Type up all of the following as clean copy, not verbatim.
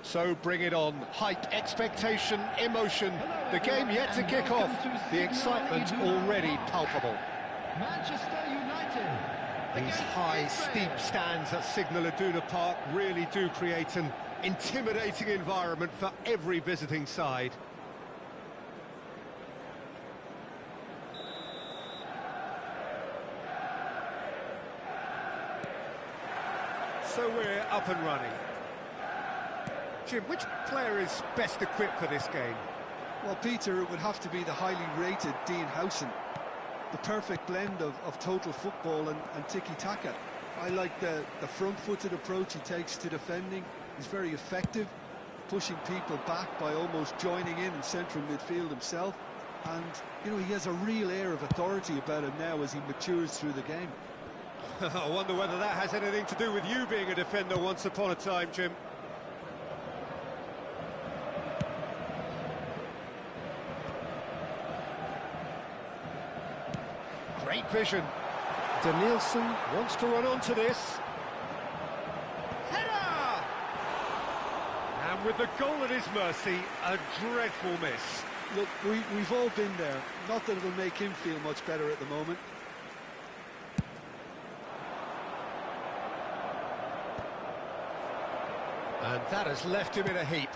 So bring it on. Hype, expectation, emotion. The game yet to kick off. The excitement already palpable. Manchester United. These high, steep stands at Signal Iduna Park really do create an intimidating environment for every visiting side. So we're up and running. Jim, which player is best equipped for this game? Well, Peter, it would have to be the highly rated Dean Howson. The perfect blend of total football and tiki-taka. I like the front-footed approach he takes to defending. He's very effective, pushing people back by almost joining in central midfield himself. And, you know, he has a real air of authority about him now as he matures through the game. I wonder whether that has anything to do with you being a defender once upon a time, Jim. Great vision. Danielson wants to run onto this. Header! And with the goal at his mercy, a dreadful miss. Look, we've all been there. Not that it'll make him feel much better at the moment. And that has left him in a heap.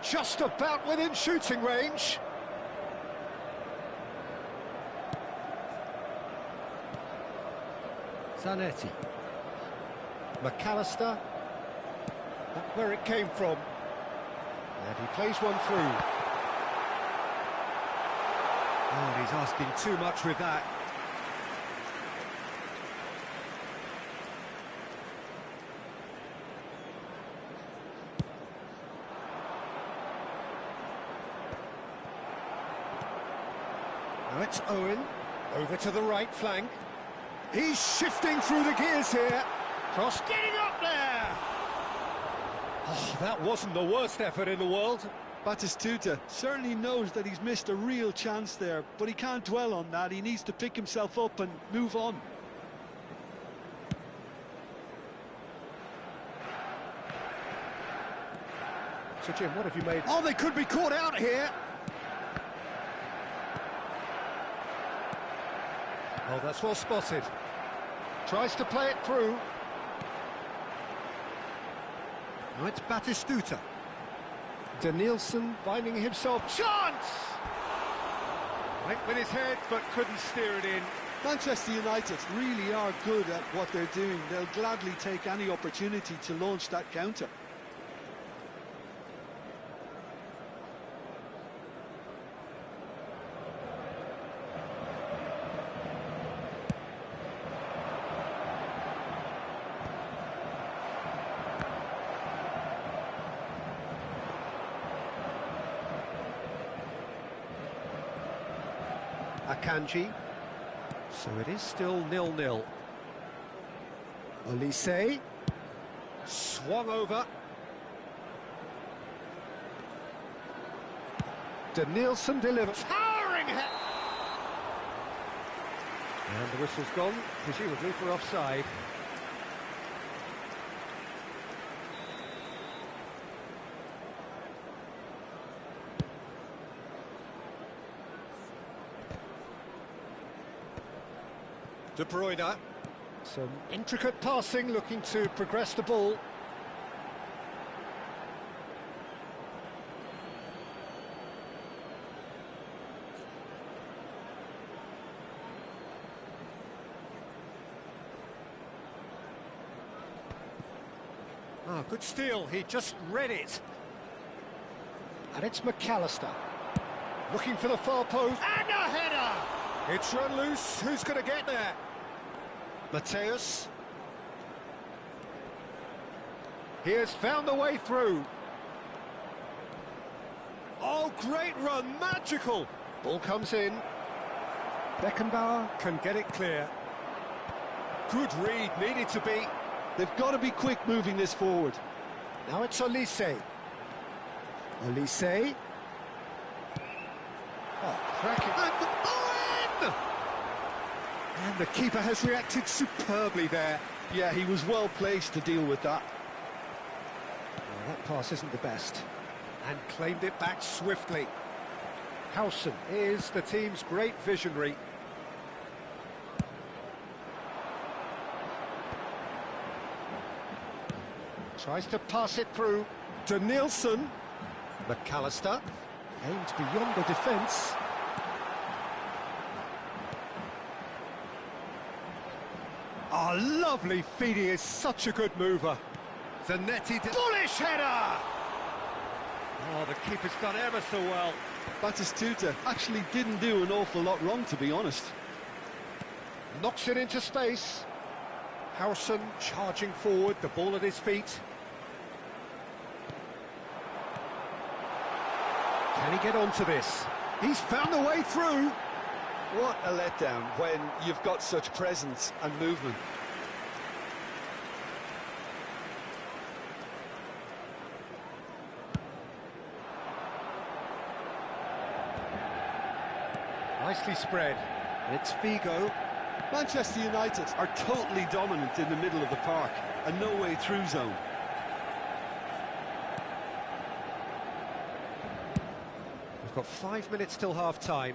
Just about within shooting range. Zanetti. McAllister. That's where it came from. And he plays one through. Oh, and he's asking too much with that. Now it's Owen, over to the right flank. He's shifting through the gears here. Cross getting up there. Oh, that wasn't the worst effort in the world. Batistuta certainly knows that he's missed a real chance there, but he can't dwell on that. He needs to pick himself up and move on. So, Jim, what have you made? Oh, they could be caught out here. Oh, that's well spotted. Tries to play it through. Now it's Batistuta. Danielson finding himself. Chance! Went with his head, but couldn't steer it in. Manchester United really are good at what they're doing. They'll gladly take any opportunity to launch that counter. Akanji. So it is still 0-0. Olise. Swung over. Danielson delivers. Towering hit! And the whistle's gone, presumably for offside. De Bruyne. Some intricate passing, looking to progress the ball. Ah, good steal, he just read it. And it's McAllister. Looking for the far post. And a header! It's run loose, who's going to get there? Mateus. He has found a way through. Oh, great run, magical! Ball comes in. Beckenbauer can get it clear. Good read, needed to be. They've got to be quick moving this forward. Now it's Olise. Olise. Oh, cracking. And Owen! And the keeper has reacted superbly there. Yeah, he was well placed to deal with that. That pass isn't the best. And claimed it back swiftly. Howson is the team's great visionary. Tries to pass it through to Nielsen. McAllister aimed beyond the defence. Oh, lovely feed, he is such a good mover. Zanetti, bullish header! Oh, the keeper's done ever so well. Batistuta actually didn't do an awful lot wrong, to be honest. Knocks it into space. Howson charging forward, the ball at his feet. Can he get onto this? He's found a way through. What a letdown when you've got such presence and movement. Nicely spread. And it's Figo. Manchester United are totally dominant in the middle of the park, a no-way through zone. We've got 5 minutes till half-time.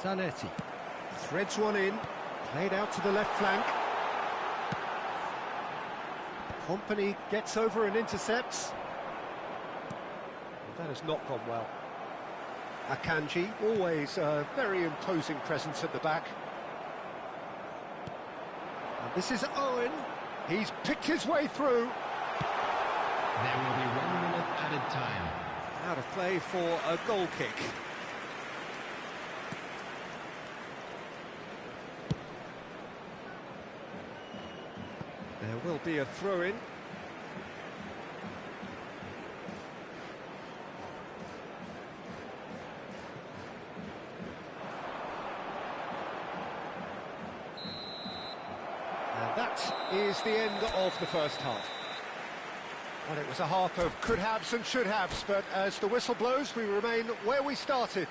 Zanetti threads one in, played out to the left flank. Company gets over and intercepts. That has not gone well. Akanji, always a very imposing presence at the back. And this is Owen. He's picked his way through. There will be 1 minute added time. Out of play for a goal kick. There will be a throw-in. And that is the end of the first half. And it was a half of could-haves and should-haves, but as the whistle blows, we remain where we started.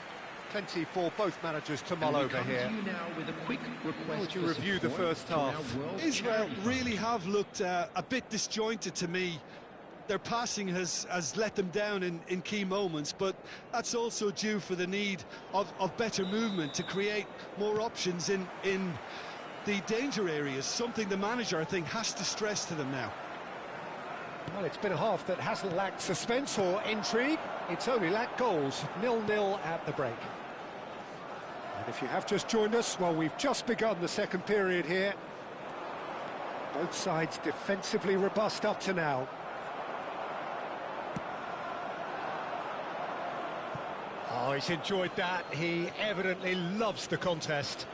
Plenty for both managers to mull over here. How would you review the first half? Israel really have looked a bit disjointed to me. Their passing has let them down in key moments, but that's also due for the need of better movement to create more options in the danger areas, something the manager, I think, has to stress to them now. Well, it's been a half that hasn't lacked suspense or intrigue. It's only lacked goals. 0-0 at the break. And if you have just joined us, well, we've just begun the second period here. Both sides defensively robust up to now. Oh, he's enjoyed that. He evidently loves the contest.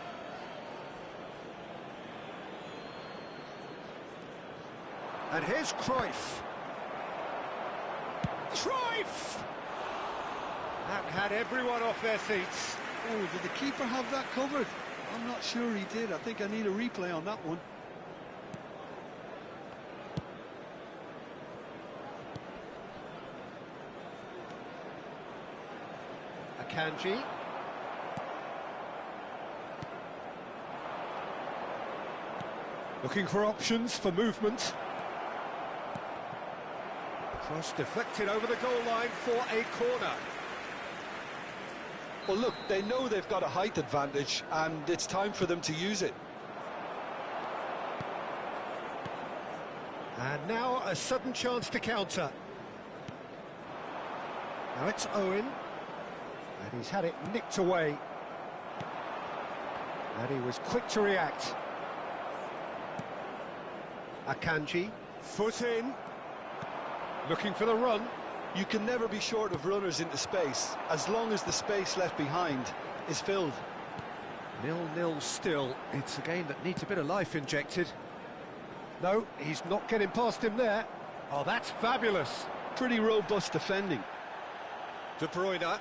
And here's Cruyff. Cruyff! That had everyone off their seats. Oh, did the keeper have that covered? I'm not sure he did. I think I need a replay on that one. Akanji. Looking for options for movement. Cross deflected over the goal line for a corner. Well, look, they know they've got a height advantage, and it's time for them to use it. And now a sudden chance to counter. Now it's Owen. And he's had it nicked away. And he was quick to react. Akanji, foot in. Looking for the run. You can never be short of runners into space, as long as the space left behind is filled. 0-0 still. It's a game that needs a bit of life injected. No, he's not getting past him there. Oh, that's fabulous. Pretty robust defending. De Bruyne.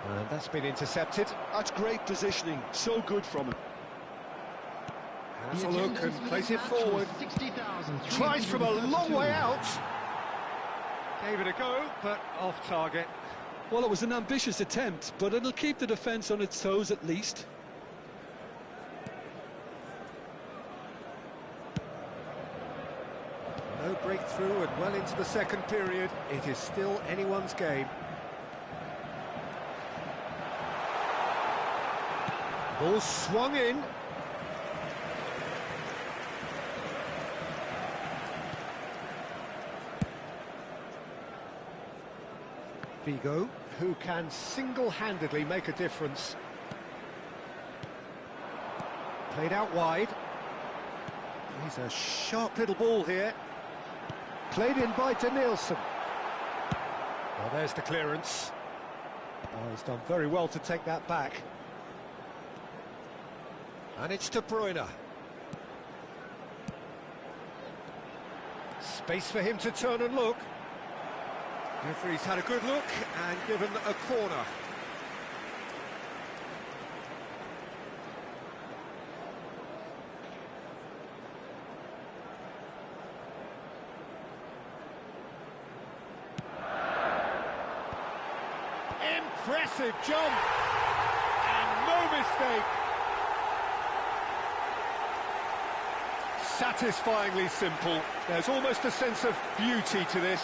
And that's been intercepted. That's great positioning. So good from him. Has a look and plays it forward. Tries from a long way out. Gave it a go, but off target. Well, it was an ambitious attempt, but it'll keep the defence on its toes at least. break through and well into the second period. It is still anyone's game. Ball swung in. Figo, who can single-handedly make a difference. Played out wide. He's a sharp little ball here. Played in by Danielson. Well, there's the clearance. Oh, he's done very well to take that back. And it's De Bruyne. Space for him to turn and look. Referee's had a good look and given a corner. Impressive jump, and no mistake. Satisfyingly simple. There's almost a sense of beauty to this.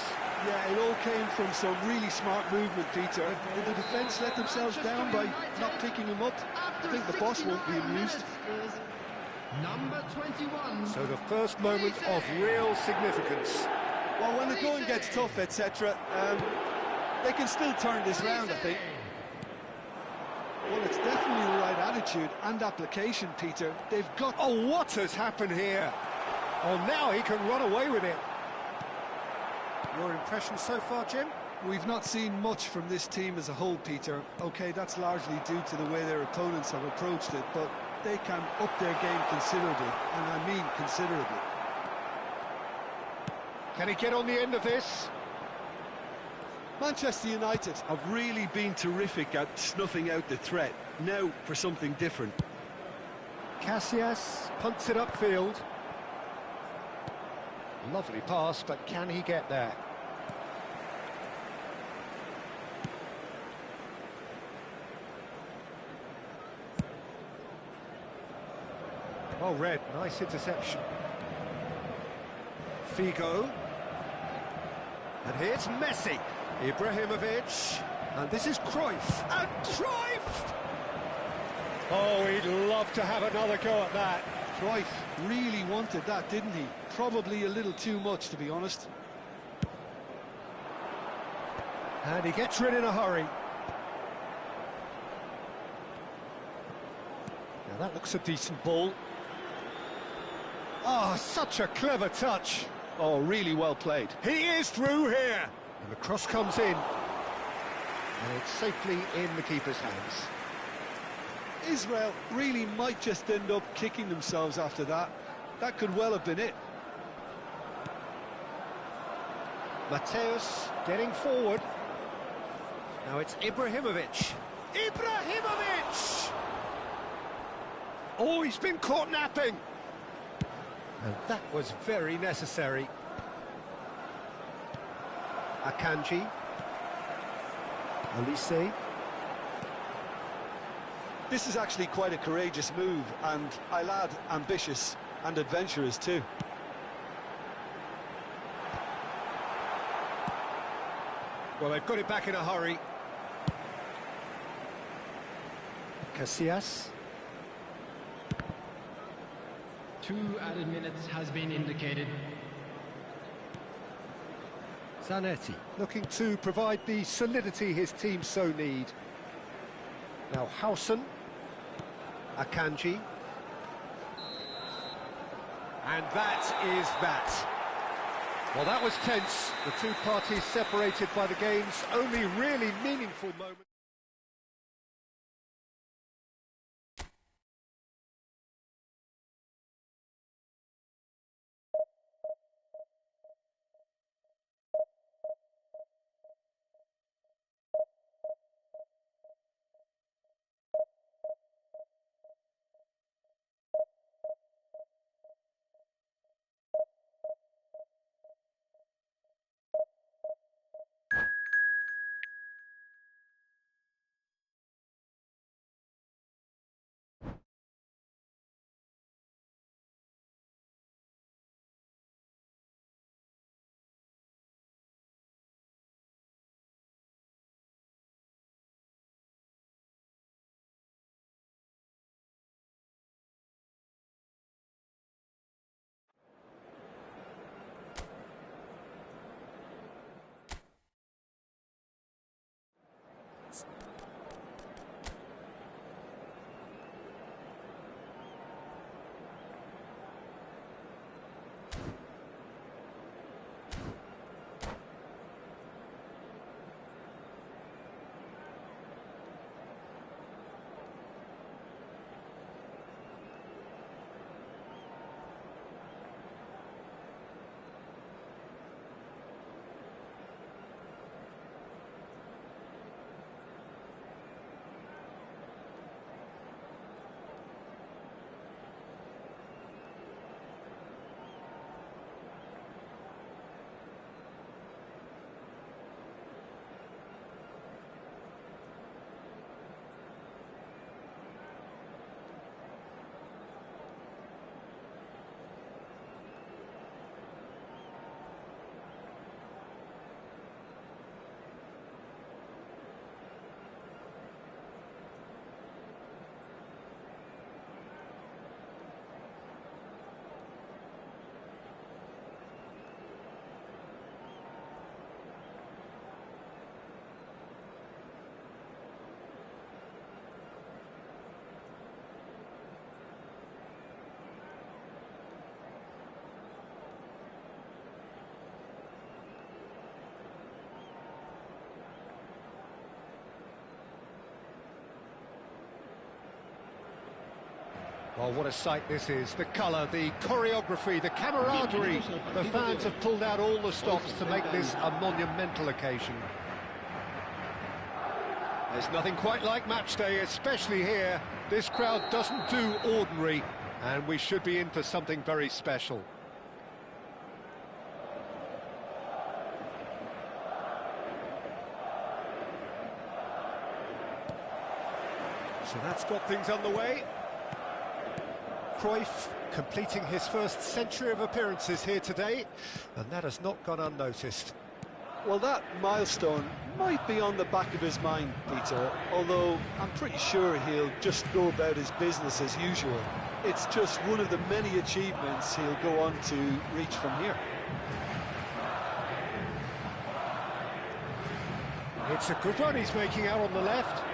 Yeah, it all came from some really smart movement, Peter. Did the defence let themselves down by not picking him up? I think the boss won't be amused. Number 21. So the first moment of real significance. Well, when the going gets tough, etc., they can still turn this round, I think. Well, it's definitely the right attitude and application, Peter. They've got... Oh, what has happened here? Oh, now he can run away with it. Your impression so far, Jim? We've not seen much from this team as a whole, Peter. OK, that's largely due to the way their opponents have approached it, but they can up their game considerably, and I mean considerably. Can he get on the end of this? Manchester United have really been terrific at snuffing out the threat. Now for something different. Casillas punts it upfield. Lovely pass, but can he get there? Well read, nice interception. Figo. And here's Messi. Ibrahimovic. And this is Cruyff. And Cruyff! Oh, he'd love to have another go at that. Cruyff really wanted that, didn't he? Probably a little too much, to be honest. And he gets rid in a hurry. Now that looks a decent ball. Oh, such a clever touch. Oh, really well played. He is through here. And the cross comes in. And it's safely in the keeper's hands. Israel really might just end up kicking themselves after that. That could well have been it. Mateus getting forward. Now it's Ibrahimovic. Ibrahimovic! Oh, he's been caught napping. And that was very necessary. Akanji. Olise. This is actually quite a courageous move, and I'll add ambitious and adventurous too. Well, they've got it back in a hurry. Casillas. 2 added minutes has been indicated. Zanetti looking to provide the solidity his team so need. Now Howson. Akanji. And that is that. Well, that was tense. The two parties separated by the game's only really meaningful moment. Well, what a sight this is. The colour, the choreography, the camaraderie. The fans have pulled out all the stops to make this a monumental occasion. There's nothing quite like match day, especially here. This crowd doesn't do ordinary, and we should be in for something very special. So that's got things underway. Cruyff completing his first century of appearances here today, and that has not gone unnoticed. Well, that milestone might be on the back of his mind, Peter, although I'm pretty sure he'll just go about his business as usual. It's just one of the many achievements he'll go on to reach from here. It's a good run he's making out on the left.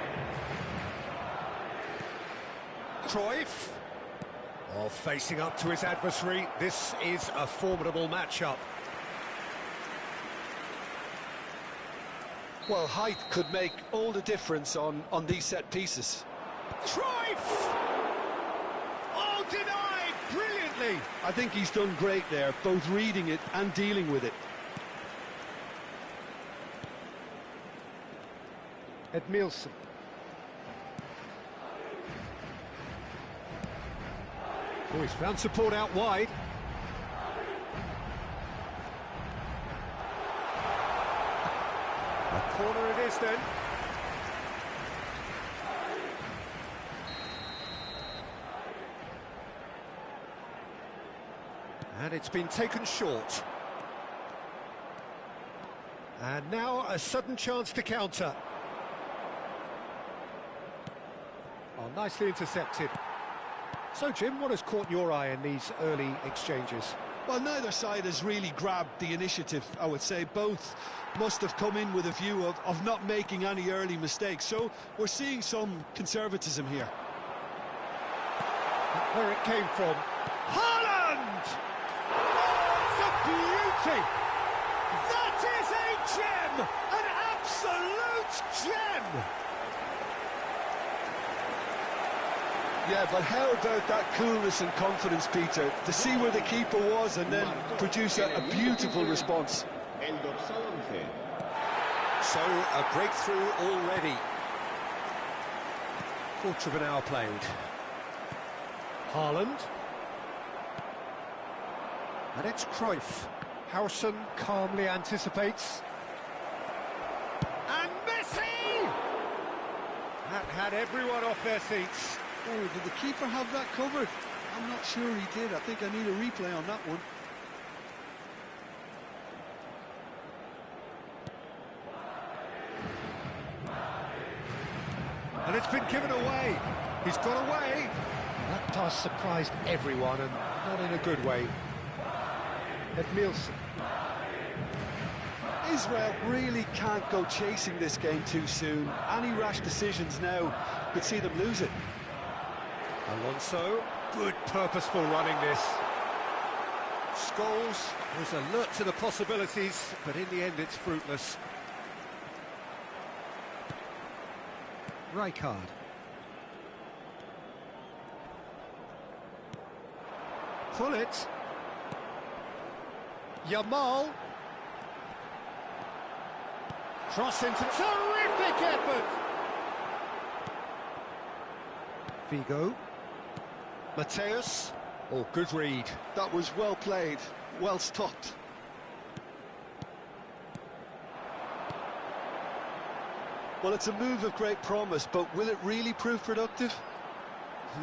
Cruyff, facing up to his adversary. This is a formidable matchup. Well, height could make all the difference on these set pieces. Cruyff! Oh, denied brilliantly! I think he's done great there, both reading it and dealing with it. Edmilson. Oh, he's found support out wide. A corner it is then. And it's been taken short. And now a sudden chance to counter. Oh, nicely intercepted. So, Jim, what has caught your eye in these early exchanges? Well, neither side has really grabbed the initiative, I would say. Both must have come in with a view of not making any early mistakes. So we're seeing some conservatism here. Where it came from. Haaland! Oh, it's a beauty! That is a gem! An absolute gem! Yeah, but how about that coolness and confidence, Peter, to see where the keeper was and then produce a beautiful response. So, a breakthrough already. Quarter of an hour played. Haaland. And it's Cruyff. Howson calmly anticipates. And Messi! That had everyone off their seats. Oh, did the keeper have that covered? I'm not sure he did. I think I need a replay on that one. And it's been given away. He's got away. That pass surprised everyone, and not in a good way. Edmilson. Israel really can't go chasing this game too soon. Any rash decisions now could see them lose it. Alonso, good purposeful running this. Scholes was alert to the possibilities, but in the end it's fruitless. Rijkaard. Pull it. Yamal. Cross into terrific effort. Figo. Mateus. Oh, good read. That was well played, well stopped. Well, it's a move of great promise, but will it really prove productive?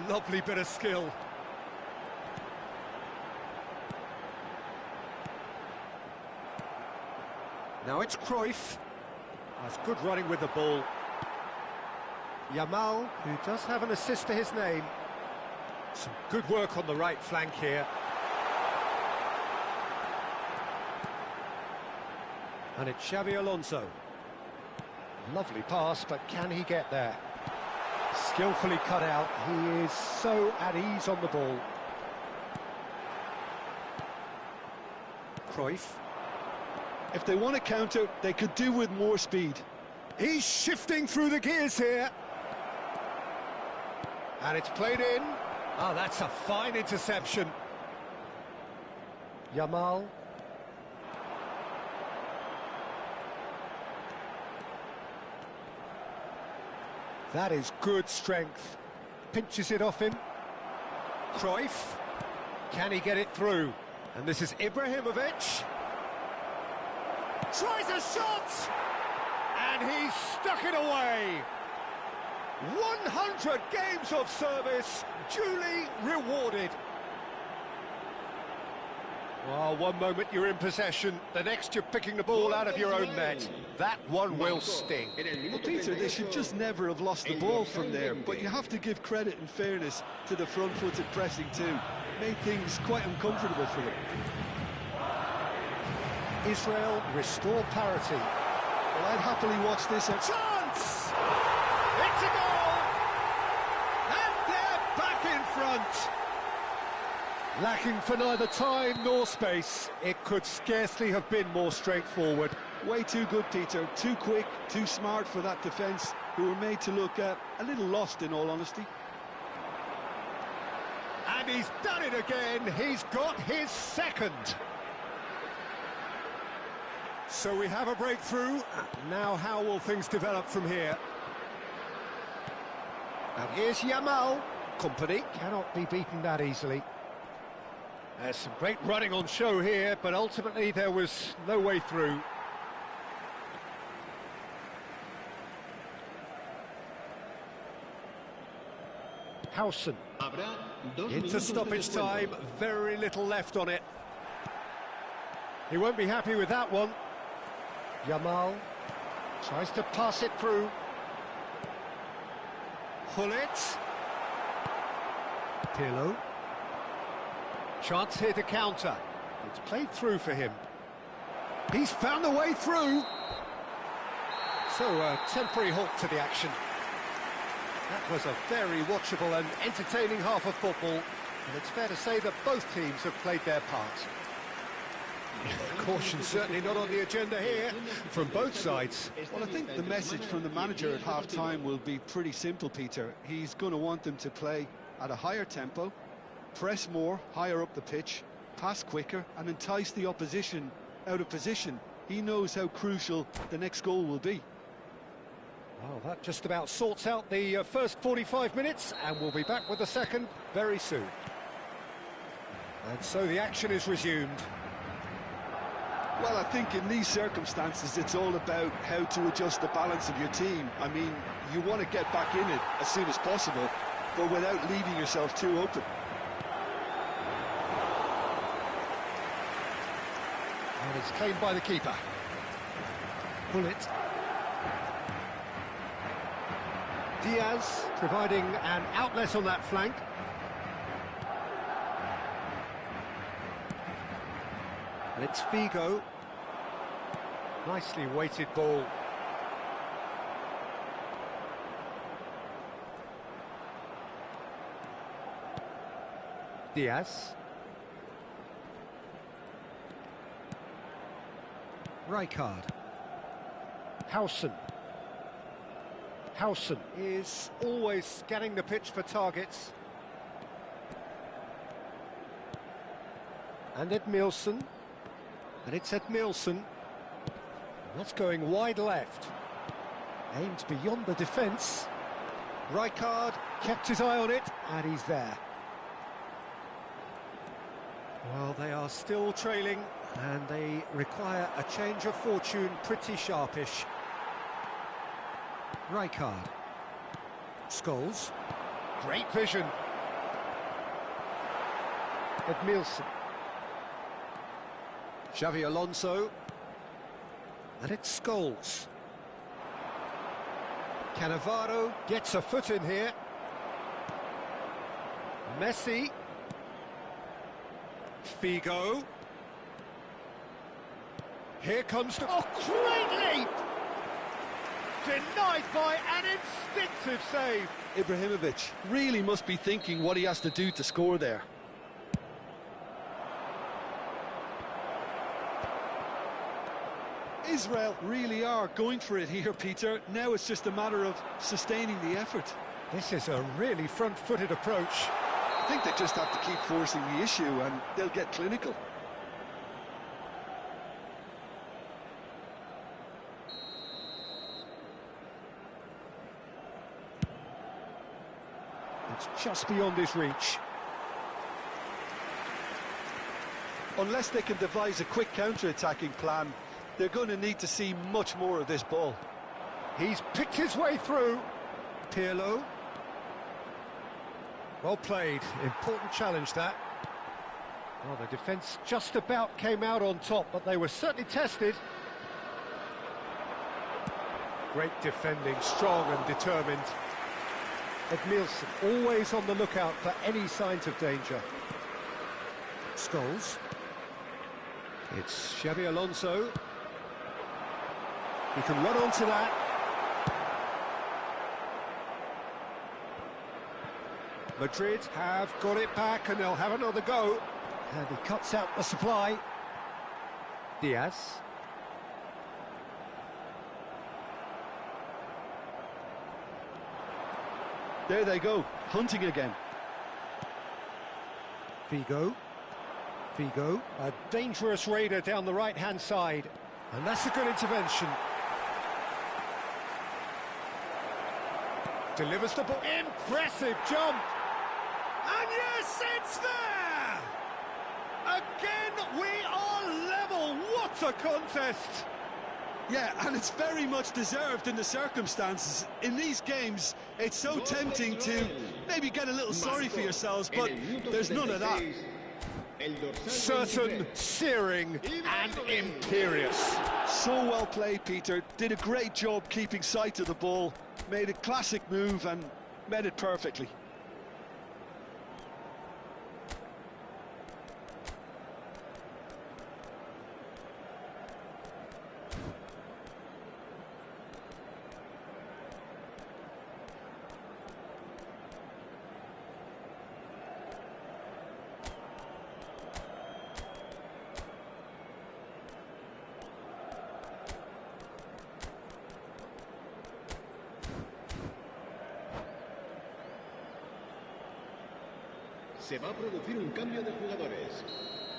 Lovely bit of skill. Now it's Cruyff. That's good running with the ball. Yamal, who does have an assist to his name. Some good work on the right flank here. And it's Xabi Alonso. Lovely pass, but can he get there? Skillfully cut out. He is so at ease on the ball. Cruyff. If they want to counter, they could do with more speed. He's shifting through the gears here. And it's played in. Oh, that's a fine interception. Yamal. That is good strength. Pinches it off him. Cruyff. Can he get it through? And this is Ibrahimovic. Tries a shot! And he's stuck it away. 100 games of service, duly rewarded. Well, one moment you're in possession, the next you're picking the ball out of your own net. That one will sting. Well, Peter, they should just never have lost the ball from there, but you have to give credit and fairness to the front-footed pressing too. Made things quite uncomfortable for them. Israel restore parity. Well, I'd happily watch this. Chance! It's a goal! And they're back in front. Lacking for neither time nor space, it could scarcely have been more straightforward. Way too good, Peter. Too quick, too smart for that defence, who were made to look a little lost, in all honesty. And he's done it again. He's got his second. So we have a breakthrough. Now how will things develop from here? And here's Yamal. Company cannot be beaten that easily. There's some great running on show here, but ultimately there was no way through. Howson. Into stoppage time, very little left on it. He won't be happy with that one. Yamal tries to pass it through. Hullet. Pirlo. Chance here to counter. It's played through for him. He's found the way through. So a temporary halt to the action. That was a very watchable and entertaining half of football, and it's fair to say that both teams have played their part. Caution certainly not on the agenda here from both sides. Well, I think the message from the manager at half-time will be pretty simple, Peter. He's going to want them to play at a higher tempo, press more, higher up the pitch, pass quicker, and entice the opposition out of position. He knows how crucial the next goal will be. Well, that just about sorts out the first 45 minutes, and we'll be back with the second very soon. And so the action is resumed. Well, I think in these circumstances, it's all about how to adjust the balance of your team. I mean, you want to get back in it as soon as possible, but without leaving yourself too open. And it's claimed by the keeper. Bullet. Diaz providing an outlet on that flank. And it's Figo. Nicely weighted ball. Diaz. Rijkaard. Howson. Howson is always scanning the pitch for targets. And Edmilson. And it's Edmilson. That's going wide left. Aimed beyond the defence. Rijkaard kept his eye on it, and he's there. Well, they are still trailing, and they require a change of fortune pretty sharpish. Rijkaard. Scholes. Great vision. Edmilson. Xavi Alonso. And it's Scholes. Cannavaro gets a foot in here. Messi. Figo. Here comes the... Oh, great leap! Denied by an instinctive save. Ibrahimovic really must be thinking what he has to do to score there. Israel really are going for it here, Peter. Now it's just a matter of sustaining the effort. This is a really front-footed approach. think they just have to keep forcing the issue and they'll get clinical. It's just beyond his reach. Unless they can devise a quick counter-attacking plan, they're going to need to see much more of this ball. He's picked his way through. Pirlo. Well played. Important challenge, that. Well, the defence just about came out on top, but they were certainly tested. Great defending, strong and determined. Edmilson always on the lookout for any signs of danger. Scholes. It's Xabi Alonso. He can run onto that. Madrid have got it back and they'll have another go. And he cuts out the supply. Diaz. There they go, hunting again. Figo. Figo. A dangerous raider down the right-hand side. And that's a good intervention. Delivers the ball. Impressive jump. And yes, it's there! Again, we are level. What a contest! Yeah, and it's very much deserved in the circumstances. In these games, it's so tempting to maybe get a little sorry for yourselves, but there's none of that. Certain, searing and imperious. So well played, Peter. Did a great job keeping sight of the ball. Made a classic move and met it perfectly. Se va a producir un cambio de jugadores.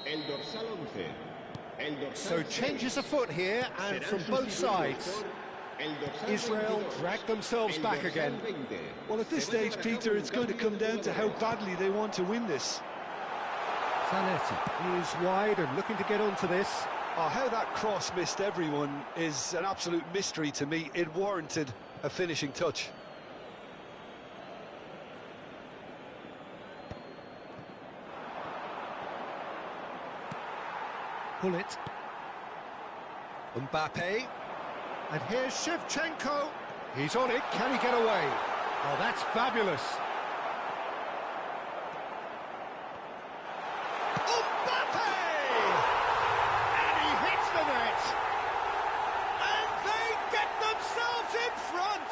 El dorsal 11. El dorsal So changes afoot here, and from both sides. Israel drag themselves back again. Well, at this stage, Peter, it's going to come down to how badly they want to win this. Zanetti is wide and looking to get onto this. Oh, how that cross missed everyone is an absolute mystery to me. It warranted a finishing touch. Pull it. Mbappe. And here's Shevchenko. He's on it. Can he get away? Oh, that's fabulous. Mbappe! And he hits the net. And they get themselves in front.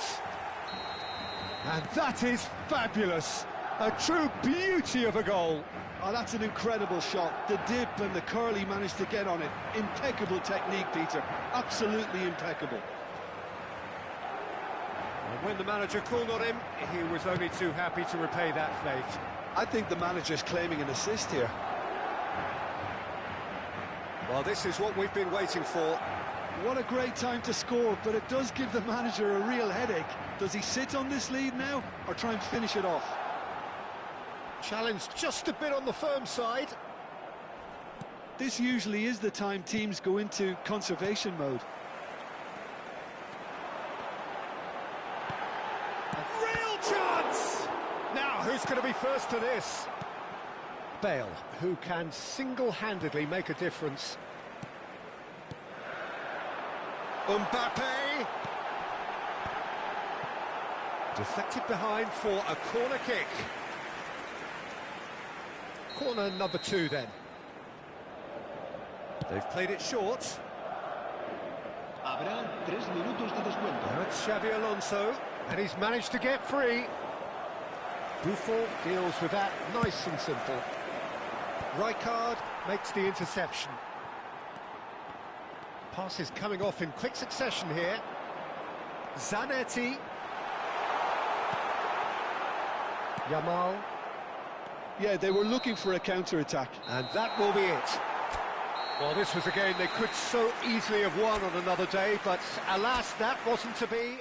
And that is fabulous. A true beauty of a goal. Oh, that's an incredible shot. The dip and the curl he managed to get on it. Impeccable technique, Peter. Absolutely impeccable. And when the manager called on him, he was only too happy to repay that faith. I think the manager's claiming an assist here. Well, this is what we've been waiting for. What a great time to score, but it does give the manager a real headache. Does he sit on this lead now, or try and finish it off? Challenge just a bit on the firm side. This usually is the time teams go into conservation mode. Real chance! Now, who's going to be first to this? Bale, who can single-handedly make a difference. Mbappe! Deflected behind for a corner kick. Corner number 2 then. They've played it short. Habrá 3 minutos de descuento. Now it's Xabi Alonso, and he's managed to get free. Buffon deals with that nice and simple. Rijkaard makes the interception. Passes coming off in quick succession here. Zanetti. Yamal. Yeah, they were looking for a counter-attack. And that will be it. Well, this was a game they could so easily have won on another day, but alas, that wasn't to be.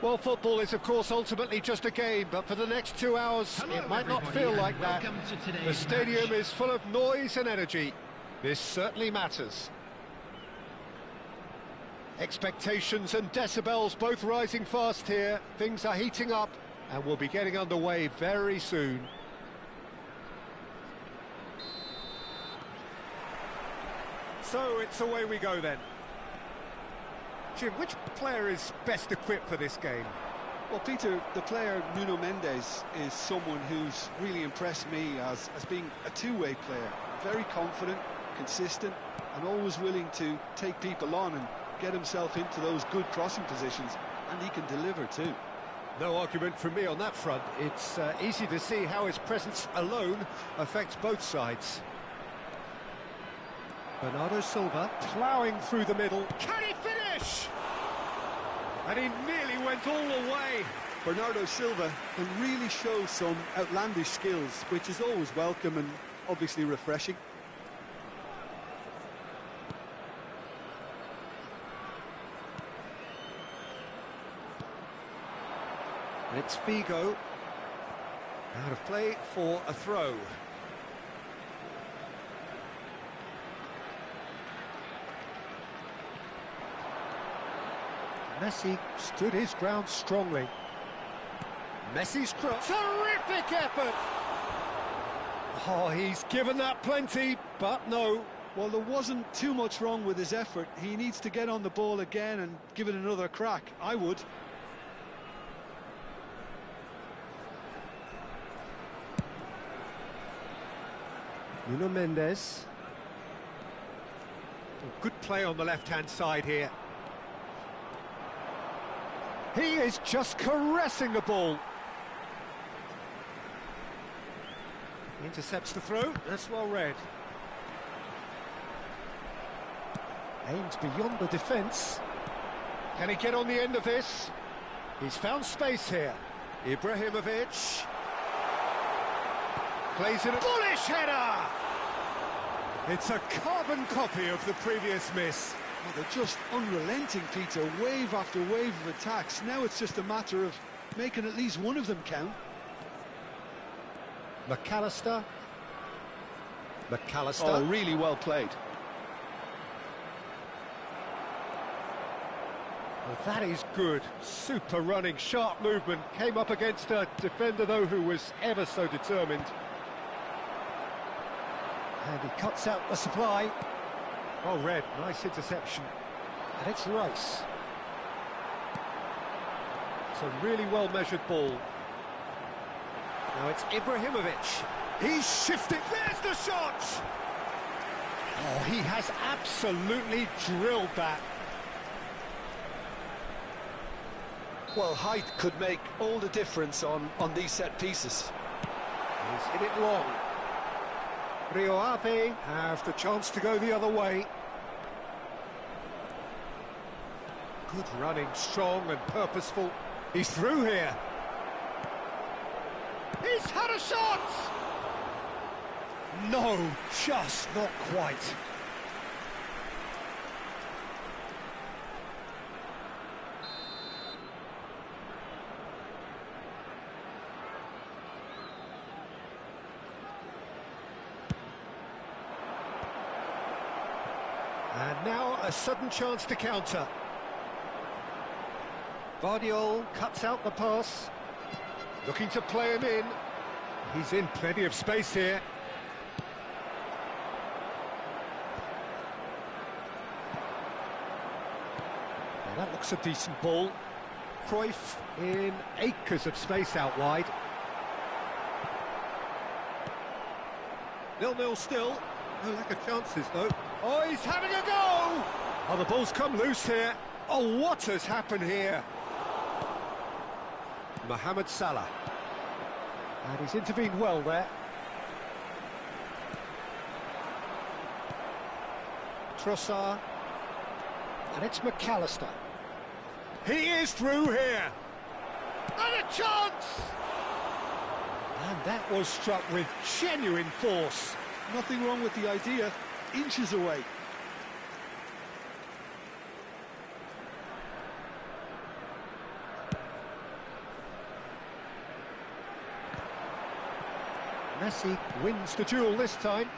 Well, football is, of course, ultimately just a game, but for the next 2 hours, it might not feel like that. The stadium is full of noise and energy. This certainly matters. Expectations and decibels both rising fast here. Things are heating up, and we'll be getting underway very soon. So, it's away we go then. Jim, which player is best equipped for this game? Well, Peter, the player Nuno Mendes is someone who's really impressed me as being a two-way player. Very confident, consistent, and always willing to take people on and get himself into those good crossing positions, and he can deliver too. No argument from me on that front. It's easy to see how his presence alone affects both sides. Bernardo Silva ploughing through the middle. Can he finish? And he nearly went all the way. Bernardo Silva can really show some outlandish skills, which is always welcome and obviously refreshing. It's Figo. Out of play for a throw. Messi stood his ground strongly. Messi's cross. Terrific effort! Oh, he's given that plenty, but no. Well, there wasn't too much wrong with his effort. He needs to get on the ball again and give it another crack. I would. Nuno Mendes. Good play on the left-hand side here. He is just caressing the ball. Intercepts the throw. That's well read. Aims beyond the defence. Can he get on the end of this? He's found space here. Ibrahimovic. Plays it a bullish header! It's a carbon copy of the previous miss. Well, they're just unrelenting, Peter. Wave after wave of attacks. Now it's just a matter of making at least one of them count. McAllister. Oh, really well played. Well, that is good. Super running, sharp movement. Came up against a defender, though, who was ever so determined. And he cuts out the supply. Oh, Red, nice interception. And it's Rice. It's a really well-measured ball. Now it's Ibrahimovic. He's shifted. There's the shot! Oh, he has absolutely drilled that. Well, height could make all the difference on these set pieces. He's hit it long. Rio Ave have the chance to go the other way. Good running, strong and purposeful. He's through here. He's had a shot! No, just not quite. And now a sudden chance to counter. Vardiol cuts out the pass. Looking to play him in. He's in plenty of space here. Now that looks a decent ball. Cruyff in acres of space out wide. 0-0 still. No lack of chances, though. Oh, he's having a go! Oh, the ball's come loose here. Oh, what has happened here? Mohamed Salah. And he's intervened well there. Trossard. And it's McAllister. He is through here. And a chance! And that was struck with genuine force. Nothing wrong with the idea. Inches away. Messi wins the duel this time.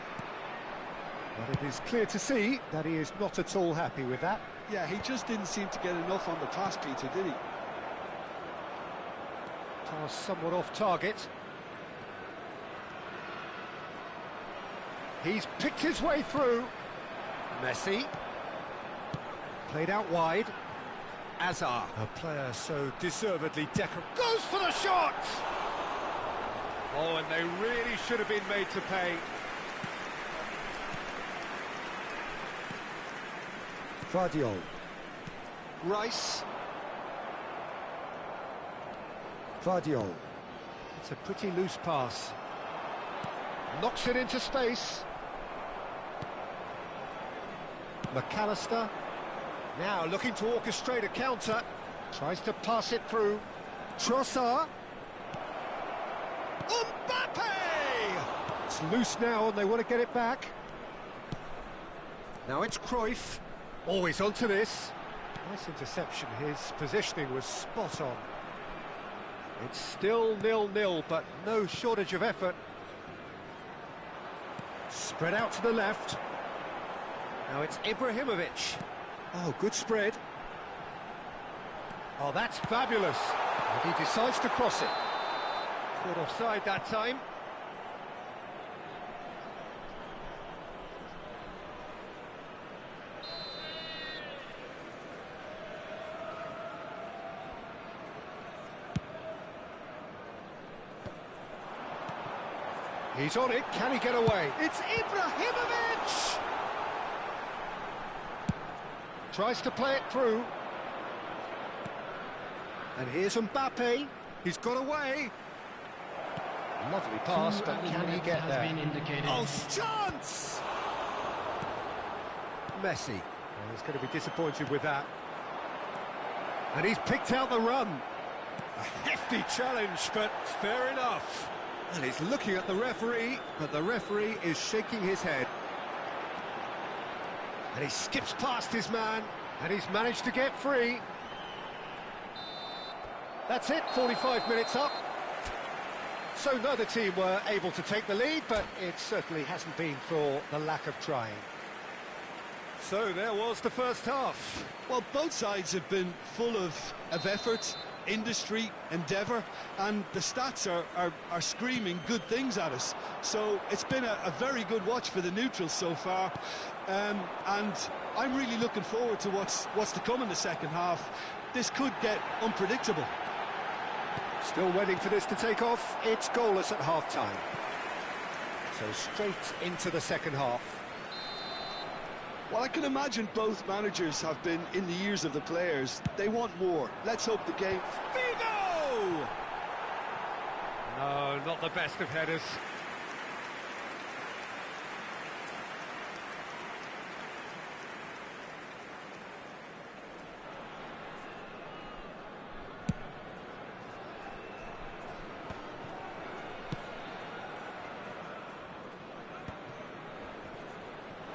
But it is clear to see that he is not at all happy with that. Yeah, he just didn't seem to get enough on the pass, Peter, did he? Pass somewhat off target. He's picked his way through. Messi. Played out wide. Azar, a player so deservedly decorated. Goes for the shot! Oh, and they really should have been made to pay. Vardiol. Rice. Vardiol. It's a pretty loose pass. Knocks it into space. McAllister. Now looking to orchestrate a counter. Tries to pass it through. Trossard. Mbappe! It's loose now and they want to get it back. Now it's Cruyff. Always onto this. Nice interception. His positioning was spot on. It's still 0-0, but no shortage of effort. Spread out to the left. Now it's Ibrahimovic. Oh, good spread. Oh, that's fabulous. And he decides to cross it. Caught offside that time. He's on it, can he get away? It's Ibrahimovic! Tries to play it through. And here's Mbappe. He's got away. Lovely pass, but can he get there? Oh, chance! Messi. Well, he's going to be disappointed with that. And he's picked out the run. A hefty challenge, but fair enough. And he's looking at the referee, but the referee is shaking his head. And he skips past his man, and he's managed to get free. That's it, 45 minutes up. So neither team were able to take the lead, but it certainly hasn't been for the lack of trying. So there was the first half. Well, both sides have been full of effort, industry, endeavour, and the stats are screaming good things at us. So it's been a very good watch for the neutrals so far, and I'm really looking forward to what's to come in the second half. This could get unpredictable. Still waiting for this to take off. It's goalless at half-time. So straight into the second half. Well, I can imagine both managers have been in the ears of the players. They want more. Let's hope the game... Figo! No, not the best of headers.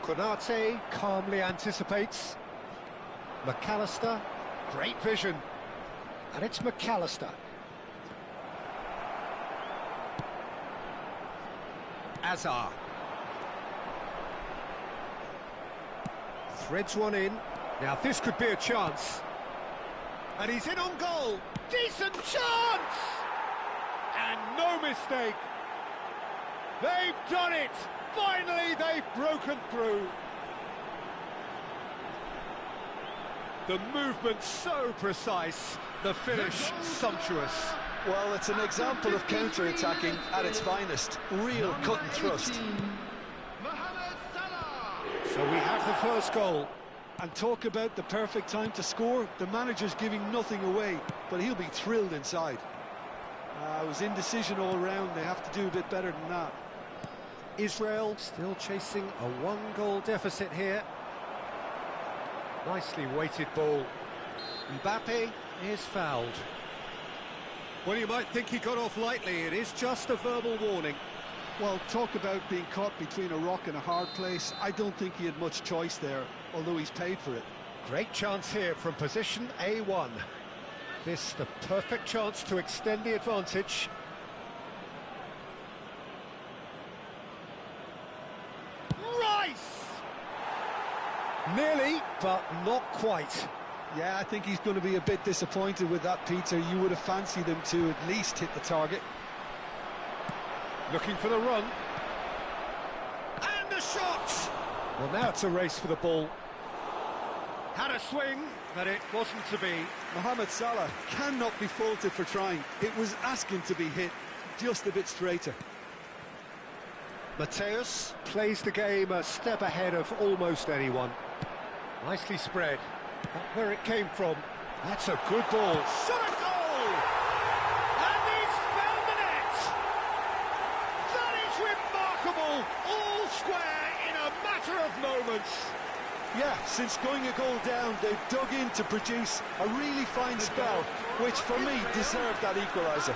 Konate calmly anticipates. McAllister, great vision. And it's McAllister. Azar. Threads one in. Now this could be a chance. And he's in on goal. Decent chance! And no mistake. They've done it! Finally, they've broken through. The movement so precise, the finish sumptuous. Well, it's an example of counter-attacking at its finest. Real cut and thrust. So we have the first goal. And talk about the perfect time to score. The manager's giving nothing away, but he'll be thrilled inside. It was indecision all round. They have to do a bit better than that. Israel still chasing a one-goal deficit here. Nicely weighted ball. Mbappe is fouled. Well, you might think he got off lightly. It is just a verbal warning. Well, talk about being caught between a rock and a hard place. I don't think he had much choice there, although he's paid for it. Great chance here from position A1. This the perfect chance to extend the advantage. Nearly, but not quite. Yeah, I think he's going to be a bit disappointed with that, Peter. You would have fancied him to at least hit the target. Looking for the run. And the shot! Well, now it's a race for the ball. Had a swing, but it wasn't to be. Mohamed Salah cannot be faulted for trying. It was asking to be hit, just a bit straighter. Mateus plays the game a step ahead of almost anyone. Nicely spread. But where it came from, that's a good ball. Shot a goal! And he's found the net! That is remarkable! All square in a matter of moments. Yeah, since going a goal down, they've dug in to produce a really fine spell, which for me deserved that equaliser.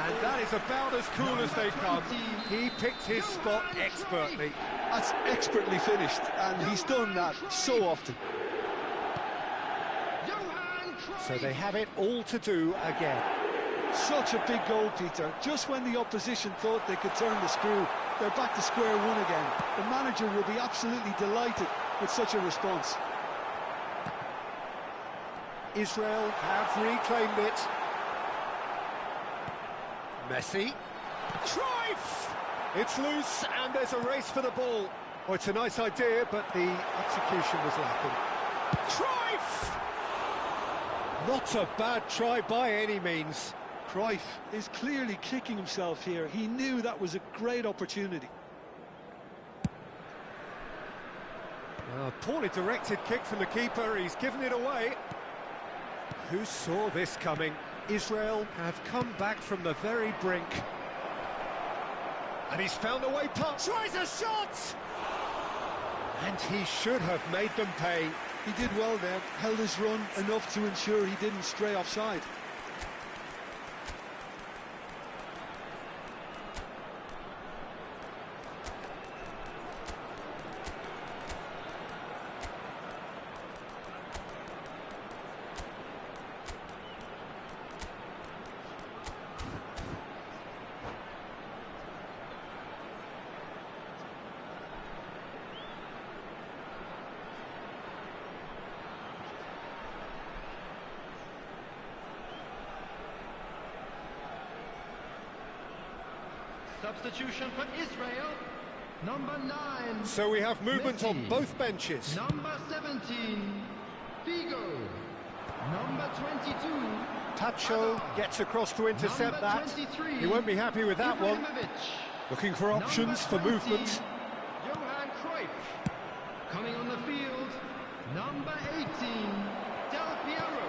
And that is about as cool as they come. He picked his spot expertly. That's expertly finished, and he's done that so often. So they have it all to do again. Such a big goal, Peter. Just when the opposition thought they could turn the screw, they're back to square one again. The manager will be absolutely delighted with such a response. Israel have reclaimed it. Messi. Cruyff! It's loose and there's a race for the ball. Oh, it's a nice idea, but the execution was lacking. Cruyff! Not a bad try by any means. Cruyff is clearly kicking himself here. He knew that was a great opportunity. Poorly directed kick from the keeper, he's given it away. Who saw this coming? Israel have come back from the very brink. And he's found a way past. Tries a shot! And he should have made them pay. He did well there, held his run enough to ensure he didn't stray offside. Substitution for Israel, number 9. So we have movement Messi. on both benches. Number 17, Figo. Number 22, Tacho gets across to intercept number that. 23, He won't be happy with that one. Ibrahimovic. Looking for options for Number 20, movement. Johan Cruyff. Coming on the field, number 18, Del Piero.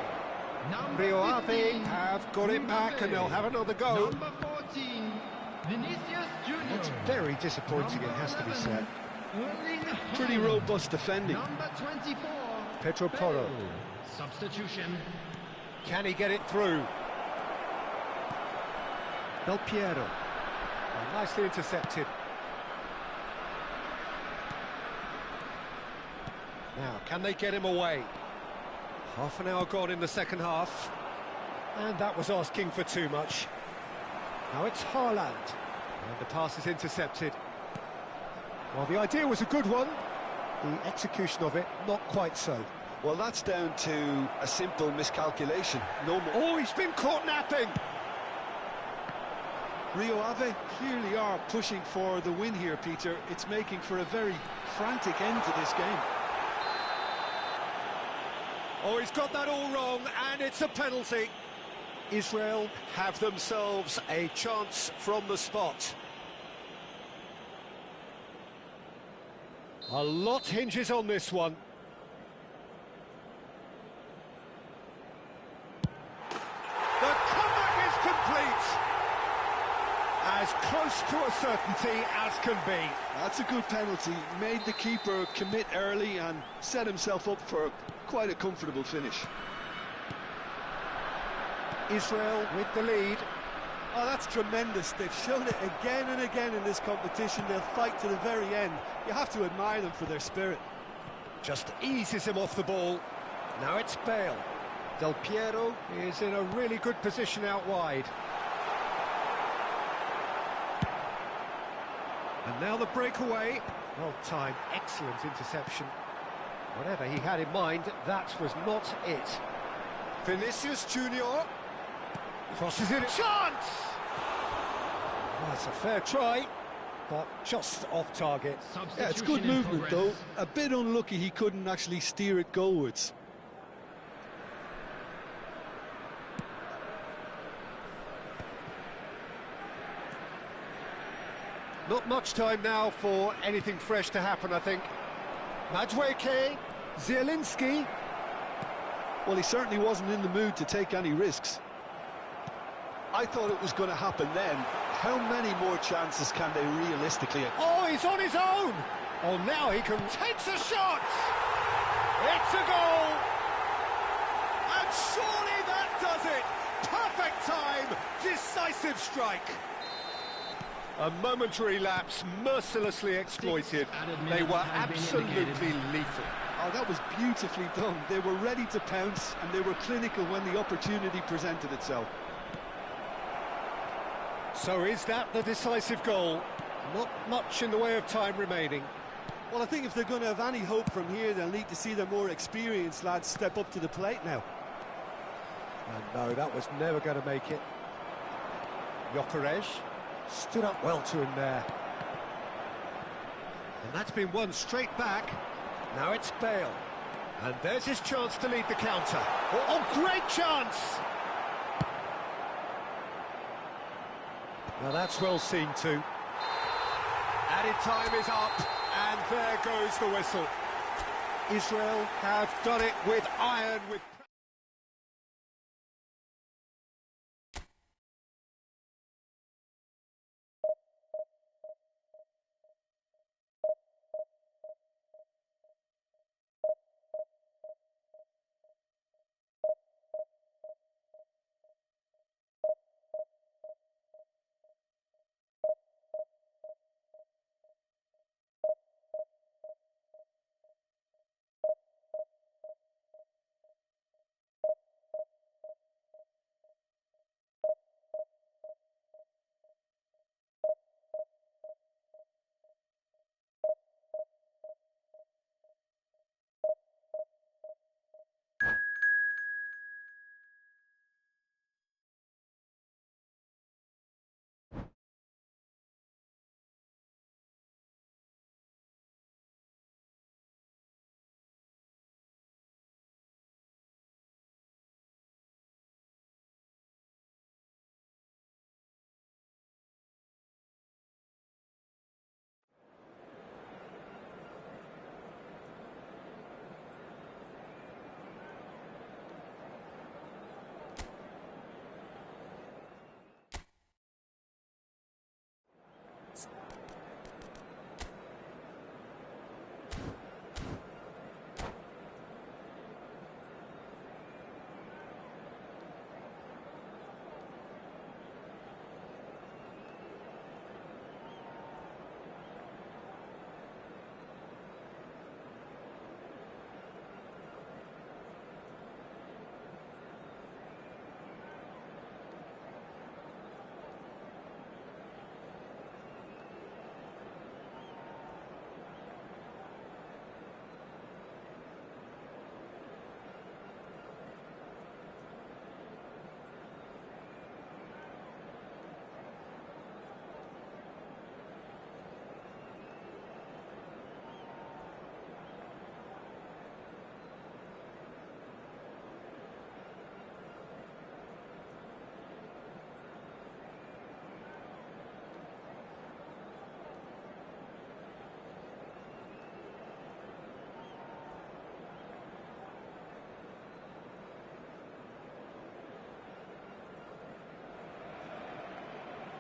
Number Rio Ave 15, have got it back and they'll have another go. Number 14, Vinicius Junior. It's very disappointing, it has to be said. Pretty robust defending. Number 24, Pedro Porro. Bale. Substitution. Can he get it through? Del Piero. Nicely intercepted. Now, can they get him away? Half an hour gone in the second half. And that was asking for too much. Now it's Haaland. And the pass is intercepted. Well, the idea was a good one. The execution of it, not quite so. Well, that's down to a simple miscalculation. No more. Oh, he's been caught napping! Rio Ave clearly are pushing for the win here, Peter. It's making for a very frantic end to this game. Oh, he's got that all wrong, and it's a penalty. Israel have themselves a chance from the spot. A lot hinges on this one. The comeback is complete. As close to a certainty as can be. That's a good penalty. Made the keeper commit early and set himself up for quite a comfortable finish. Israel with the lead. Oh, that's tremendous. They've shown it again and again in this competition. They'll fight to the very end. You have to admire them for their spirit. Just eases him off the ball. Now it's Bale. Del Piero is in a really good position out wide. And now the breakaway. Well timed, excellent interception. Whatever he had in mind, that was not it. Vinicius Junior crosses it. Chance! Well, it's a fair try, but just off target. Yeah, it's good movement though. A bit unlucky he couldn't actually steer it goalwards. Not much time now for anything fresh to happen, I think. Madueke, Zielinski. Well, he certainly wasn't in the mood to take any risks. I thought it was going to happen then. How many more chances can they realistically have? Oh, he's on his own! Oh, now he can... Takes a shot! It's a goal! And surely that does it! Perfect time! Decisive strike! A momentary lapse, mercilessly exploited. They were absolutely lethal. Oh, that was beautifully done. They were ready to pounce and they were clinical when the opportunity presented itself. So is that the decisive goal? Not much in the way of time remaining. Well, I think if they're going to have any hope from here, they'll need to see their more experienced lads step up to the plate now. And no, that was never going to make it. Gyökeres stood up well to him there. And that's been won straight back. Now it's Bale. And there's his chance to lead the counter. Oh, great chance! Now that's well seen too. Added time is up, and there goes the whistle. Israel have done it with iron, with...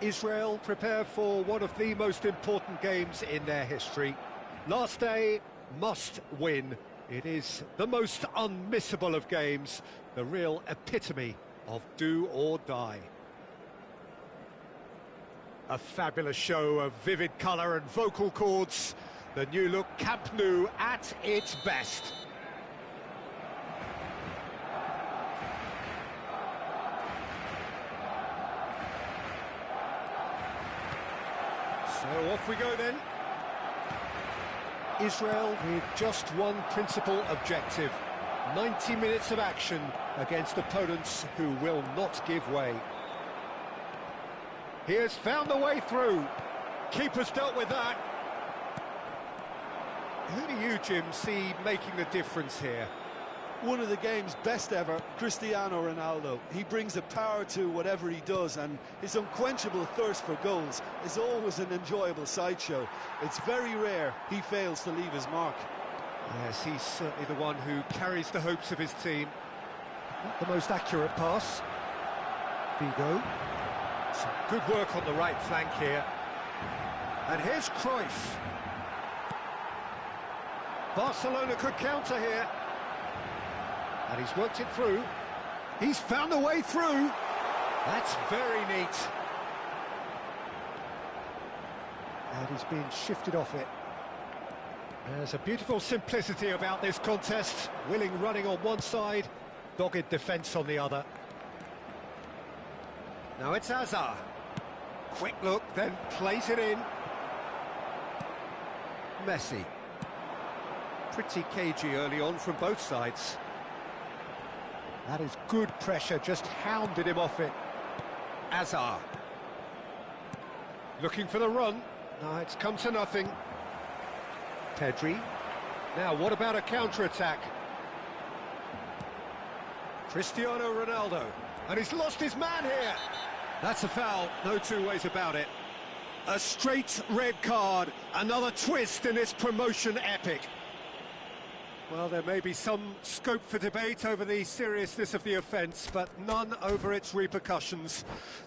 Israel prepare for one of the most important games in their history. Last day, must win. It is the most unmissable of games, the real epitome of do or die. A fabulous show of vivid colour and vocal cords. The new look Camp Nou at its best. So off we go then. Israel with just one principal objective. 90 minutes of action against opponents who will not give way. He has found the way through. Keeper's dealt with that. Who do you, Jim, see making the difference here? One of the game's best ever, Cristiano Ronaldo. He brings a power to whatever he does, and his unquenchable thirst for goals is always an enjoyable sideshow. It's very rare he fails to leave his mark. Yes, he's certainly the one who carries the hopes of his team. Not the most accurate pass. Figo. Some good work on the right flank here. And here's Cruyff. Barcelona could counter here. And he's worked it through. He's found a way through. That's very neat. And he's being shifted off it. There's a beautiful simplicity about this contest. Willing running on one side, dogged defence on the other. Now it's Hazard. Quick look, then plays it in. Messi. Pretty cagey early on from both sides. That is good pressure, just hounded him off it. Hazard. Looking for the run. No, it's come to nothing. Pedri. Now, what about a counter-attack? Cristiano Ronaldo. And he's lost his man here. That's a foul, no two ways about it. A straight red card, another twist in this promotion epic. Well, there may be some scope for debate over the seriousness of the offence, but none over its repercussions.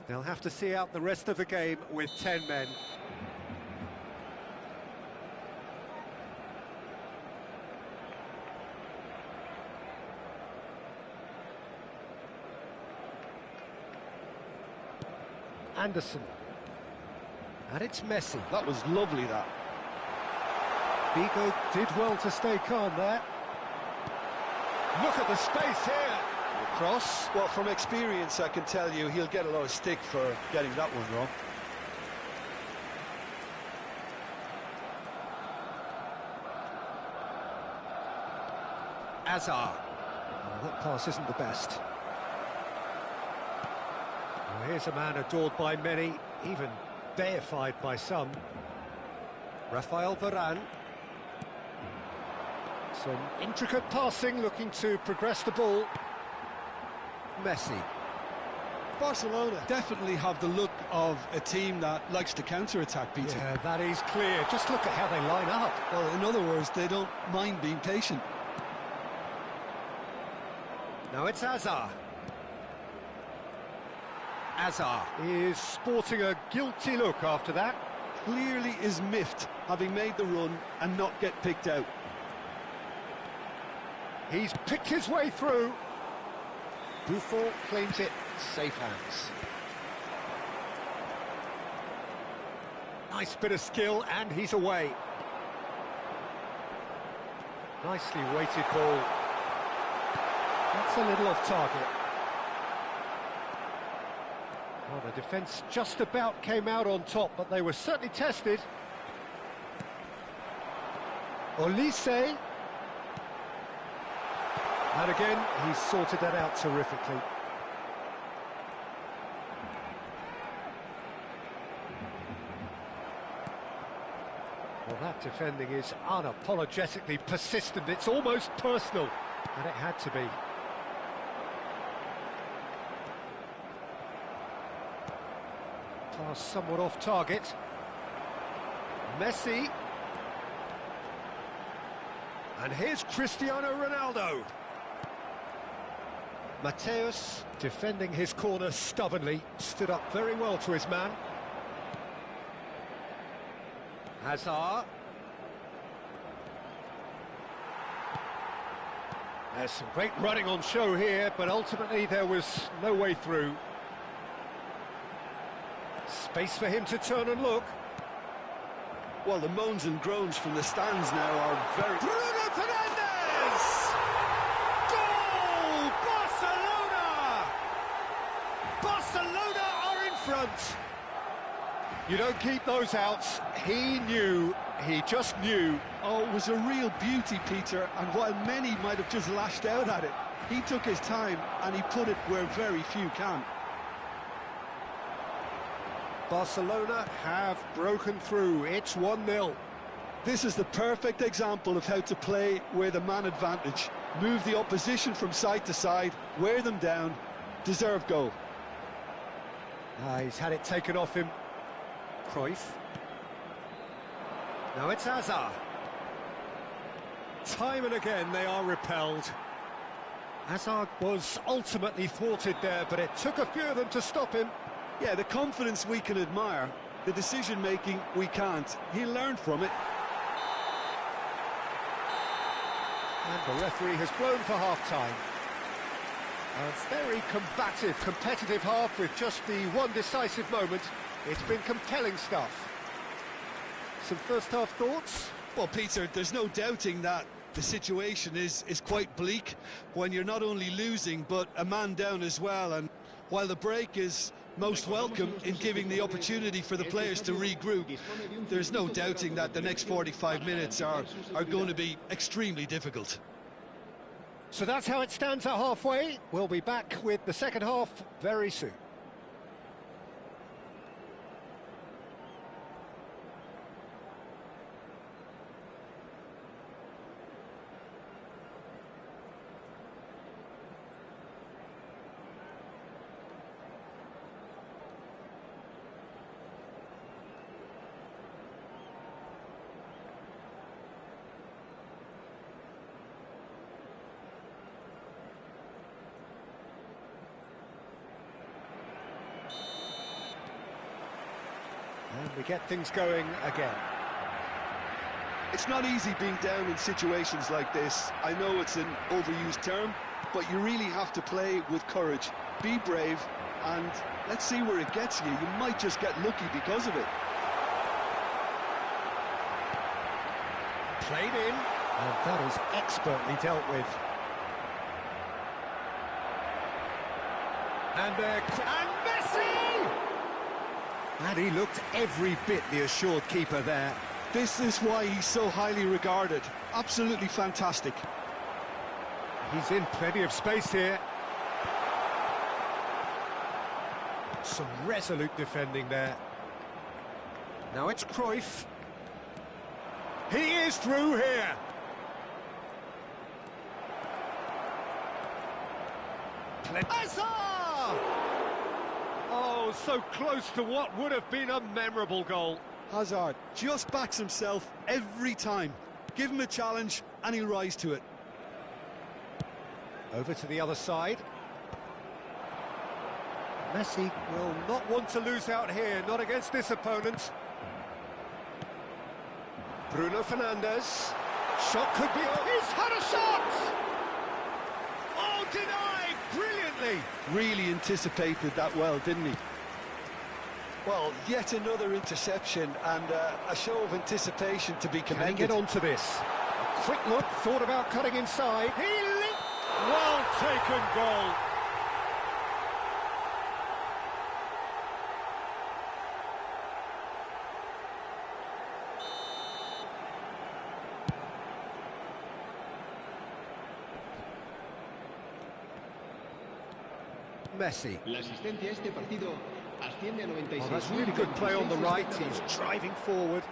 They'll have to see out the rest of the game with 10 men. Anderson. And it's Messi. That was lovely, that. Vigo did well to stay calm there. Look at the space here. The cross. Well, from experience, I can tell you he'll get a lot of stick for getting that one wrong. Azar. Oh, that pass isn't the best. Well, here's a man adored by many, even deified by some. Rafael Varane. Some intricate passing, looking to progress the ball. Messi. Barcelona definitely have the look of a team that likes to counter-attack, Peter. Yeah, that is clear. Just look at how they line up. Well, in other words, they don't mind being patient. Now it's Azar. Azar is sporting a guilty look after that. Clearly is miffed, having made the run and not get picked out. He's picked his way through. Buffon claims it, safe hands. Nice bit of skill, and he's away. Nicely weighted ball. That's a little off target. Well, the defence just about came out on top, but they were certainly tested. Olise. And again, he's sorted that out terrifically. Well, that defending is unapologetically persistent. It's almost personal, and it had to be. Pass somewhat off target. Messi. And here's Cristiano Ronaldo. Mateus, defending his corner stubbornly, stood up very well to his man. Hazard. There's some great running on show here, but ultimately there was no way through. Space for him to turn and look. Well, the moans and groans from the stands now are very... Bruno Fernandes! Goal! Barcelona! Barcelona are in front. You don't keep those outs. He knew, he just knew. Oh, it was a real beauty, Peter, and while many might have just lashed out at it, he took his time and he put it where very few can. Barcelona have broken through. It's 1-0. This is the perfect example of how to play with a man advantage. Move the opposition from side to side, wear them down, deserve goal. He's had it taken off him. Cruyff. Now it's Hazard. Time and again they are repelled. Hazard was ultimately thwarted there, but it took a few of them to stop him. Yeah, the confidence we can admire, the decision-making we can't. He'll learn from it. And the referee has blown for half-time. A very combative, competitive half with just the one decisive moment. It's been compelling stuff. Some first-half thoughts? Well, Peter, there's no doubting that the situation is quite bleak when you're not only losing, but a man down as well. And while the break is most welcome in giving the opportunity for the players to regroup, there's no doubting that the next 45 minutes are going to be extremely difficult. So that's how it stands at halfway. We'll be back with the second half very soon. And we get things going again. It's not easy being down in situations like this. I know it's an overused term, but you really have to play with courage. Be brave, and let's see where it gets you. You might just get lucky because of it. Played in, and that is expertly dealt with. And Messi! And he looked every bit the assured keeper there. This is why he's so highly regarded. Absolutely fantastic. He's in plenty of space here. Some resolute defending there. Now it's Cruyff. He is through here. Hazard! Oh, so close to what would have been a memorable goal. Hazard just backs himself every time. Give him a challenge and he'll rise to it. Over to the other side. Messi will not want to lose out here, not against this opponent. Bruno Fernandes. Shot could be... He's had a shot! Oh, denied brilliantly! Really anticipated that well, didn't he? Well, yet another interception and a show of anticipation to be commended. Can he get onto this? A quick look, thought about cutting inside. Well taken goal. Messi. La asistencia a este partido asciende a 96. Oh, that's really good play on the right. He's driving forward.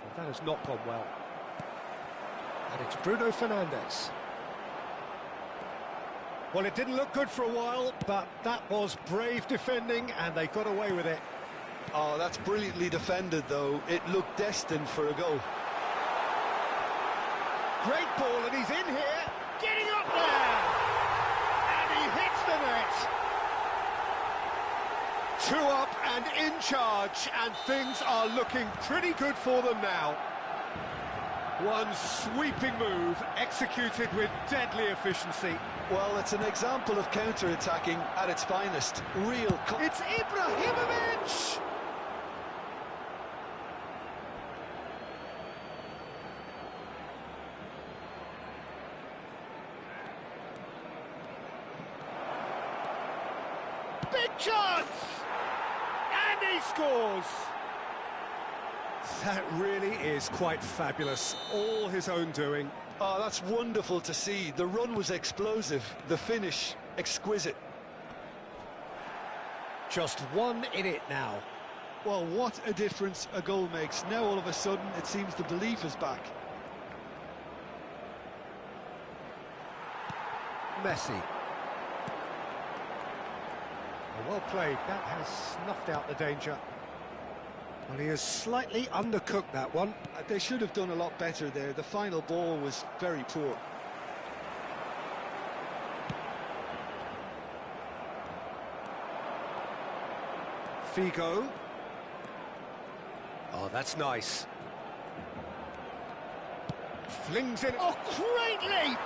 Well, that has not gone well. And it's Bruno Fernandes. Well, it didn't look good for a while, but that was brave defending, and they got away with it. Oh, that's brilliantly defended, though. It looked destined for a goal. Great ball, and he's in here, getting up there, and he hits the net. 2 up and in charge, and things are looking pretty good for them now. One sweeping move, executed with deadly efficiency. Well, it's an example of counter-attacking at its finest. It's Ibrahimovic! Big chance! And he scores! That really is quite fabulous. All his own doing. Oh, that's wonderful to see. The run was explosive, the finish exquisite. Just one in it now. Well, what a difference a goal makes. Now all of a sudden it seems the belief is back. Messi. Well played, that has snuffed out the danger. Well, he has slightly undercooked that one. They should have done a lot better there. The final ball was very poor. Figo. Oh, that's nice. Flings in. Oh, great leap!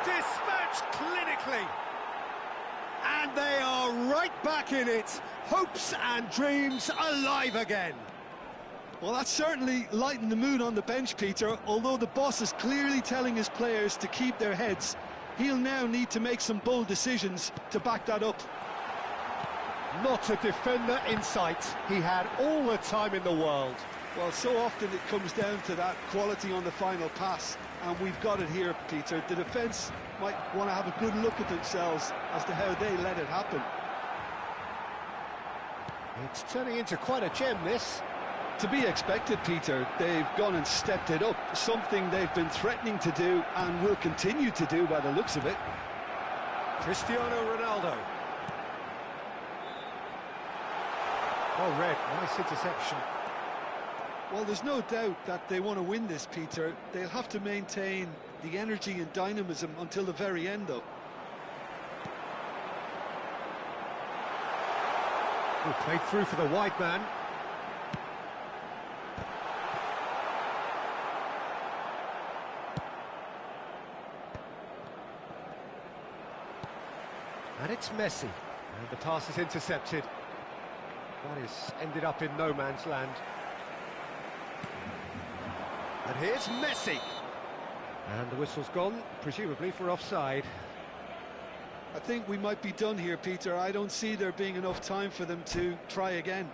Dispatched clinically. And they are right back in it. Hopes and dreams alive again. Well, that's certainly lightened the mood on the bench, Peter. Although the boss is clearly telling his players to keep their heads, he'll now need to make some bold decisions to back that up. Not a defender in sight. He had all the time in the world. Well, so often it comes down to that quality on the final pass, and we've got it here, Peter. The defence might want to have a good look at themselves as to how they let it happen. It's turning into quite a gem, this. To be expected, Peter. They've gone and stepped it up, something they've been threatening to do and will continue to do by the looks of it. Cristiano Ronaldo. Oh, red, nice interception. Well, there's no doubt that they want to win this, Peter. They'll have to maintain the energy and dynamism until the very end, though. Played through for the wide man. And it's Messi. And the pass is intercepted. That is ended up in no man's land. And here's Messi. And the whistle's gone, presumably for offside. I think we might be done here, Peter. I don't see there being enough time for them to try again.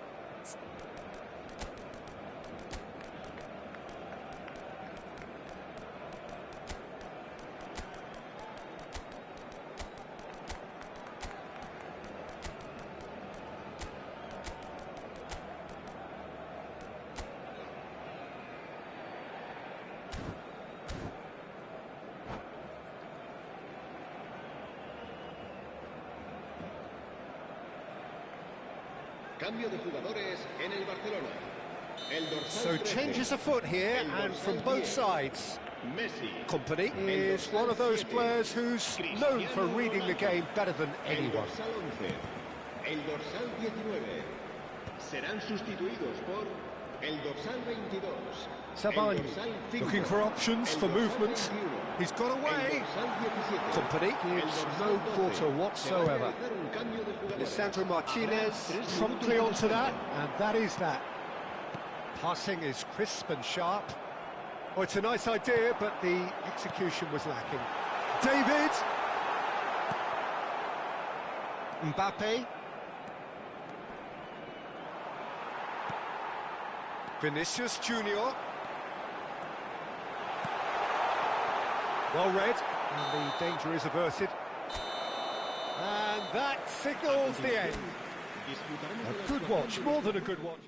Cambio de jugadores en el Barcelona. El dorsal So 13, changes afoot here, el and dorsal from both 10, sides. Messi. Company is one of those players who's known for reading the game better than El anyone. dorsal 11, el dorsal 19. Serán sustituidos por el dorsal 22. Sabani el dorsal 5, looking for options el for dorsal movement. 21, He's got el away. dorsal 17, Company gives el no dorsal quarter 12. whatsoever. Se va a realizar un cambio de jugadores. Lisandro Martinez Habrá 3 promptly minutos onto de that, descanso. and that is that. Passing is crisp and sharp. Oh, it's a nice idea, but the execution was lacking. David! Mbappe. Vinicius Junior. Well read, and the danger is averted. And that signals the end. A good watch, more than a good watch.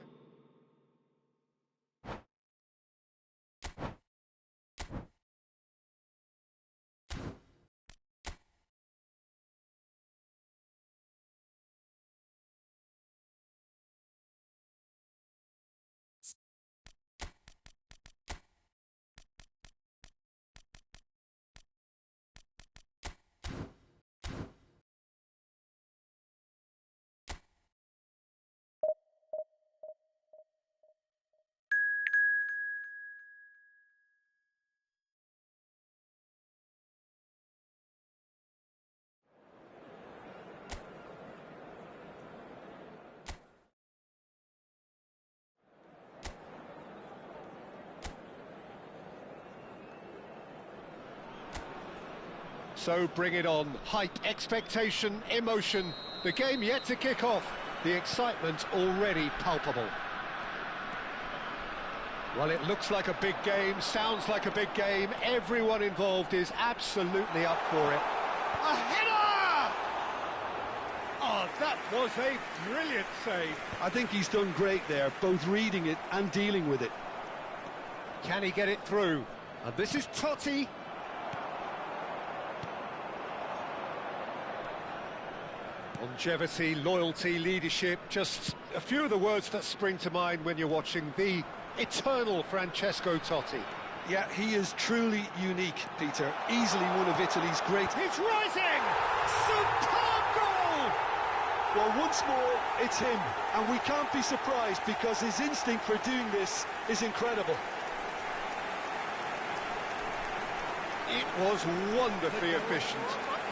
So bring it on. Hype, expectation, emotion. The game yet to kick off. The excitement already palpable. Well, it looks like a big game, sounds like a big game. Everyone involved is absolutely up for it. A header! Oh, that was a brilliant save. I think he's done great there, both reading it and dealing with it. Can he get it through? And this is Totti. Longevity, loyalty, leadership, just a few of the words that spring to mind when you're watching the eternal Francesco Totti. Yeah, he is truly unique, Peter. Easily one of Italy's great... He's rising! Superb goal! Well, once more, it's him. And we can't be surprised because his instinct for doing this is incredible. It was wonderfully efficient.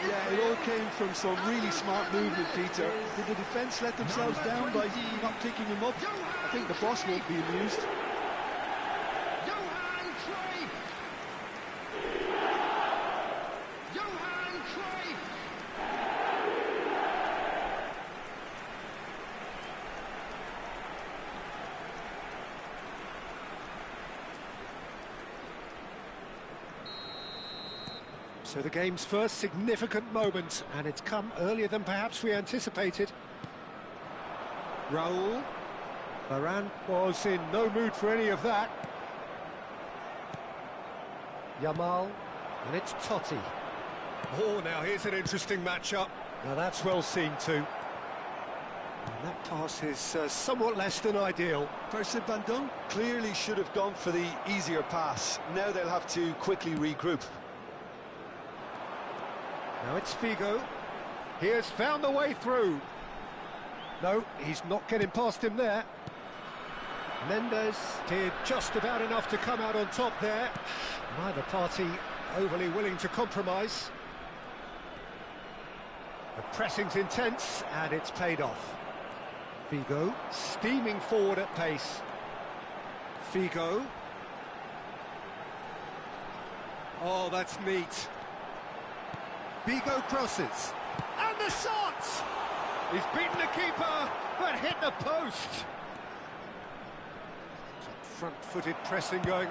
Yeah, it all came from some really smart movement, Peter. Did the defence let themselves down by not picking him up? I think the boss won't be amused. So the game's first significant moment, and it's come earlier than perhaps we anticipated. Raul. Varane was in no mood for any of that. Yamal. And it's Totti. Oh, now here's an interesting matchup. Now that's well seen too. And that pass is somewhat less than ideal. Person Van Dunk clearly should have gone for the easier pass. Now they'll have to quickly regroup. Now it's Figo. He has found the way through. No, he's not getting past him there. Mendes did just about enough to come out on top there. Neither party overly willing to compromise. The pressing's intense, and it's paid off. Figo steaming forward at pace. Figo. Oh, that's neat. Figo crosses. And the shot! He's beaten the keeper, but hit the post. Some front-footed pressing going.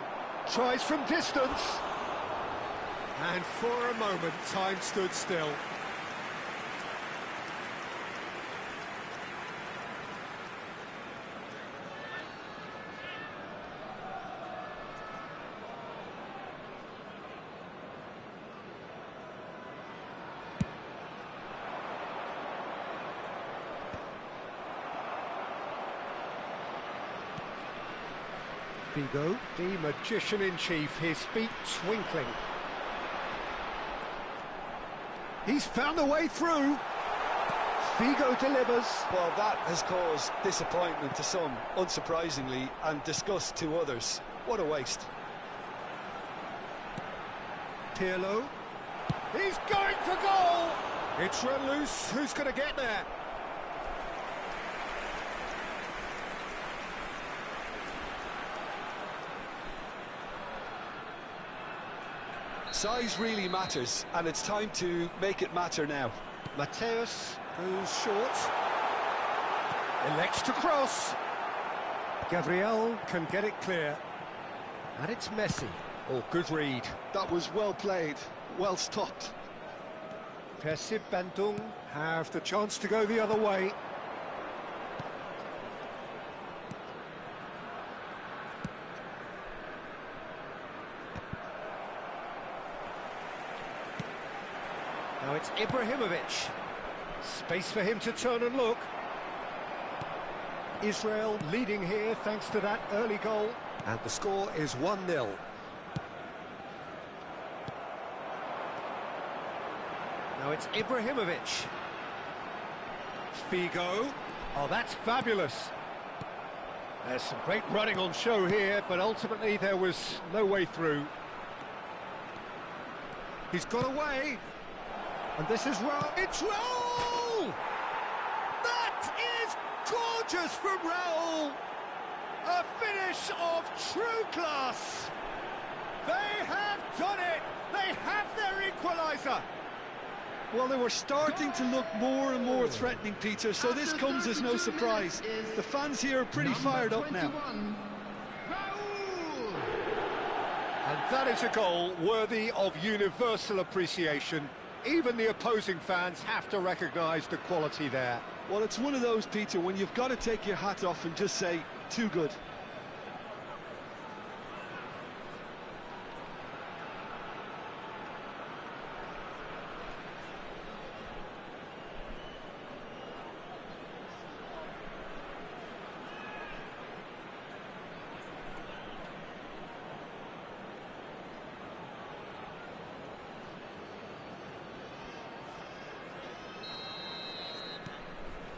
Tries from distance. And for a moment, time stood still. Figo, the magician-in-chief, his feet twinkling. He's found the way through. Figo delivers. Well, that has caused disappointment to some, unsurprisingly, and disgust to others. What a waste. Pirlo. He's going for goal. It's run loose. Who's going to get there? Size really matters, and it's time to make it matter now. Mateus goes short. Elects to cross. Gabriel can get it clear. And it's Messi. Oh, good read. That was well played, well stopped. Persib Bandung have the chance to go the other way. Now it's Ibrahimovic. Space for him to turn and look. Israel leading here thanks to that early goal. And the score is 1-0. Now it's Ibrahimovic. Figo. Oh, that's fabulous. There's some great running on show here, but ultimately there was no way through. He's got away. And this is Raul. It's Raul! That is gorgeous from Raul! A finish of true class! They have done it! They have their equaliser! Well, they were starting to look more and more threatening, Peter, so this comes as no surprise. The fans here are pretty fired up now. And that is a goal worthy of universal appreciation. Even the opposing fans have to recognise the quality there. Well, it's one of those, Peter, when you've got to take your hat off and just say, too good.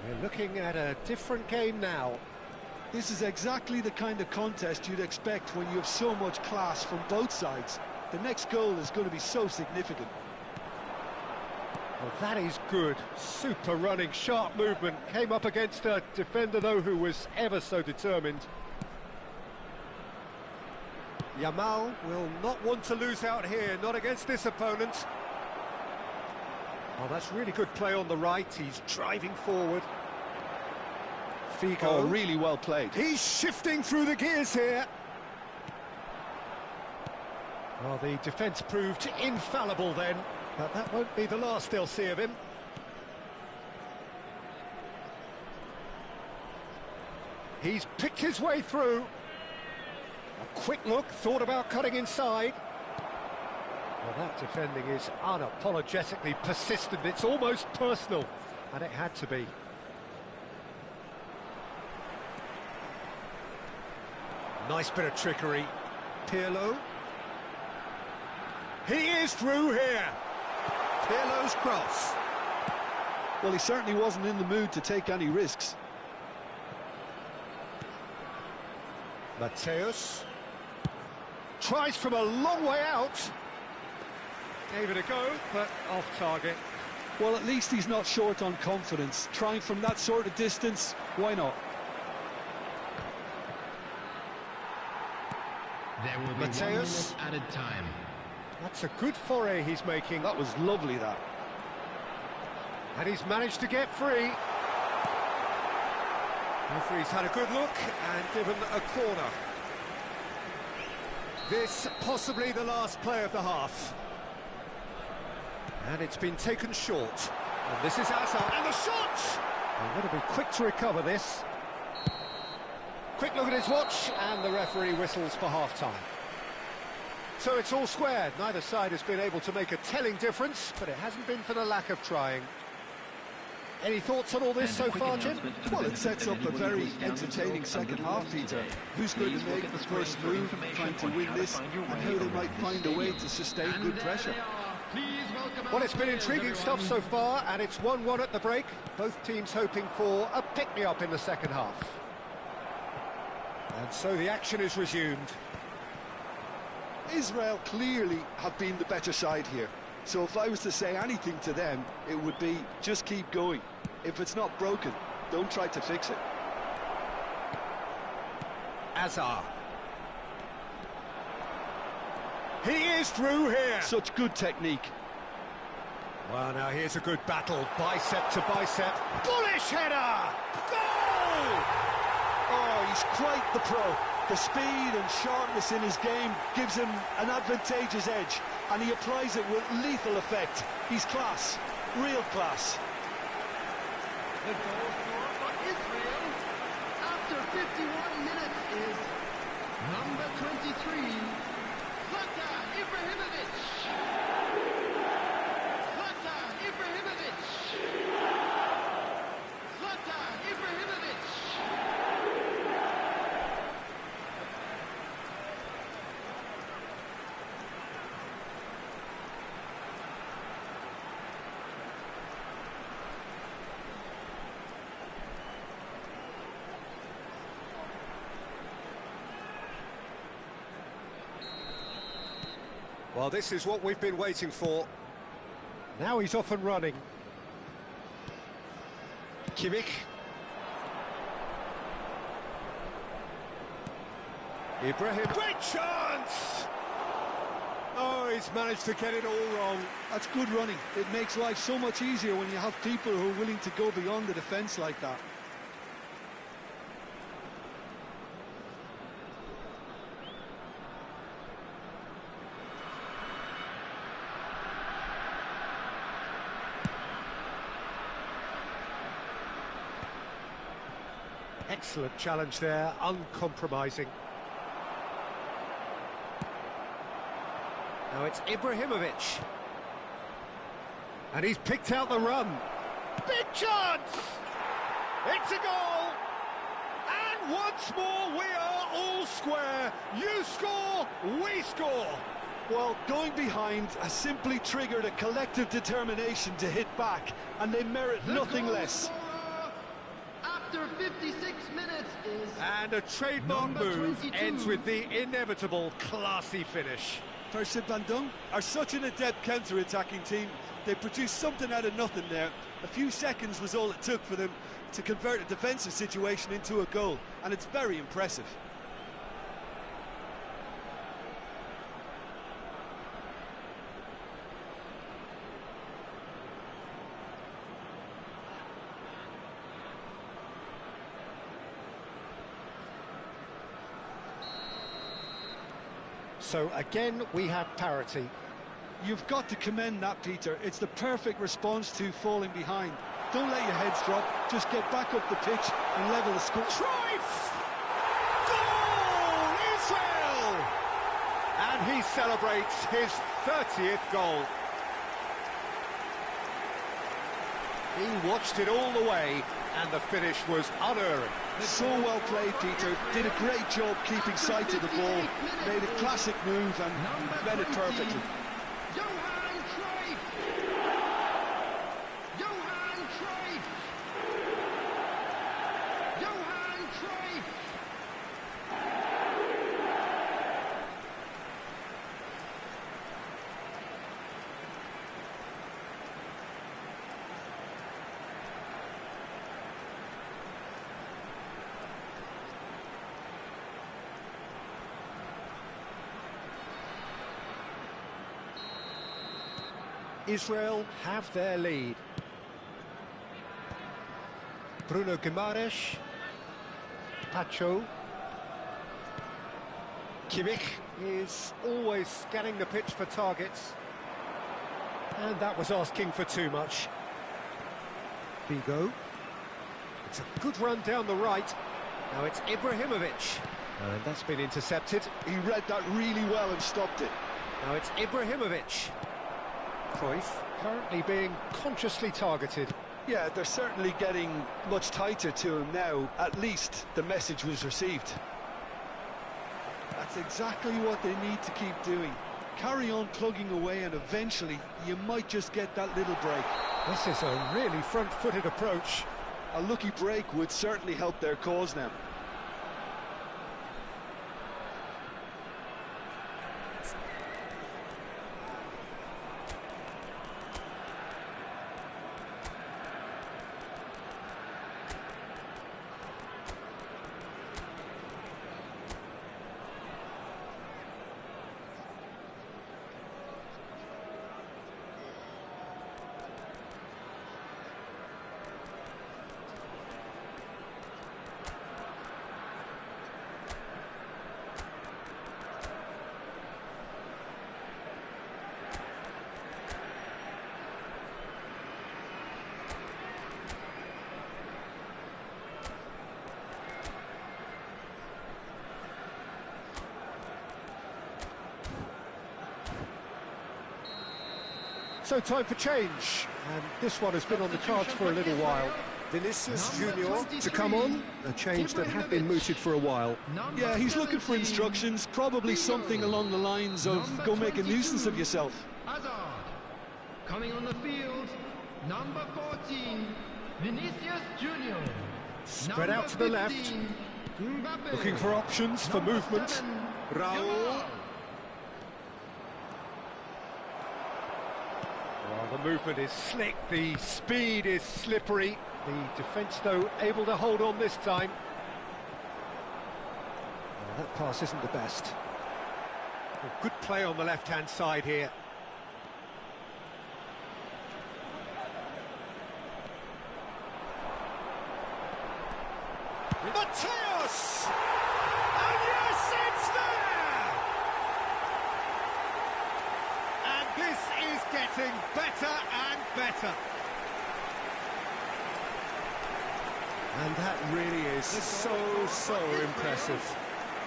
We're looking at a different game now. This is exactly the kind of contest you'd expect when you have so much class from both sides. The next goal is going to be so significant. Well, that is good. Super running, sharp movement. Came up against a defender, though, who was ever so determined. Yamal will not want to lose out here, not against this opponent. Oh, that's really good play on the right. He's driving forward. Figo. Oh, really well played. He's shifting through the gears here. Well, the defence proved infallible then, but that won't be the last they'll see of him. He's picked his way through. A quick look, thought about cutting inside. Well, that defending is unapologetically persistent. It's almost personal, and it had to be. Nice bit of trickery. Pirlo. He is through here. Pirlo's cross. Well, he certainly wasn't in the mood to take any risks. Mateus tries from a long way out. Gave it a go, but off target. Well, at least he's not short on confidence. Trying from that sort of distance, why not? There will be 1 Mateus. minute added time. That's a good foray he's making. That was lovely, that. And he's managed to get free. Referee's had a good look and given a corner. This possibly the last play of the half. And it's been taken short. And this is Hazard. And the shot! I'm going to be quick to recover this. Quick look at his watch, and the referee whistles for half-time. So it's all squared. Neither side has been able to make a telling difference, but it hasn't been for the lack of trying. Any thoughts on all this so far, Jim? Well, it sets up a very entertaining second half, Peter. Who's going to make the first move, trying to win this, and how they might find a way to sustain good pressure. Well, it's been intriguing stuff so far, and it's 1-1 at the break. Both teams hoping for a pick-me-up in the second half. And so the action is resumed. Israel clearly have been the better side here. So if I was to say anything to them, it would be just keep going. If it's not broken, don't try to fix it. Hazard. He is through here. Such good technique. Well, now here's a good battle, bicep to bicep. Bullish header! Goal! Oh, he's quite the pro. The speed and sharpness in his game gives him an advantageous edge, and he applies it with lethal effect. He's class, real class. The goal scorer for Israel after 51 minutes is number 23, Zlatan Ibrahimovic. Zlatan Ibrahimovic. Zlatan Ibrahimovic. Well, this is what we've been waiting for. Now he's off and running. Kimmich. Ibrahim. Great chance! Oh, he's managed to get it all wrong. That's good running. It makes life so much easier when you have people who are willing to go beyond the defence like that. Excellent challenge there, uncompromising. Now it's Ibrahimovic. And he's picked out the run. Big chance! It's a goal! And once more we are all square. You score, we score. Well, going behind has simply triggered a collective determination to hit back, and they merit nothing less. After 56 minutes is And a trademark number move 22. ends with the inevitable classy finish. Paris Saint-Germain are such an adept counter-attacking team. They produced something out of nothing there. A few seconds was all it took for them to convert a defensive situation into a goal, and it's very impressive. So again, we have parity. You've got to commend that, Peter. It's the perfect response to falling behind. Don't let your heads drop. Just get back up the pitch and level the score. Cruyff! Goal! Israel! And he celebrates his 30th goal. He watched it all the way, and the finish was unerring. So well played, Peter. Did a great job keeping sight of the ball. Made a classic move and read it perfectly. Johan Cruyff. Israel have their lead. Bruno Guimaraes. Pacho. Kimmich is always scanning the pitch for targets. And that was asking for too much. Vigo. It's a good run down the right. Now it's Ibrahimovic. And that's been intercepted. He read that really well and stopped it. Now it's Ibrahimovic. Cruyff currently being consciously targeted. Yeah, they're certainly getting much tighter to him now. At least the message was received. That's exactly what they need to keep doing. Carry on plugging away and eventually you might just get that little break. This is a really front-footed approach. A lucky break would certainly help their cause now. So time for change, and this one has been on the cards for a little while. Vinicius Junior to come on, a change that had been mooted for a while. Yeah, he's looking for instructions, probably something along the lines of go make a nuisance of yourself. Hazard. Coming on the field, number 14, Vinicius Junior. Spread out to the left. Looking for options for movement. Raul. Well, the movement is slick, the speed is slippery. The defence, though, able to hold on this time. Well, that pass isn't the best. Well, good play on the left-hand side here. Mateos! And yes, it's there! And this is getting better and better. And that really is so impressive.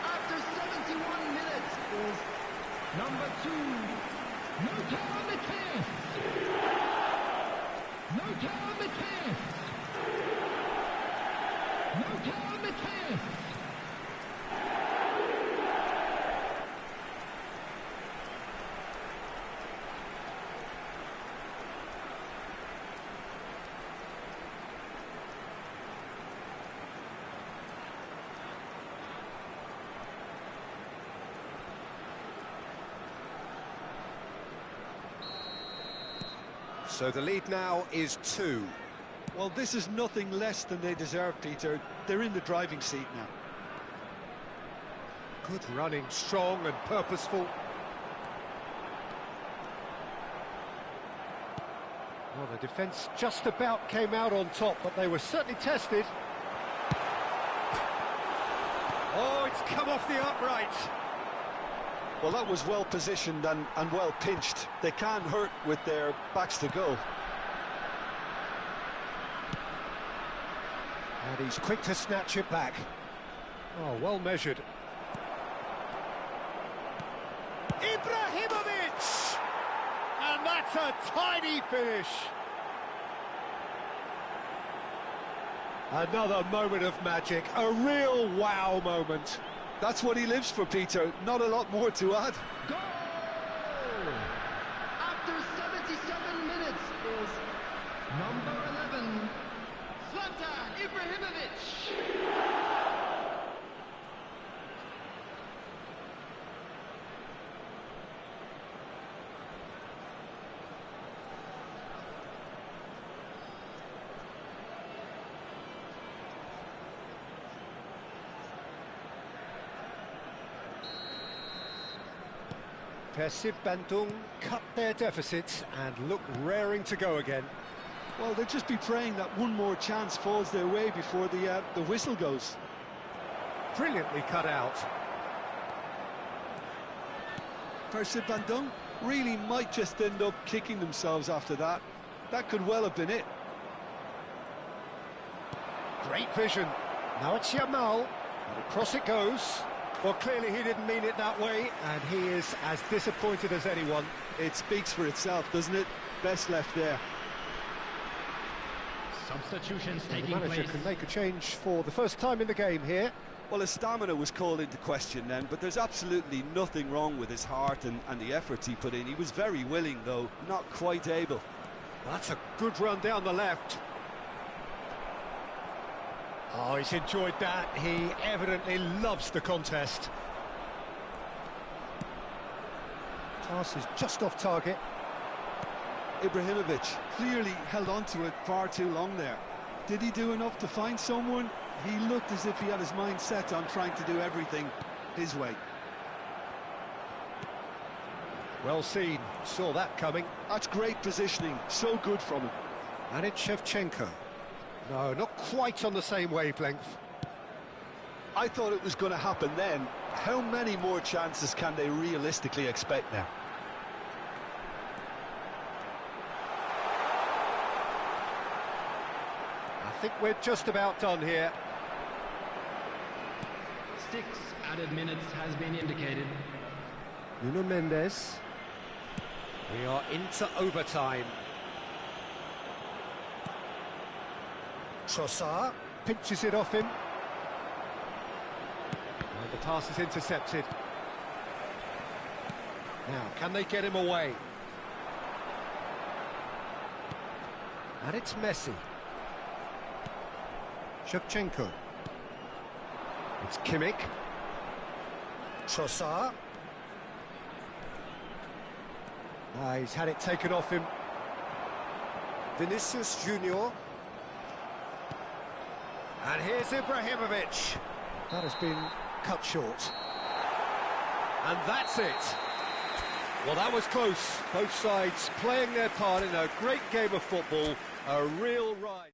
After 71 minutes is number 2, Lothar Matthäus. Lothar Matthäus. Lothar Matthäus. So the lead now is 2. Well, this is nothing less than they deserve, Peter. They're in the driving seat now. Good running, strong and purposeful. Well, the defence just about came out on top, but they were certainly tested. Oh, it's come off the upright. Well, that was well positioned and well pinched. They can't hurt with their backs to goal. And he's quick to snatch it back. Oh, well measured. Ibrahimovic! And that's a tiny finish. Another moment of magic, a real wow moment. That's what he lives for, Peter. Not a lot more to add. Goal! After 77 minutes is number 11, Zlatan Ibrahimovic. Persib Bandung cut their deficit and look raring to go again. Well, they'll just be praying that one more chance falls their way before the whistle goes. Brilliantly cut out. Persib Bandung really might just end up kicking themselves after that. That could well have been it. Great vision. Now it's Yamal. And across it goes. Well, clearly he didn't mean it that way, and he is as disappointed as anyone. It speaks for itself, doesn't it? Best left there. Substitutions The taking manager place. can make a change for the first time in the game here. Well, his stamina was called into question then, but there's absolutely nothing wrong with his heart and the efforts he put in. He was very willing, though, not quite able. That's a good run down the left. Oh, he's enjoyed that. He evidently loves the contest. Pass is just off target. Ibrahimovic clearly held on to it far too long there. Did he do enough to find someone? He looked as if he had his mind set on trying to do everything his way. Well seen. Saw that coming. That's great positioning. So good from him. And it's Shevchenko. No, not quite on the same wavelength. I thought it was going to happen then. How many more chances can they realistically expect now? I think we're just about done here. 6 added minutes has been indicated. Nuno Mendes. We are into overtime. Trossard pinches it off him. And the pass is intercepted. Now, can they get him away? And it's Messi. Shevchenko. It's Kimmich. Trossard. He's had it taken off him. Vinicius Junior. And here's Ibrahimovic. That has been cut short. And that's it. Well, that was close. Both sides playing their part in a great game of football. A real ride.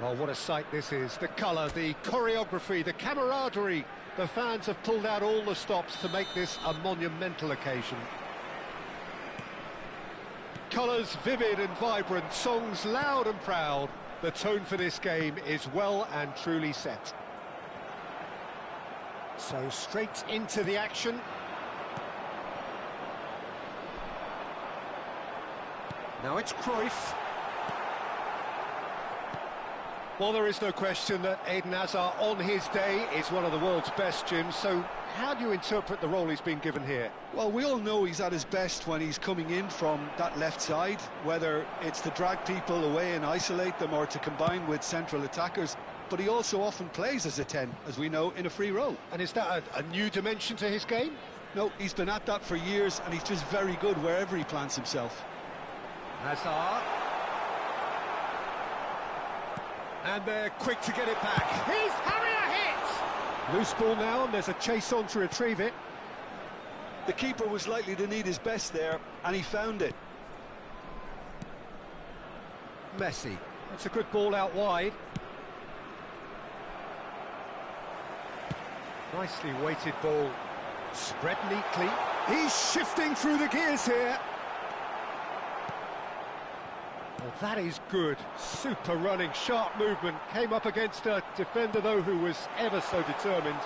Well, what a sight this is. The colour, the choreography, the camaraderie. The fans have pulled out all the stops to make this a monumental occasion. Colours vivid and vibrant, songs loud and proud. The tone for this game is well and truly set. So straight into the action. Now it's Cruyff. Well, there is no question that Eden Hazard on his day is one of the world's best, Jim. So how do you interpret the role he's been given here? Well, we all know he's at his best when he's coming in from that left side, whether it's to drag people away and isolate them or to combine with central attackers. But he also often plays as a 10, as we know, in a free role. And is that a new dimension to his game? No, he's been at that for years, and he's just very good wherever he plants himself. Hazard. And they're quick to get it back. He's having a hit! Loose ball now, and there's a chase on to retrieve it. The keeper was likely to need his best there, and he found it. Messi. That's a good ball out wide. Nicely weighted ball. Spread neatly. He's shifting through the gears here. Well, that is good. Super running, sharp movement. Came up against a defender, though, who was ever so determined.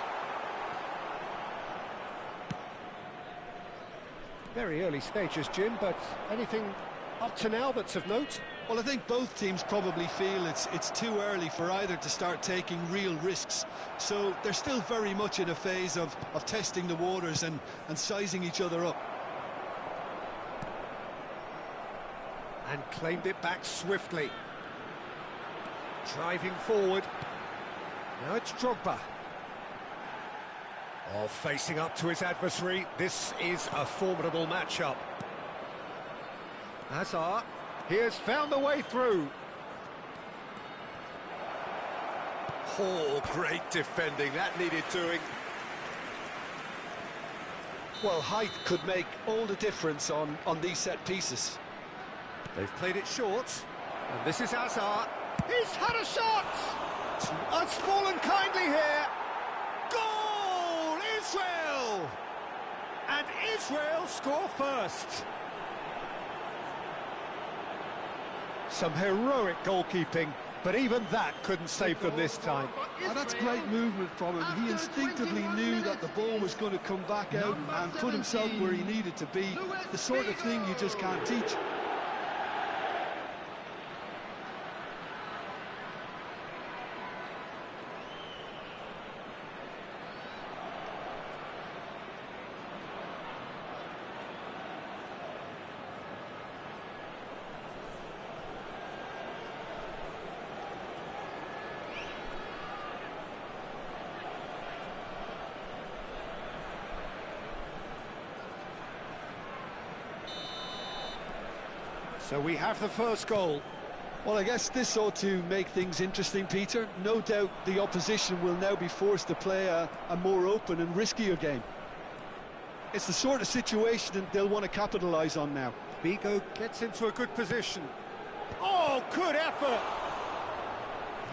Very early stages, Jim, but anything up to now that's of note? Well, I think both teams probably feel it's too early for either to start taking real risks. So they're still very much in a phase of testing the waters and sizing each other up. And claimed it back swiftly. Driving forward. Now it's Drogba. Oh, facing up to his adversary. This is a formidable matchup. Hazard, he has found the way through. Oh, great defending. That needed doing. Well, height could make all the difference on these set pieces. They've played it short. And this is Hazard. He's had a shot! It's fallen kindly here. Goal! Israel! And Israel score first. Some heroic goalkeeping, but even that couldn't save them this time. Oh, that's great movement from him. He instinctively knew that the ball was going to come back out and put himself where he needed to be. The sort of thing you just can't teach. So we have the first goal. Well, I guess this ought to make things interesting, Peter. No doubt the opposition will now be forced to play a more open and riskier game. It's the sort of situation they'll want to capitalise on now. Bigo gets into a good position. Oh, good effort!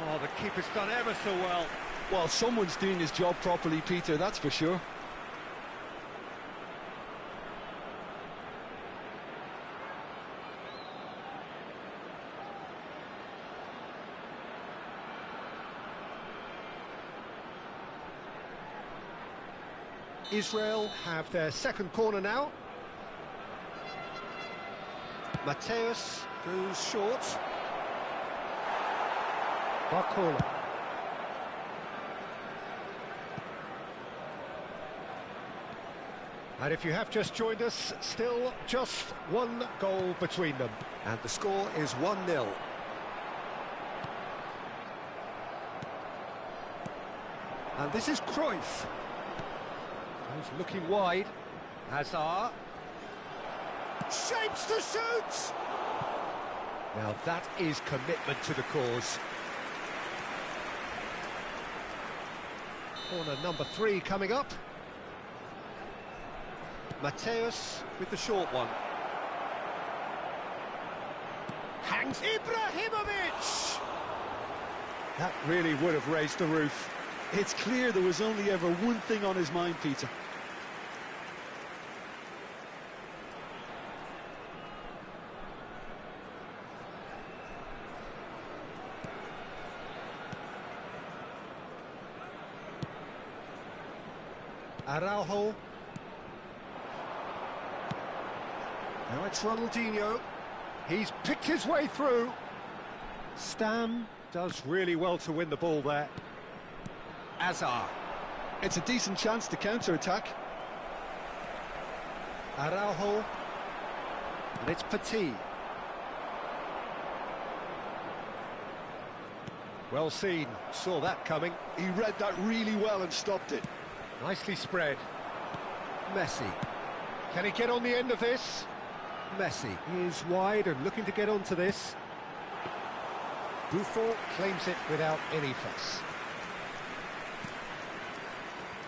Oh, the keeper's done ever so well. Well, someone's doing his job properly, Peter, that's for sure. Israel have their second corner now. Mateus goes short. Barcola. And if you have just joined us, still just one goal between them. And the score is 1-0. And this is Cruyff. He's looking wide. Hazard. Shapes to shoot! Now that is commitment to the cause. Corner number 3 coming up. Mateus with the short one. Hangs Ibrahimovic! That really would have raised the roof. It's clear there was only ever one thing on his mind, Peter. Araujo. Now it's Ronaldinho. He's picked his way through. Stam does really well to win the ball there. Hazard. It's a decent chance to counter-attack. Araujo. And it's Petit. Well seen. Saw that coming. He read that really well and stopped it. Nicely spread. Messi. Can he get on the end of this? Messi is wide and looking to get onto this. Buffon claims it without any fuss.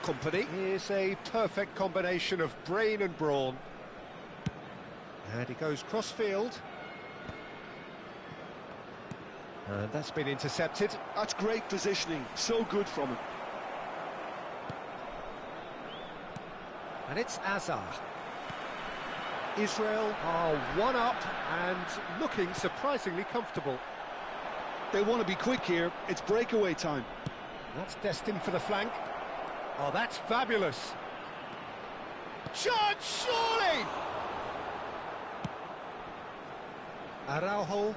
Company is a perfect combination of brain and brawn. And he goes cross-field. And that's been intercepted. That's great positioning, so good from him. And it's Hazard. Israel are one up and looking surprisingly comfortable. They want to be quick here, it's breakaway time. That's destined for the flank. Oh, that's fabulous. Shot, surely! Araujo.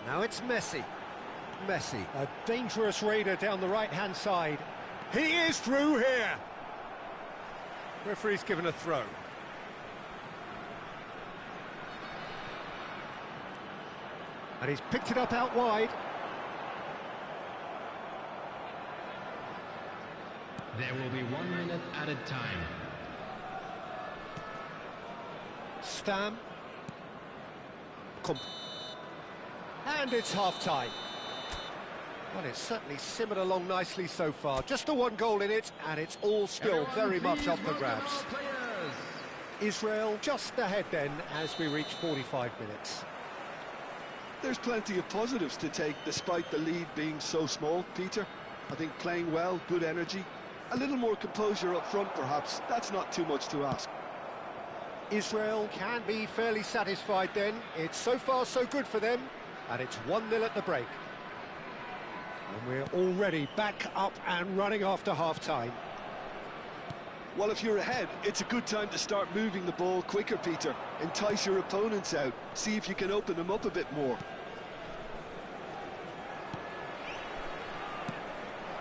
Now it's Messi. Messi, a dangerous raider down the right-hand side. He is through here. Referee's given a throw. And he's picked it up out wide. There will be 1 minute added time. Stam. And it's half-time. Well, it's certainly simmered along nicely so far. Just the one goal in it, and it's all still very much up for grabs. Israel just ahead then as we reach 45 minutes. There's plenty of positives to take despite the lead being so small, Peter. I think playing well, good energy, a little more composure up front perhaps. That's not too much to ask. Israel can be fairly satisfied then. It's so far so good for them, and it's 1-0 at the break. And we're already back up and running after half-time. Well, if you're ahead, it's a good time to start moving the ball quicker, Peter. Entice your opponents out, see if you can open them up a bit more.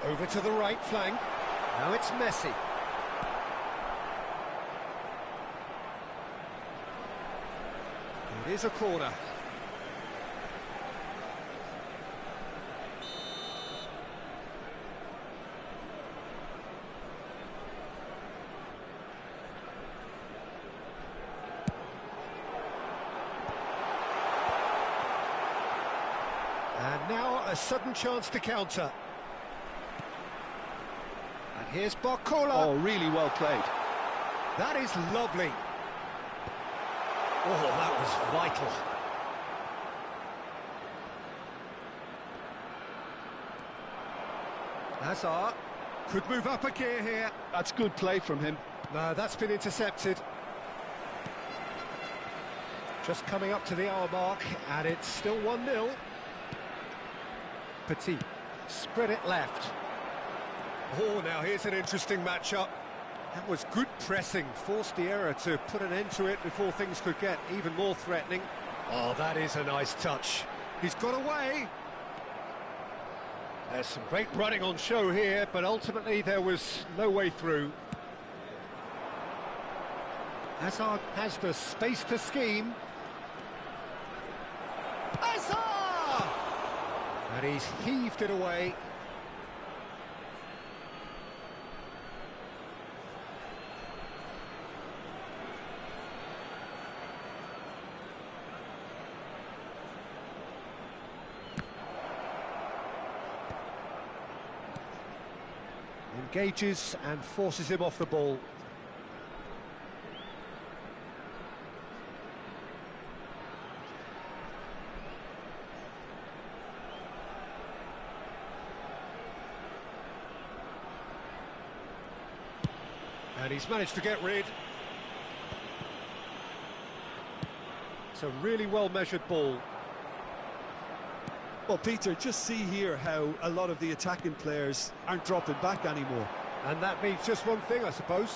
Over to the right flank. Now it's Messi. It is a corner. And now a sudden chance to counter. And here's Barcola. Oh, really well played. That is lovely. Oh, that was vital. Hazard could move up a gear here. That's good play from him. No, that's been intercepted. Just coming up to the hour mark, and it's still 1-0. Petit, spread it left. Oh, now here's an interesting matchup. That was good pressing, forced the error to put an end to it before things could get even more threatening. Oh, that is a nice touch. He's got away. There's some great running on show here, but ultimately there was no way through. Hazard has the space to scheme. Hazard! And he's heaved it away. Engages and forces him off the ball. And he's managed to get rid. It's a really well-measured ball. Well, Peter, just see here how a lot of the attacking players aren't dropping back anymore. And that means just one thing, I suppose.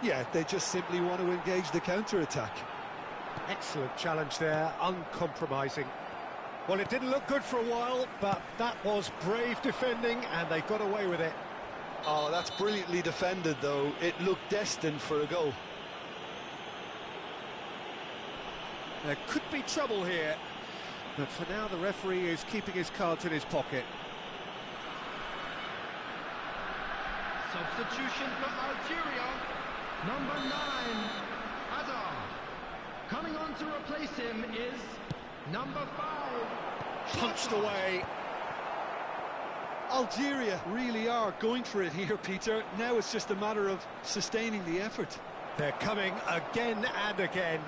Yeah, they just simply want to engage the counter-attack. Excellent challenge there, uncompromising. Well, it didn't look good for a while, but that was brave defending, and they got away with it. Oh, that's brilliantly defended, though. It looked destined for a goal. There could be trouble here, but for now the referee is keeping his cards in his pocket. Substitution for Algeria, number 9, Hazard. Coming on to replace him is number 5, Punched away. Algeria really are going for it here, Peter. Now it's just a matter of sustaining the effort. They're coming again and again.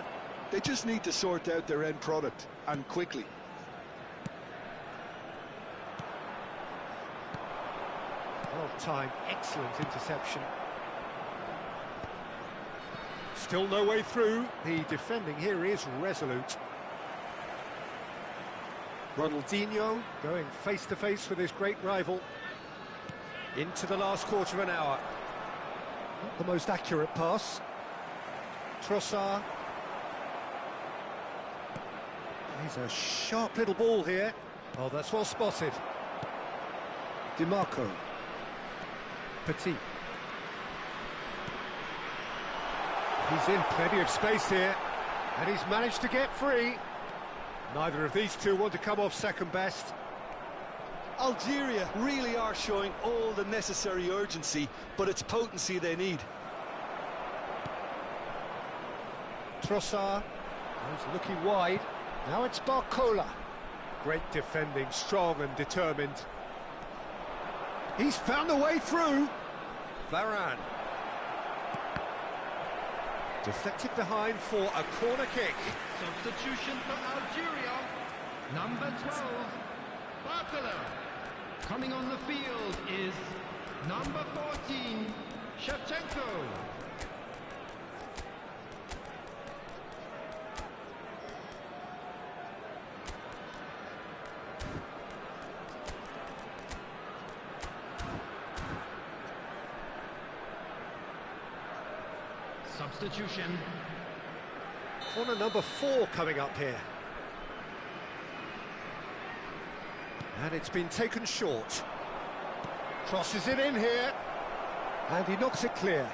They just need to sort out their end product, and quickly. Well timed, excellent interception. Still no way through. The defending here is resolute. Ronaldinho going face-to-face with his great rival. Into the last quarter of an hour. Not the most accurate pass. Trossard He's a sharp little ball here. Oh, that's well spotted. DiMarco. Petit. He's in plenty of space here, and he's managed to get free. Neither of these two want to come off second best. Algeria really are showing all the necessary urgency, but it's potency they need. Trossard goes looking wide. Now it's Barcola. Great defending, strong and determined. He's found a way through. Varane. Deflected behind for a corner kick. Substitution for Algeria. Number 12, Barcola. Coming on the field is number 14, Shevchenko. Substitution. Corner number 4 coming up here. And it's been taken short. Crosses it in here. And he knocks it clear.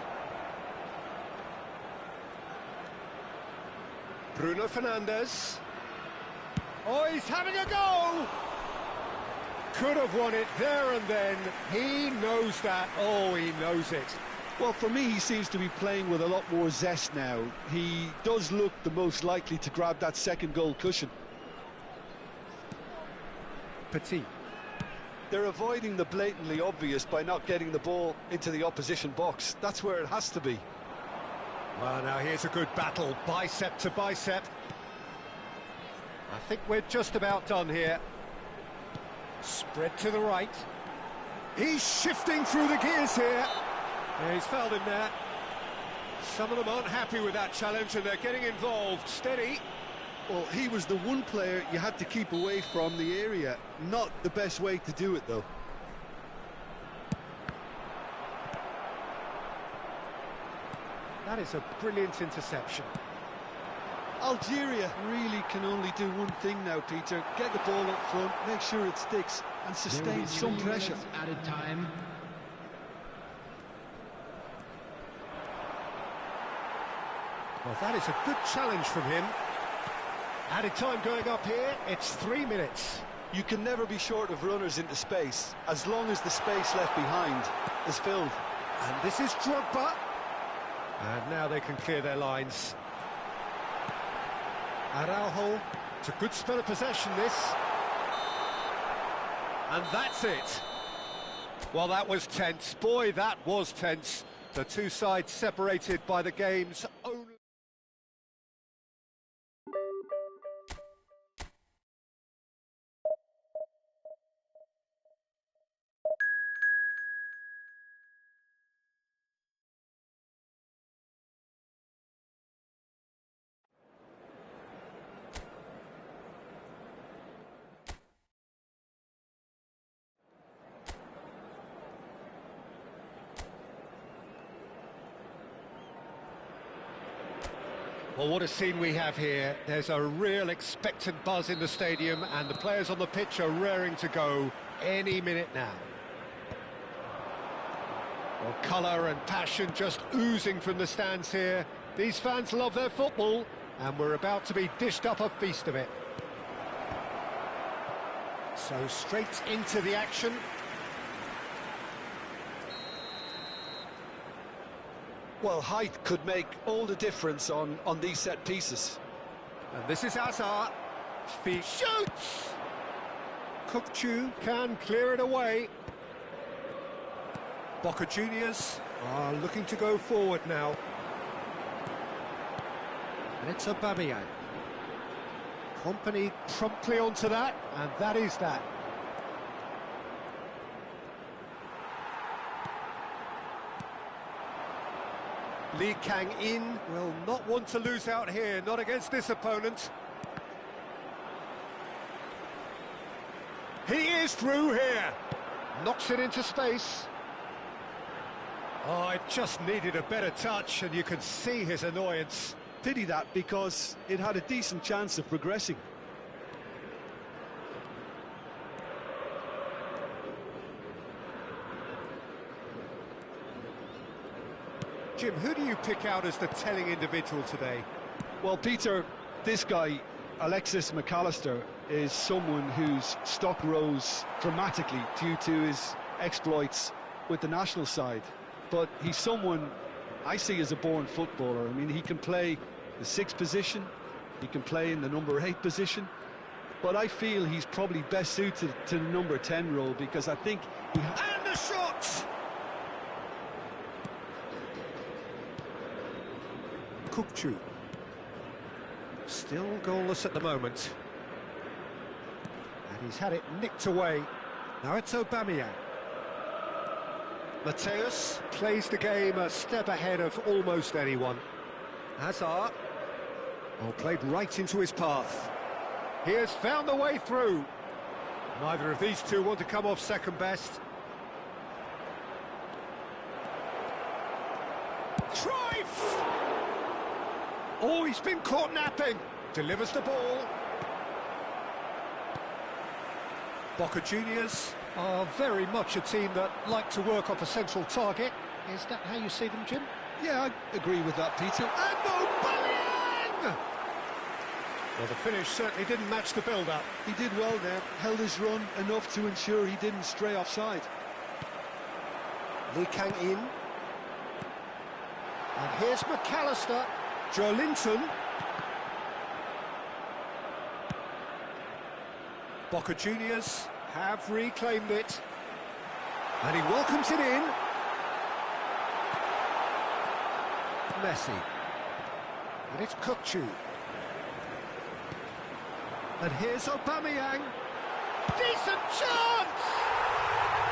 Bruno Fernandes. Oh, he's having a go! Could have won it there and then. He knows that. Oh, he knows it. Well, for me, he seems to be playing with a lot more zest now. He does look the most likely to grab that second goal cushion. Petit. They're avoiding the blatantly obvious by not getting the ball into the opposition box. That's where it has to be. Well, now here's a good battle, bicep to bicep. I think we're just about done here. Spread to the right. He's shifting through the gears here. Yeah, he's fouled him there. Some of them aren't happy with that challenge and they're getting involved. Steady. Well, he was the one player you had to keep away from the area. Not the best way to do it, though. That is a brilliant interception. Algeria really can only do one thing now, Peter. Get the ball up front, make sure it sticks, and sustain some pressure. Added time. Well, that is a good challenge from him. Added time going up here, it's 3 minutes. You can never be short of runners into space, as long as the space left behind is filled. And this is Drogba. And now they can clear their lines. Araujo, it's a good spell of possession, this. And that's it. Well, that was tense. Boy, that was tense. The two sides separated by the game's own... Well, what a scene we have here. There's a real expectant buzz in the stadium and the players on the pitch are raring to go any minute now. Well, colour and passion just oozing from the stands here. These fans love their football and we're about to be dished up a feast of it. So straight into the action. Well, height could make all the difference on these set pieces. And this is Hazard. Feet shoots! Kukçu can clear it away. Boca Juniors are looking to go forward now. And it's Aubameyang. Company promptly onto that, and that is that. Lee Kang-in will not want to lose out here, not against this opponent. He is through here. Knocks it into space. Oh, it just needed a better touch, and you can see his annoyance. Pity that, because it had a decent chance of progressing. Jim, who do you pick out as the telling individual today? Well, Peter, this guy, Alexis McAllister, is someone whose stock rose dramatically due to his exploits with the national side. But he's someone I see as a born footballer. I mean, he can play the 6th position, he can play in the number 8 position, but I feel he's probably best suited to the number 10 role because I think he... And the shot! Kukçu. Still goalless at the moment. And he's had it nicked away. Now it's Aubameyang. Mateus plays the game a step ahead of almost anyone. Hazard, played right into his path. He has found the way through. Neither of these two want to come off second best. Cruyff! Oh, he's been caught napping. Delivers the ball. Boca Juniors are very much a team that like to work off a central target. Is that how you see them, Jim? Yeah, I agree with that, Peter. And Aubameyang! Well, the finish certainly didn't match the build-up. He did well there, held his run enough to ensure he didn't stray offside. Lee Kang-in. And here's McAllister. Joelinton. Boca Juniors have reclaimed it. And he welcomes it in. Messi. And it's Kukçu. And here's Aubameyang. Decent chance!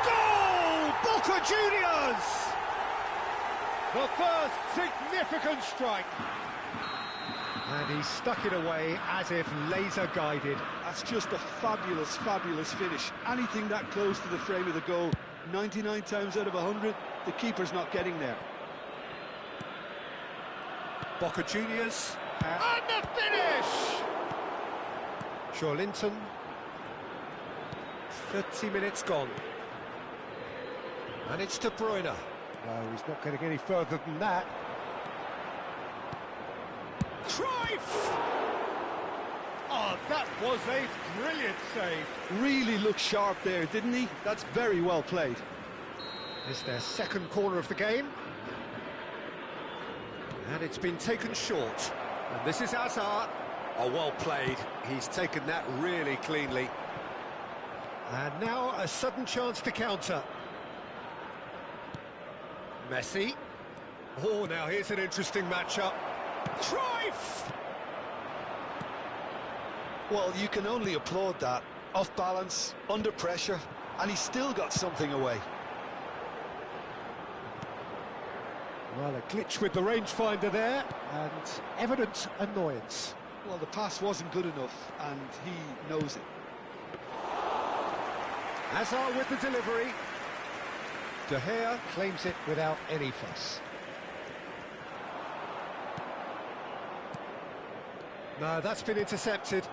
Goal! Boca Juniors! The first significant strike. And he stuck it away as if laser-guided. That's just a fabulous, fabulous finish. Anything that close to the frame of the goal, 99 times out of 100, the keeper's not getting there. Boca Juniors. And the finish! Joelinton. 30 minutes gone. And it's De Bruyne. No, he's not getting any further than that. Cruyff! Oh, that was a brilliant save. Really looked sharp there, didn't he? That's very well played. It's their second corner of the game. And it's been taken short. And this is Hazard. Oh, well played. He's taken that really cleanly. And now a sudden chance to counter. Messi. Oh, now here's an interesting matchup. Cruyff! Well, you can only applaud that. Off balance, under pressure, and he's still got something away. Well, a glitch with the rangefinder there, and evident annoyance. Well, the pass wasn't good enough, and he knows it. Hazard with the delivery. De Gea claims it without any fuss. No, that's been intercepted.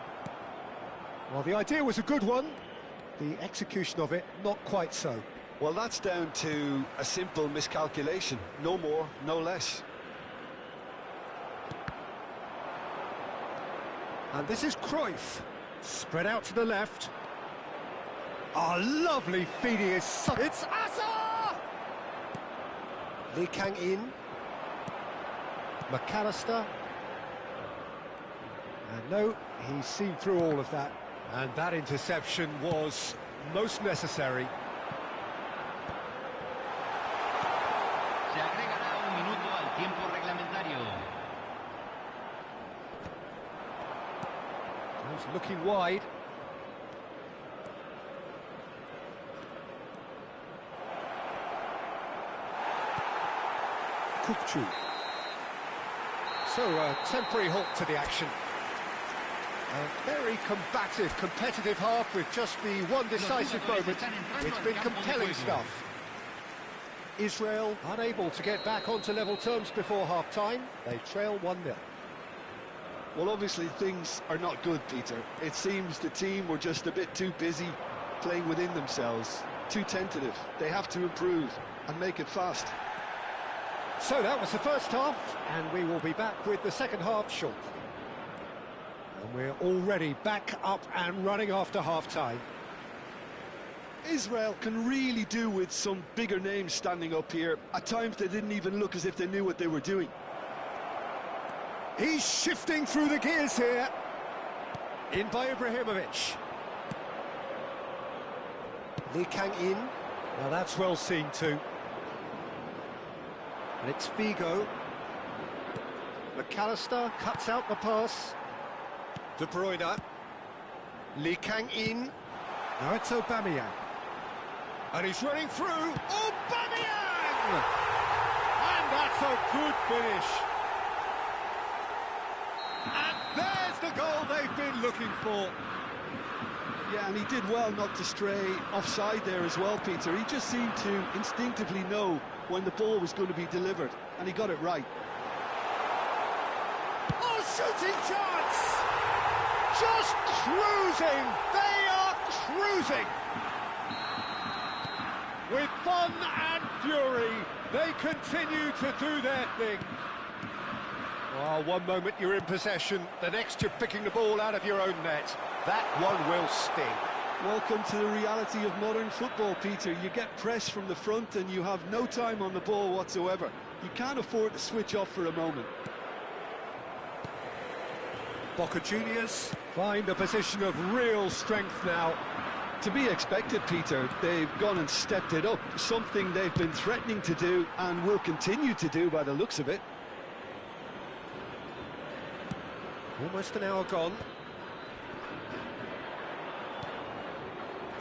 Well, the idea was a good one. The execution of it, not quite so. Well, that's down to a simple miscalculation. No more, no less. And this is Cruyff. Spread out to the left. Oh, lovely feeding his son. It's Hazard! Lee Kang-in. McAllister. And no, he's seen through all of that. And that interception was most necessary. Se agregará un minuto al tiempo reglamentario. He's looking wide. Kukçu. So, a temporary halt to the action. A very combative, competitive half with just the one decisive moment. It's been compelling stuff. Israel unable to get back onto level terms before half-time. They trail 1-0. Well, obviously things are not good, Peter. It seems the team were just a bit too busy playing within themselves, too tentative. They have to improve and make it fast. So that was the first half, and we will be back with the second half shortly. And we're already back up and running after half-time. Israel can really do with some bigger names standing up here. At times they didn't even look as if they knew what they were doing. He's shifting through the gears here. In by Ibrahimovic. Lee Kang-in. Now that's well seen too. And it's Figo. McAllister cuts out the pass. De Bruyne. Lee Kang-in. Now it's Aubameyang. And he's running through. Aubameyang! And that's a good finish. And there's the goal they've been looking for. Yeah, and he did well not to stray offside there as well, Peter. He just seemed to instinctively know when the ball was going to be delivered, and he got it right. Oh, shooting chance! Just cruising! They are cruising! With fun and fury, they continue to do their thing. Oh, one moment you're in possession, the next you're picking the ball out of your own net. That one will sting. Welcome to the reality of modern football, Peter. You get press from the front and you have no time on the ball whatsoever. You can't afford to switch off for a moment. Boca Juniors find a position of real strength now. To be expected, Peter. They've gone and stepped it up, something they've been threatening to do and will continue to do by the looks of it. Almost an hour gone.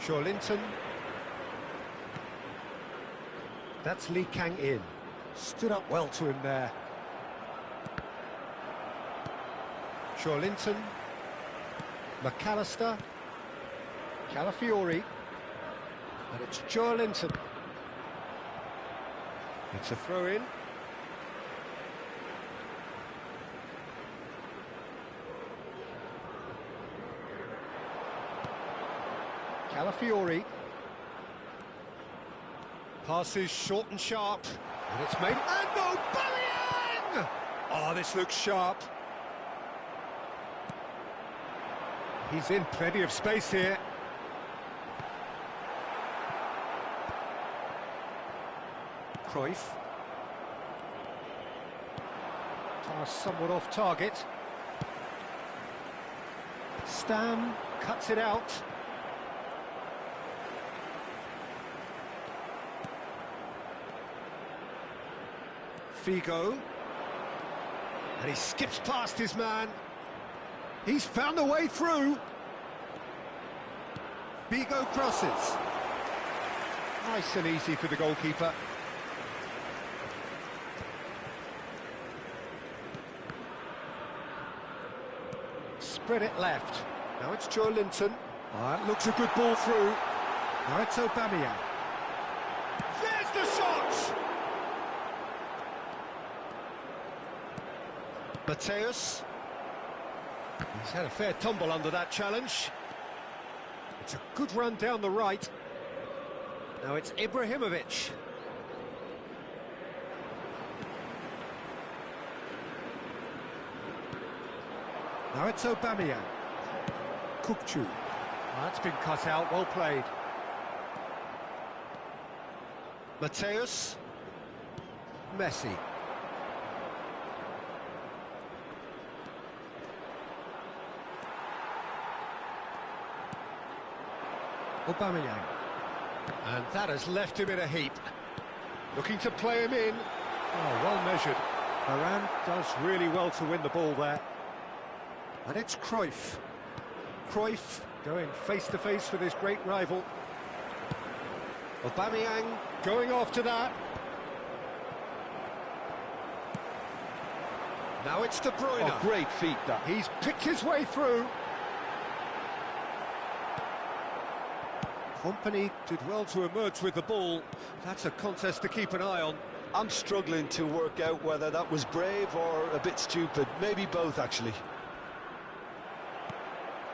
Linton. That's Lee Kang-in. Stood up well to him there. Linton. McAllister. Calafiori. And it's Linton. It's a throw-in. Calafiori. Passes short and sharp. And it's made... And Aubameyang! Oh, this looks sharp. He's in plenty of space here. Cruyff. Pass somewhat off target. Stam cuts it out. Figo, and he skips past his man. He's found a way through. Figo crosses. Nice and easy for the goalkeeper. Spread it left. Now it's Linton. That looks a good ball through. Now it's Aubameyang. There's the shot! Mateus. He's had a fair tumble under that challenge. It's a good run down the right. Now it's Ibrahimovic. Now it's Aubameyang. Kukçu. That's been cut out, well played. Mateus. Messi. Aubameyang. And that has left him in a heap. Looking to play him in. Oh, well measured. Varane does really well to win the ball there. And it's Cruyff. Cruyff going face-to-face with his great rival. Aubameyang going after that. Now it's De Bruyne. Oh, great feat, that. He's picked his way through. Company did well to emerge with the ball. That's a contest to keep an eye on. I'm struggling to work out whether that was brave or a bit stupid. Maybe both, actually.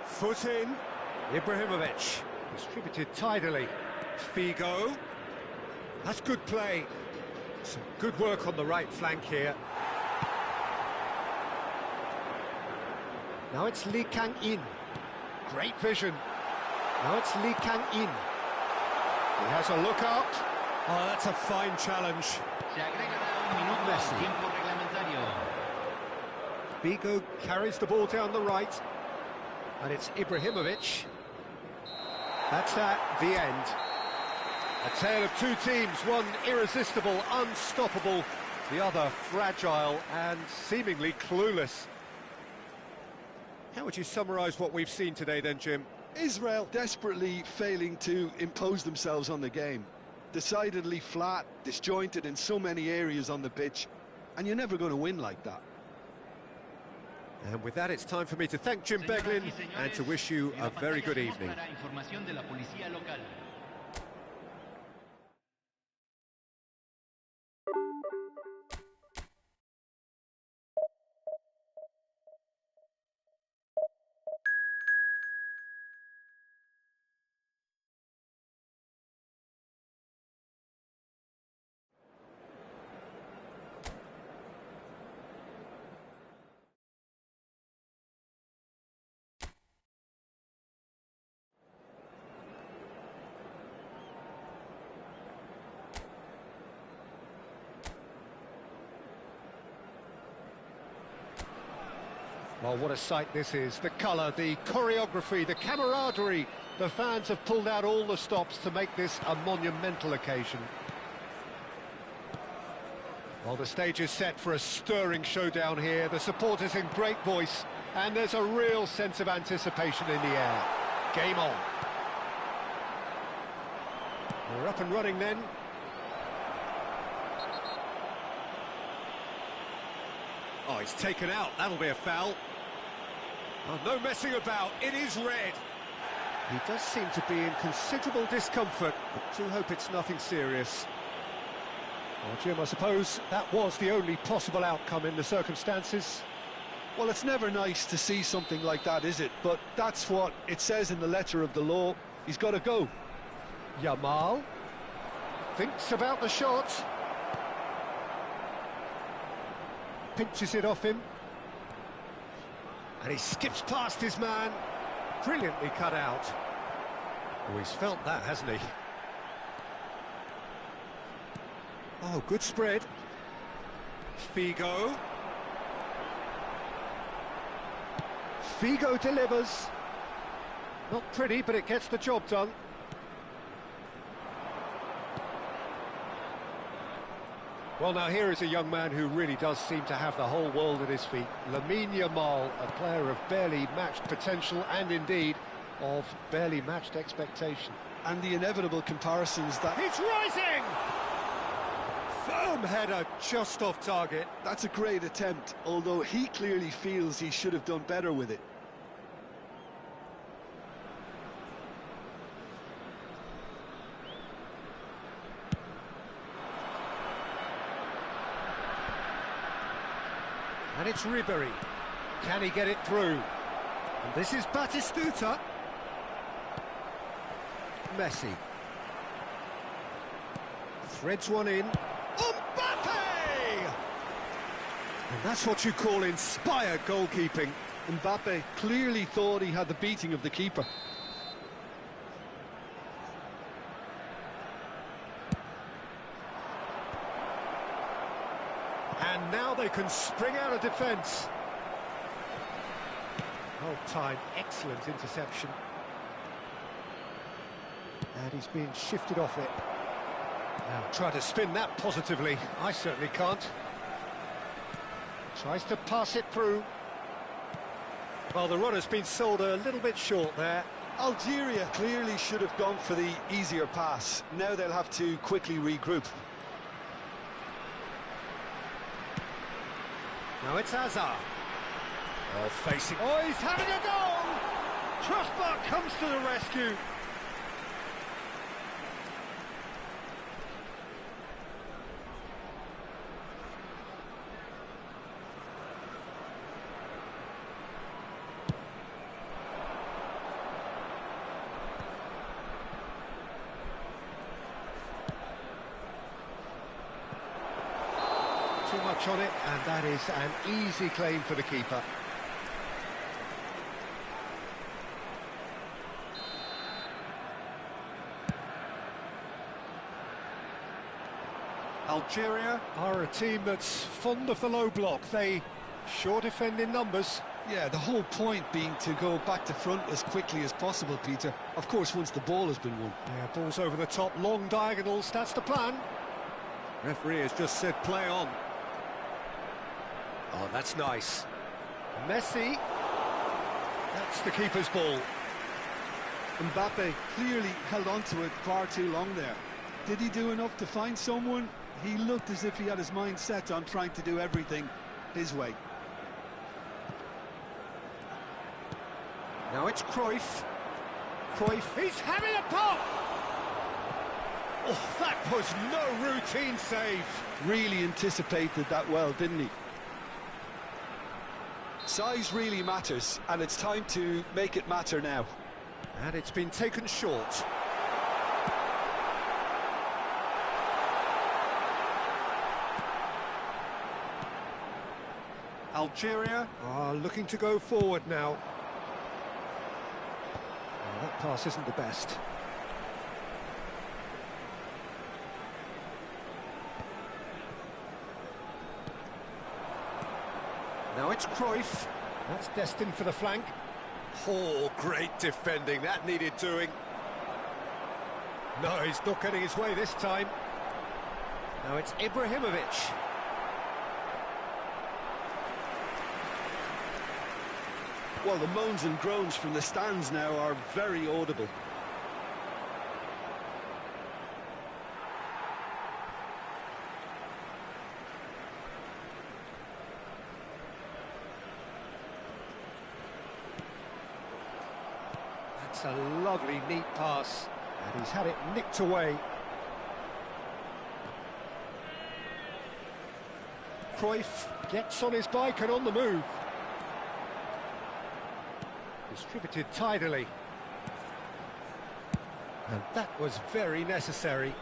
Foot in. Ibrahimovic. Distributed tidily. Figo. That's good play. Some good work on the right flank here. Now it's Lee Kang-in. Great vision. Now it's Lee Kang-in. He has a look out. Oh, that's a fine challenge. Se agregará un minuto al tiempo reglamentario. Bigo carries the ball down the right. And it's Ibrahimovic. That's the end. A tale of two teams, one irresistible, unstoppable, the other fragile and seemingly clueless. How would you summarise what we've seen today then, Jim? Israel desperately failing to impose themselves on the game. Decidedly flat, disjointed in so many areas on the pitch, and you're never going to win like that. And with that, it's time for me to thank Jim Beglin and to wish you a very good evening. Well, what a sight this is. The colour, the choreography, the camaraderie. The fans have pulled out all the stops to make this a monumental occasion. Well, the stage is set for a stirring showdown here. The supporters in great voice, and there's a real sense of anticipation in the air. Game on. We're up and running then. Oh, he's taken out. That'll be a foul. Oh, no messing about. It is red. He does seem to be in considerable discomfort, but do hope it's nothing serious. Well, Jim, I suppose that was the only possible outcome in the circumstances. Well, it's never nice to see something like that, is it? But that's what it says in the letter of the law. He's got to go. Yamal thinks about the shot. Pinches it off him. And he skips past his man. Brilliantly cut out. Oh, he's felt that, hasn't he? Oh, good spread. Figo. Figo delivers. Not pretty, but it gets the job done. Well, now here is a young man who really does seem to have the whole world at his feet. Lamine Yamal, a player of barely matched potential and indeed of barely matched expectation. And the inevitable comparisons that... He's rising! Firm header just off target. That's a great attempt, although he clearly feels he should have done better with it. And it's Ribery. Can he get it through? And this is Batistuta. Messi. Threads one in. Mbappe! And that's what you call inspired goalkeeping. Mbappe clearly thought he had the beating of the keeper. And now they can spring out of defence. Well timed, excellent interception. And he's being shifted off it. Now try to spin that positively. I certainly can't. Tries to pass it through. Well, the runner's been sold a little bit short there. Algeria clearly should have gone for the easier pass. Now they'll have to quickly regroup. Now it's Hazard. Oh, facing... Oh, he's having a goal! Trustmark comes to the rescue. too much on it, and that is an easy claim for the keeper. Algeria Are a team that's fond of the low block. They sure defend in numbers. Yeah, the whole point being to go back to front as quickly as possible, Peter. Of course, once the ball has been won. Yeah, balls over the top, long diagonals, that's the plan. Referee has just said play on. Oh, that's nice. Messi. That's the keeper's ball. Mbappe clearly held on to it far too long there. Did he do enough to find someone? He looked as if he had his mind set on trying to do everything his way. Now it's Cruyff. Cruyff, he's having a pop! Oh, that was no routine save. Really anticipated that well, didn't he? Size really matters, and it's time to make it matter now. And it's been taken short. Algeria are looking to go forward now. Oh, that pass isn't the best. Now it's Cruyff. That's destined for the flank. Oh, great defending. That needed doing. No, he's not getting his way this time. Now it's Ibrahimovic. Well, the moans and groans from the stands now are very audible. That's a lovely, neat pass. And he's had it nicked away. Cruyff gets on his bike and on the move. Distributed tidily. And that was very necessary.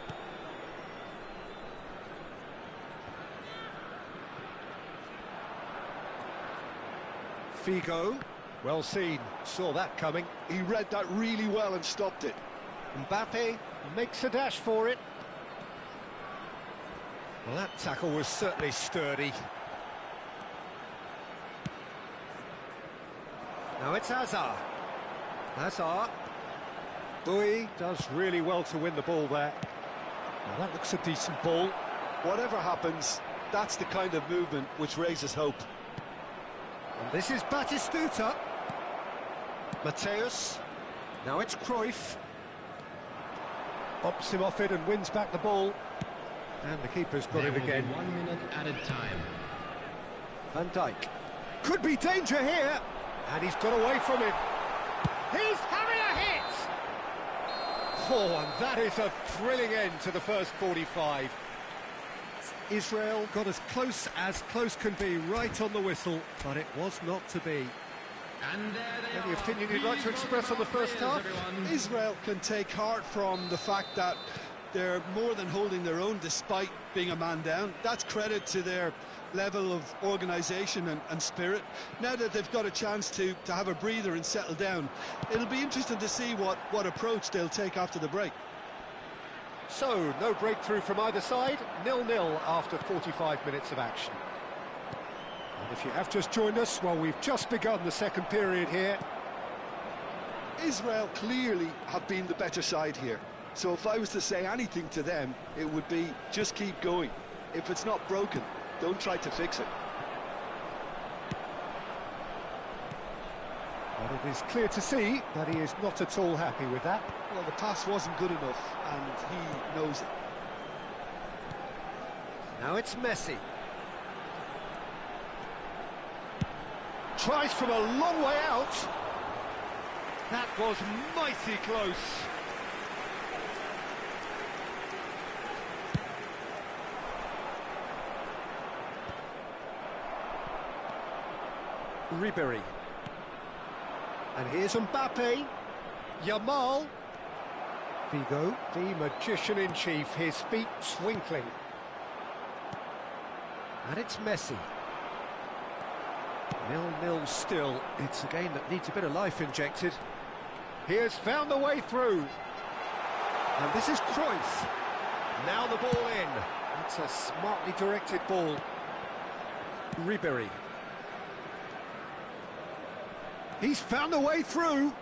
Figo, well seen, saw that coming. He read that really well and stopped it. Mbappe makes a dash for it. Well, that tackle was certainly sturdy. Now it's Hazard. Hazard. Bowie does really well to win the ball there. Now that looks a decent ball. Whatever happens, that's the kind of movement which raises hope. And this is Batistuta. Mateus. Now it's Cruyff. Bops him off it and wins back the ball. And the keeper's got it again. 1 minute added time. Van Dijk. Could be danger here. And he's got away from him. He's having a hit! Oh, and that is a thrilling end to the first 45. Israel got as close can be right on the whistle, but it was not to be. And there they Any are. opinion you'd like to express on the first half? Everyone. Israel can take heart from the fact that they're more than holding their own despite being a man down. That's credit to their level of organisation and spirit. Now that they've got a chance to have a breather and settle down, it'll be interesting to see what approach they'll take after the break. So, no breakthrough from either side, 0-0 after 45 minutes of action. And if you have just joined us, well, we've just begun the second period here. Israel clearly have been the better side here. So if I was to say anything to them, it would be just keep going. If it's not broken, don't try to fix it. But it is clear to see that he is not at all happy with that. Well, the pass wasn't good enough, and he knows it. Now it's Messi. Tries from a long way out. That was mighty close. Ribéry. And here's Mbappe. Yamal. Figo, the magician-in-chief, his feet twinkling. And it's Messi. 0-0 still. It's a game that needs a bit of life injected. He has found the way through. And this is Cruyff. Now the ball in. It's a smartly directed ball. Ribery. He's found the way through.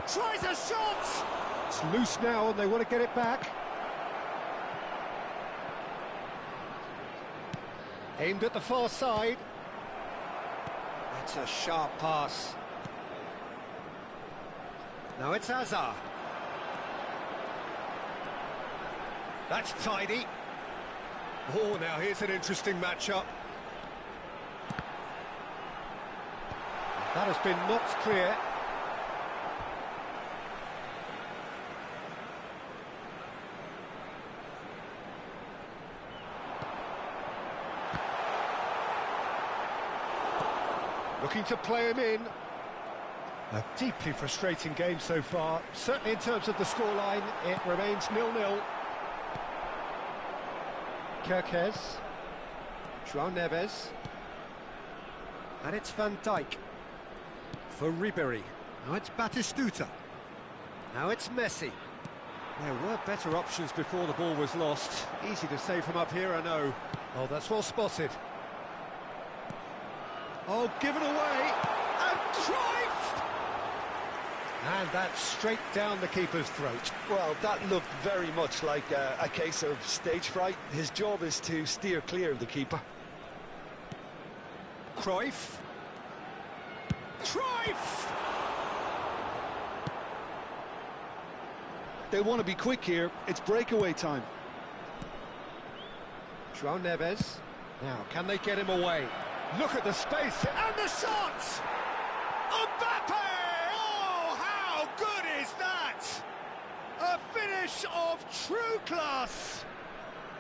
Tries a shot! It's loose now and they want to get it back. Aimed at the far side. That's a sharp pass. Now it's Hazard. That's tidy. Oh, now here's an interesting matchup. That has been knocked clear. Looking to play him in. A deeply frustrating game so far. Certainly in terms of the scoreline, it remains 0-0. Kerkez. João Neves. And it's Van Dijk. For Ribery. Now it's Batistuta. Now it's Messi. There were better options before the ball was lost. Easy to say from up here, I know. Oh, that's well spotted. Oh, given away. And Cruyff! And that's straight down the keeper's throat. Well, that looked very much like a case of stage fright. His job is to steer clear of the keeper. Cruyff. Cruyff! They want to be quick here. It's breakaway time. João Neves. Now, can they get him away? Look at the space, and the shot! Mbappe! Oh, how good is that? A finish of true class!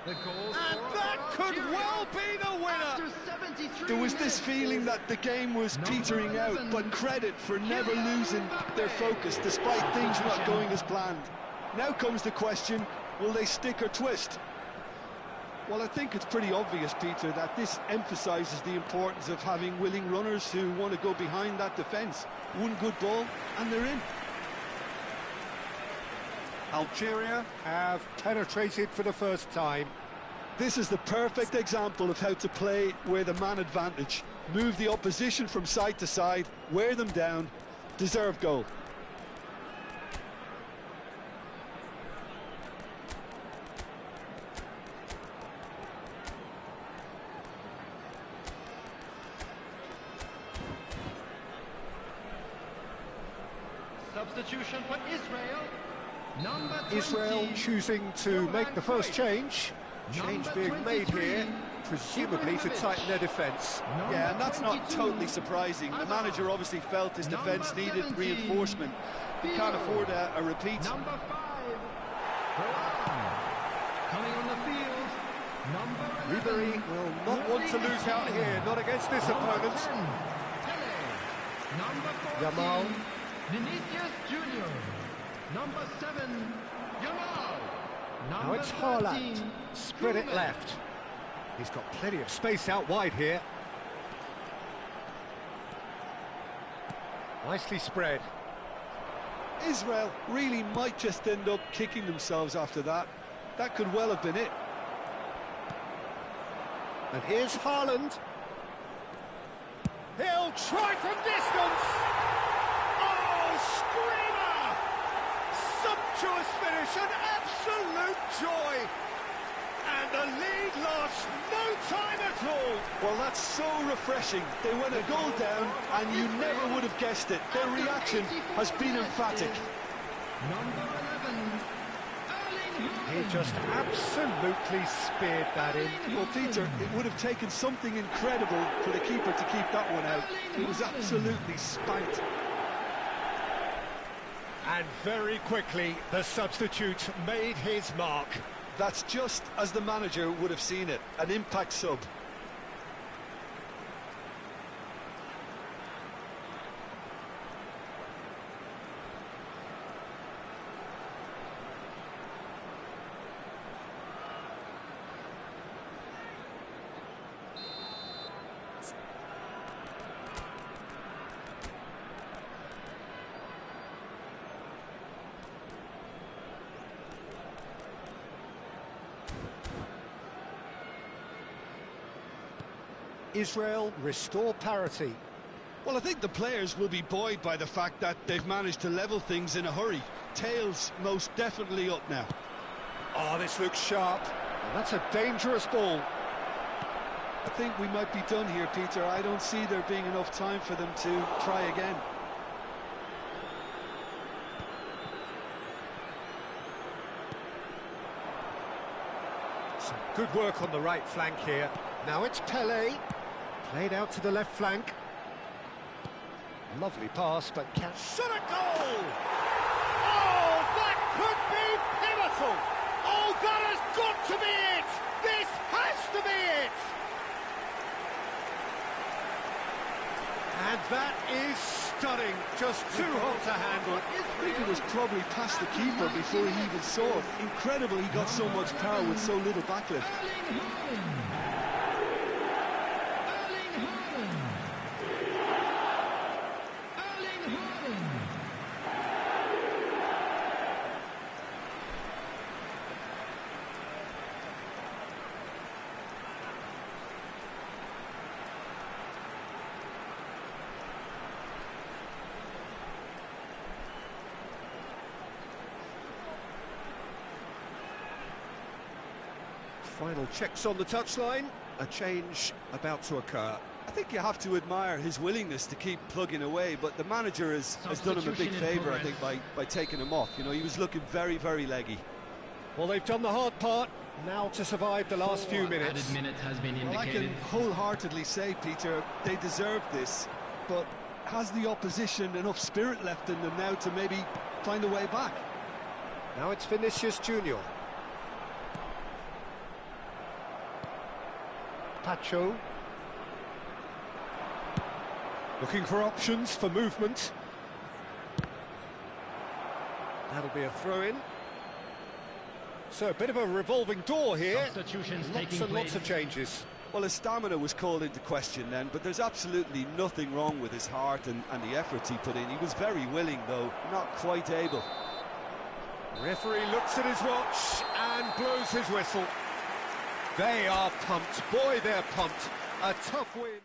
The goal And that could well be the winner! There was this feeling that the game was petering out, but credit for never losing their focus despite things not going as planned. Now comes the question, will they stick or twist? Well, I think it's pretty obvious, Peter, that this emphasises the importance of having willing runners who want to go behind that defence. One good ball, and they're in. Algeria have penetrated for the first time. This is the perfect example of how to play with a man advantage. Move the opposition from side to side, wear them down, deserve goal. Substitution for Israel. Number 20. Israel choosing to make the first change. Change being made here, presumably to tighten their defence. Yeah, and that's not totally surprising. The manager obviously felt his defence needed reinforcement. He can't afford a repeat. Number 5. Coming on the field. Number 11. Ribery will not want to lose out here, not against this opponent. Number 14. Yamal. Vinicius Junior. Number 7. Yamal. Now it's 13, Haaland. Spread it left. He's got plenty of space out wide here. Nicely spread. Israel really might just end up kicking themselves after that. That could well have been it. And here's Haaland. He'll try from distance. Oh, screamer! Sumptuous finish, an absolute joy. And the lead lost no time at all. Well, that's so refreshing. They went a goal down, and you never would have guessed it. Their reaction has been emphatic. Number 11. He just absolutely speared that in. Well, Peter, it would have taken something incredible for the keeper to keep that one out. It was absolutely spanked. And very quickly, the substitute made his mark. That's just as the manager would have seen it, an impact sub. Israel restore parity. Well, I think the players will be buoyed by the fact that they've managed to level things in a hurry. Tails most definitely up now. Oh, this looks sharp. And that's a dangerous ball. I think we might be done here, Peter. I don't see there being enough time for them to try again. Some good work on the right flank here. Now it's Pelé. Played out to the left flank. Lovely pass, but can't... Shot a goal! Oh, that could be pivotal! Oh, that has got to be it! This has to be it! And that is stunning. Just too hot to handle. I think it was probably past the keeper before he even saw it. Incredible he got so much power with so little backlift. Final checks on the touchline. A change about to occur. I think you have to admire his willingness to keep plugging away, but the manager has done him a big favour, I think, by taking him off. You know, he was looking very, very leggy. Well, they've done the hard part. Now to survive the last few minutes. Added minute has been indicated. Well, I can wholeheartedly say, Peter, they deserve this, but has the opposition enough spirit left in them now to maybe find a way back? Now it's Vinicius Junior. Pacho. Looking for options for movement. That'll be a throw-in. So a bit of a revolving door here. Substitutions Lots taking and lots place. of changes. Well, his stamina was called into question then, but there's absolutely nothing wrong with his heart and the efforts he put in. He was very willing, though, not quite able. Referee looks at his watch and blows his whistle. They are pumped. Boy, they're pumped. A tough win.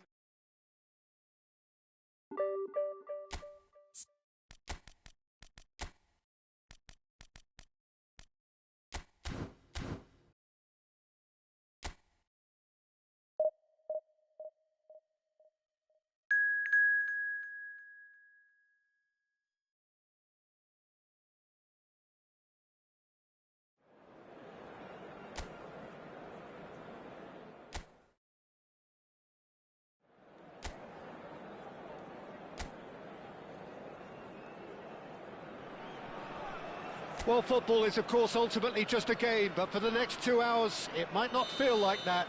Well, football is, of course, ultimately just a game, but for the next 2 hours, it might not feel like that.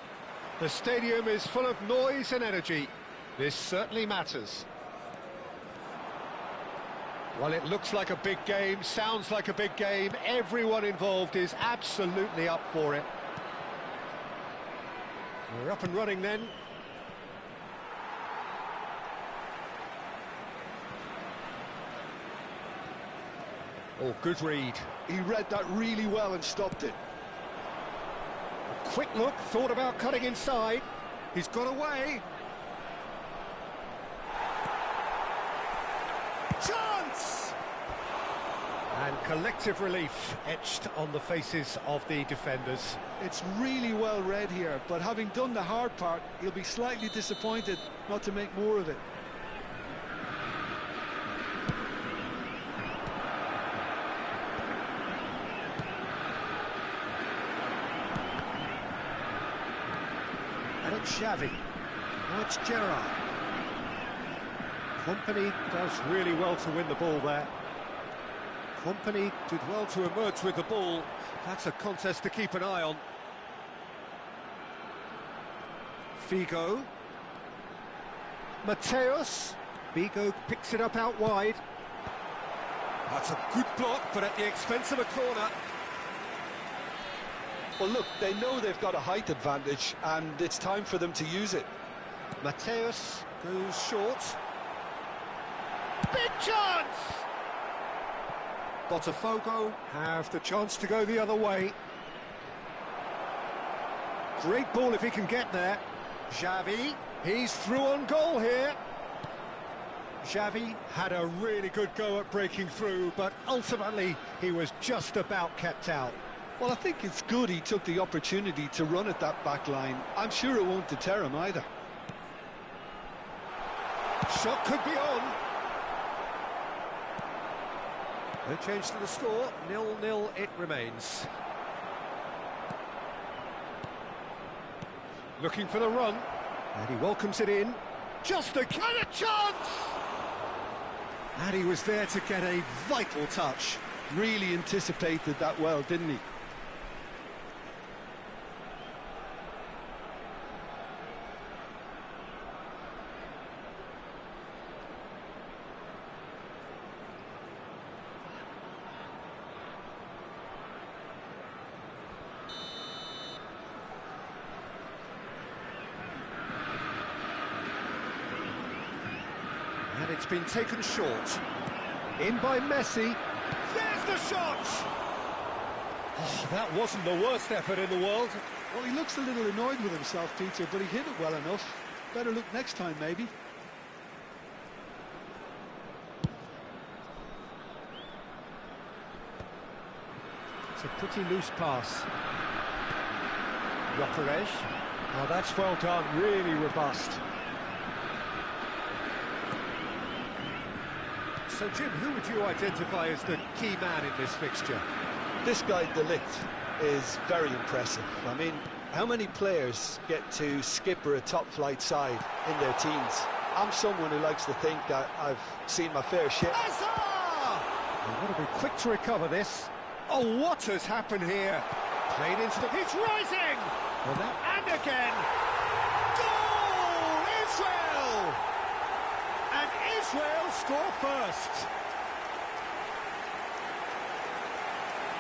The stadium is full of noise and energy. This certainly matters. Well, it looks like a big game, sounds like a big game. Everyone involved is absolutely up for it. We're up and running then. Oh, good read. He read that really well and stopped it. A quick look, thought about cutting inside. He's got away. Chance! And collective relief etched on the faces of the defenders. It's really well read here, but having done the hard part, he'll be slightly disappointed not to make more of it. And it's Xavi. Now it's Gerrard. Company does really well to win the ball there. Company did well to emerge with the ball. That's a contest to keep an eye on. Figo. Mateus. Figo picks it up out wide. That's a good block, but at the expense of a corner. Well, look, they know they've got a height advantage, and it's time for them to use it. Mateus goes short. Big chance! Botafogo have the chance to go the other way. Great ball if he can get there. Xavi, He's through on goal here. Xavi had a really good go at breaking through, but ultimately he was just about kept out. Well, I think it's good he took the opportunity to run at that back line. I'm sure it won't deter him either. Shot could be on. No change to the score, 0-0 it remains. Looking for the run, and he welcomes it in. Just a kind of chance! And he was there to get a vital touch. Really anticipated that well, didn't he? And it's been taken short. In by Messi. There's the shot! Oh, that wasn't the worst effort in the world. Well, he looks a little annoyed with himself, Peter, but he hit it well enough. Better look next time, maybe. It's a pretty loose pass. Gyökeres. Now that's well done, really robust. So, Jim, who would you identify as the key man in this fixture? This guy, De Ligt, is very impressive. I mean, how many players get to skipper a top-flight side in their teens? I'm someone who likes to think I've seen my fair share. They've got to be quick to recover this. Oh, what has happened here? Played into the... It's rising! Well, and again! Goal! Israel! And Israel score first.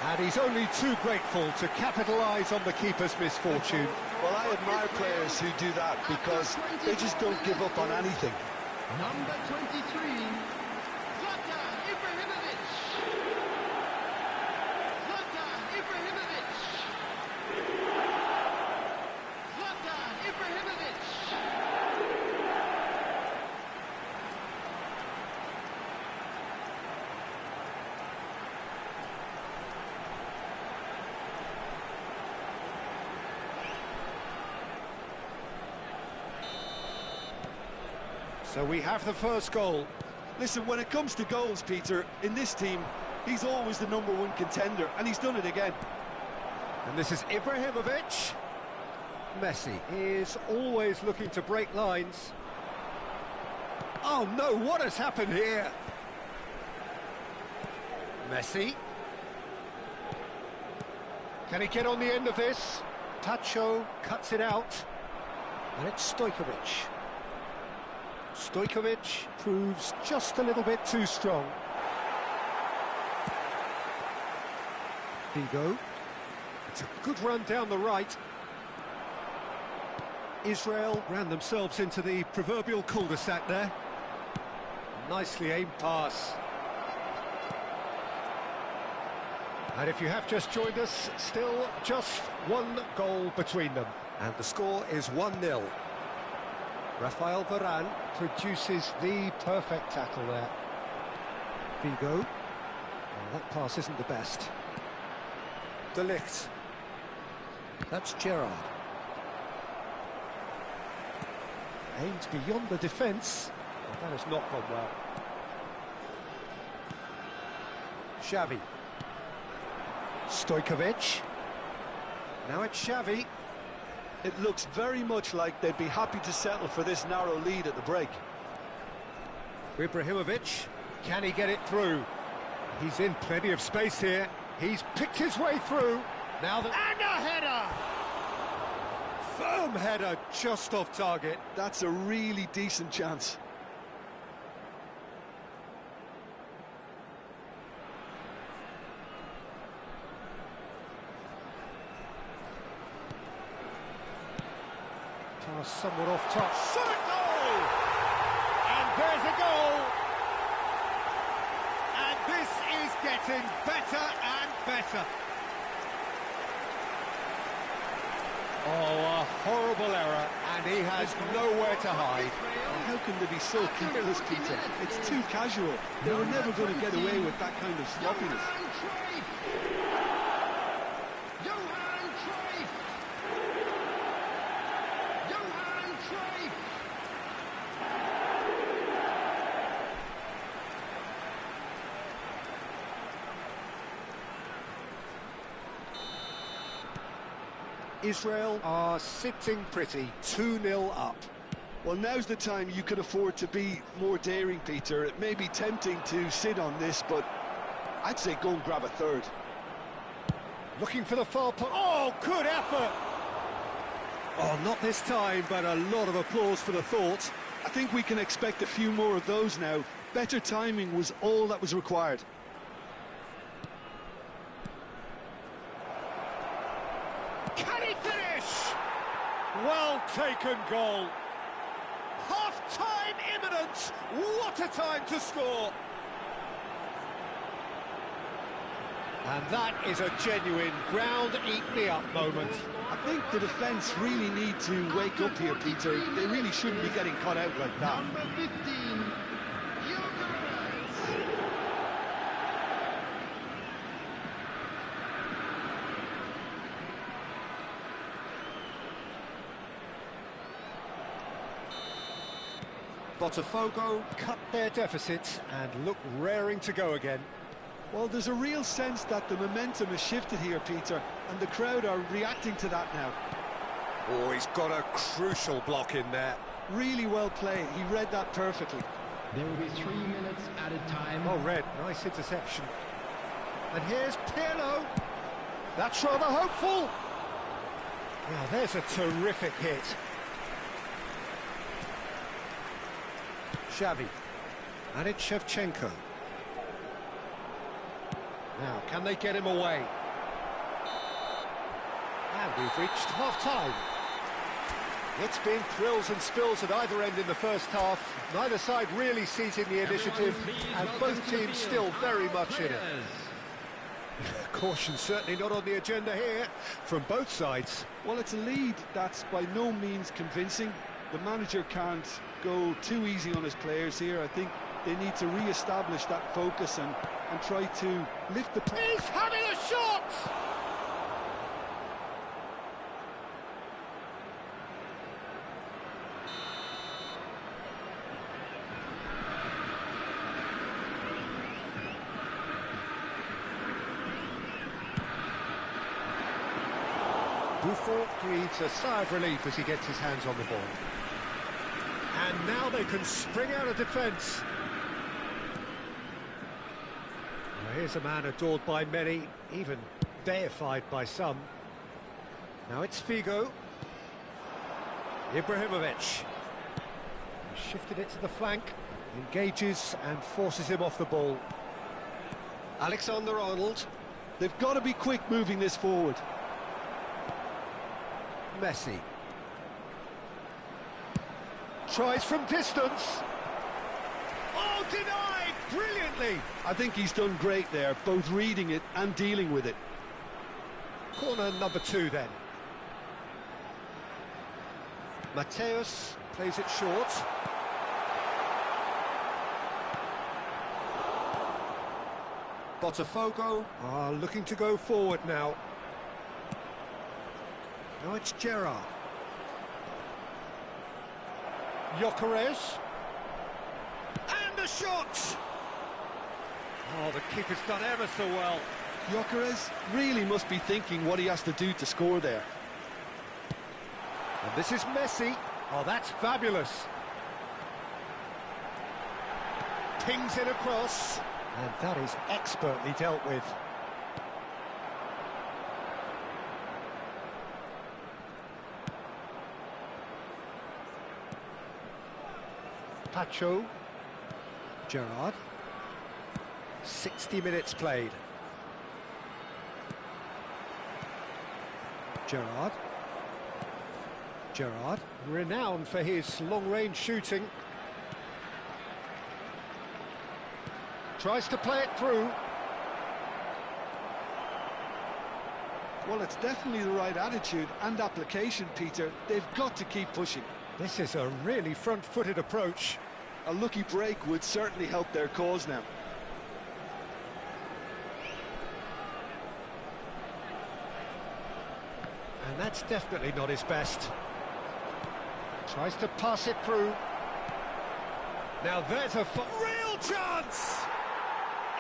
And he's only too grateful to capitalise on the keeper's misfortune. Well, I admire players who do that because they just don't give up on anything. Number 23, Zlatan Ibrahimovic. Zlatan Ibrahimovic. Zlatan Ibrahimovic. So we have the first goal. Listen, when it comes to goals, Peter, in this team, he's always the #1 contender, and he's done it again. And this is Ibrahimovic. Messi is always looking to break lines. Oh no, what has happened here? Messi. Can he get on the end of this? Tacho cuts it out. And it's Stojkovic. Stojkovic proves just a little bit too strong. Figo. It's a good run down the right. Israel ran themselves into the proverbial cul-de-sac there. Nicely aimed pass. And if you have just joined us, still just one goal between them. And the score is 1-0. Rafael Varane produces the perfect tackle there. Figo. Well, that pass isn't the best. De Ligt. That's Gerrard. Aimed beyond the defence. Well, that has not gone well. Xavi. Stojkovic. Now it's Xavi. It looks very much like they'd be happy to settle for this narrow lead at the break. Ibrahimovic, can he get it through? He's in plenty of space here. He's picked his way through. Now the... And a header! Firm header, just off target. That's a really decent chance. Pass somewhat off top. Shot goal! And there's a goal! And this is getting better and better. Oh, a horrible error, And he has nowhere to hide. How can they be so careless, Peter? It's too casual. They were never going to get away with that kind of sloppiness. Johan Cruyff! Johan Cruyff! Israel are sitting pretty, 2-0 up. Well, now's the time you could afford to be more daring, Peter. It may be tempting to sit on this, but I'd say go and grab a third. Looking for the far post. Oh, good effort! Oh, not this time, but a lot of applause for the thought. I think we can expect a few more of those now. Better timing was all that was required. Can he finish? Well taken goal. Half-time imminent. What a time to score. And that is a genuine ground-eat-me-up moment. I think the defence really need to wake up here, Peter. They really shouldn't be getting caught out like that. Number 15, Gyökeres. Botafogo cut their deficit and look raring to go again. Well, there's a real sense that the momentum has shifted here, Peter, and the crowd are reacting to that now. Oh, he's got a crucial block in there. Really well played. He read that perfectly. There will be 3 minutes added time. Oh, Red, nice interception. And here's Pirlo. That's rather hopeful. Now, there's a terrific hit. Xavi. And it's Shevchenko. Now, can they get him away? And we've reached half-time. It's been thrills and spills at either end in the first half. Neither side really seizing the initiative, and both teams still very much in it. Caution certainly not on the agenda here from both sides. Well, it's a lead that's by no means convincing. The manager can't go too easy on his players here. I think they need to re-establish that focus and try to lift the... He's having a shot! Buffon breathes a sigh of relief as he gets his hands on the ball. And now they can spring out of defence. Well, here's a man adored by many, even deified by some. Now it's Figo. Ibrahimovic. Shifted it to the flank, engages and forces him off the ball. Alexander-Arnold. They've got to be quick moving this forward. Messi. Tries from distance. Oh, denied! Brilliantly! I think he's done great there, both reading it and dealing with it. Corner number 2 then. Mateus plays it short. Botafogo are looking to go forward now. Now it's Gerrard. Gyökeres. And the shot! Oh, the keeper's done ever so well. Gyökeres really must be thinking what he has to do to score there. And this is Messi. Oh, that's fabulous. Pings it across. And that is expertly dealt with. Pacho. Gerrard. 60 minutes played. Gerrard. Gerrard, renowned for his long-range shooting. Tries to play it through. Well, it's definitely the right attitude and application, Peter. They've got to keep pushing. This is a really front-footed approach. A lucky break would certainly help their cause now. And that's definitely not his best. Tries to pass it through. Now there's a real chance!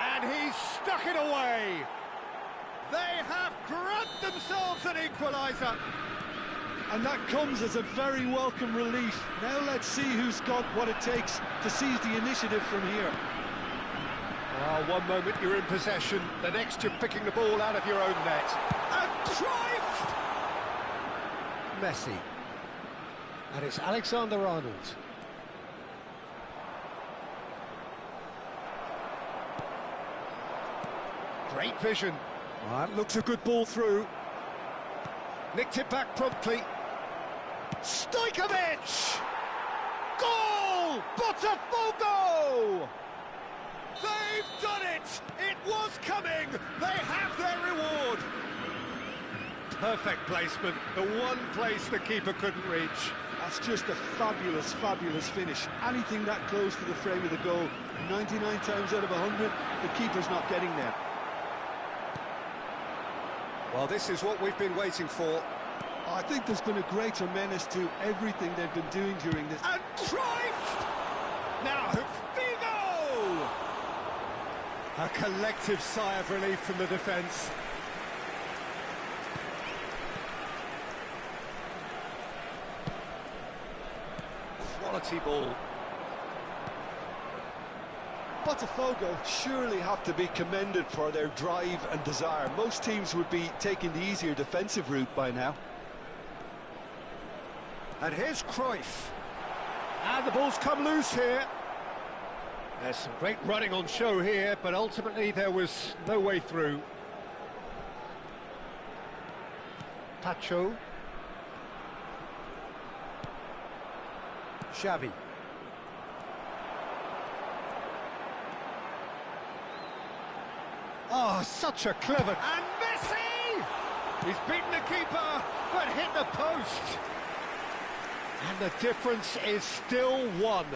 And he's stuck it away! They have grabbed themselves an equaliser! And that comes as a very welcome relief. Now let's see who's got what it takes to seize the initiative from here. Oh, one moment you're in possession, the next you're picking the ball out of your own net. And Cruyff! Messi. And it's Alexander-Arnold. Great vision. That looks a good ball through. Nicked it back promptly. Stojkovic! Goal! Botafogo! They've done it! It was coming! They have their reward! Perfect placement, the one place the keeper couldn't reach. That's just a fabulous, fabulous finish. Anything that close to the frame of the goal, 99 times out of 100, the keeper's not getting there. Well, this is what we've been waiting for. I think there's been a greater menace to everything they've been doing during this. And Cruyff! Now, Figo! A collective sigh of relief from the defence. Quality ball. Botafogo surely have to be commended for their drive and desire. Most teams would be taking the easier defensive route by now. And here's Cruyff. And the ball's come loose here. There's some great running on show here, but ultimately there was no way through. Pacho. Xavi. Oh, such a clever... And Messi! He's beaten the keeper, but hit the post. And the difference is still one,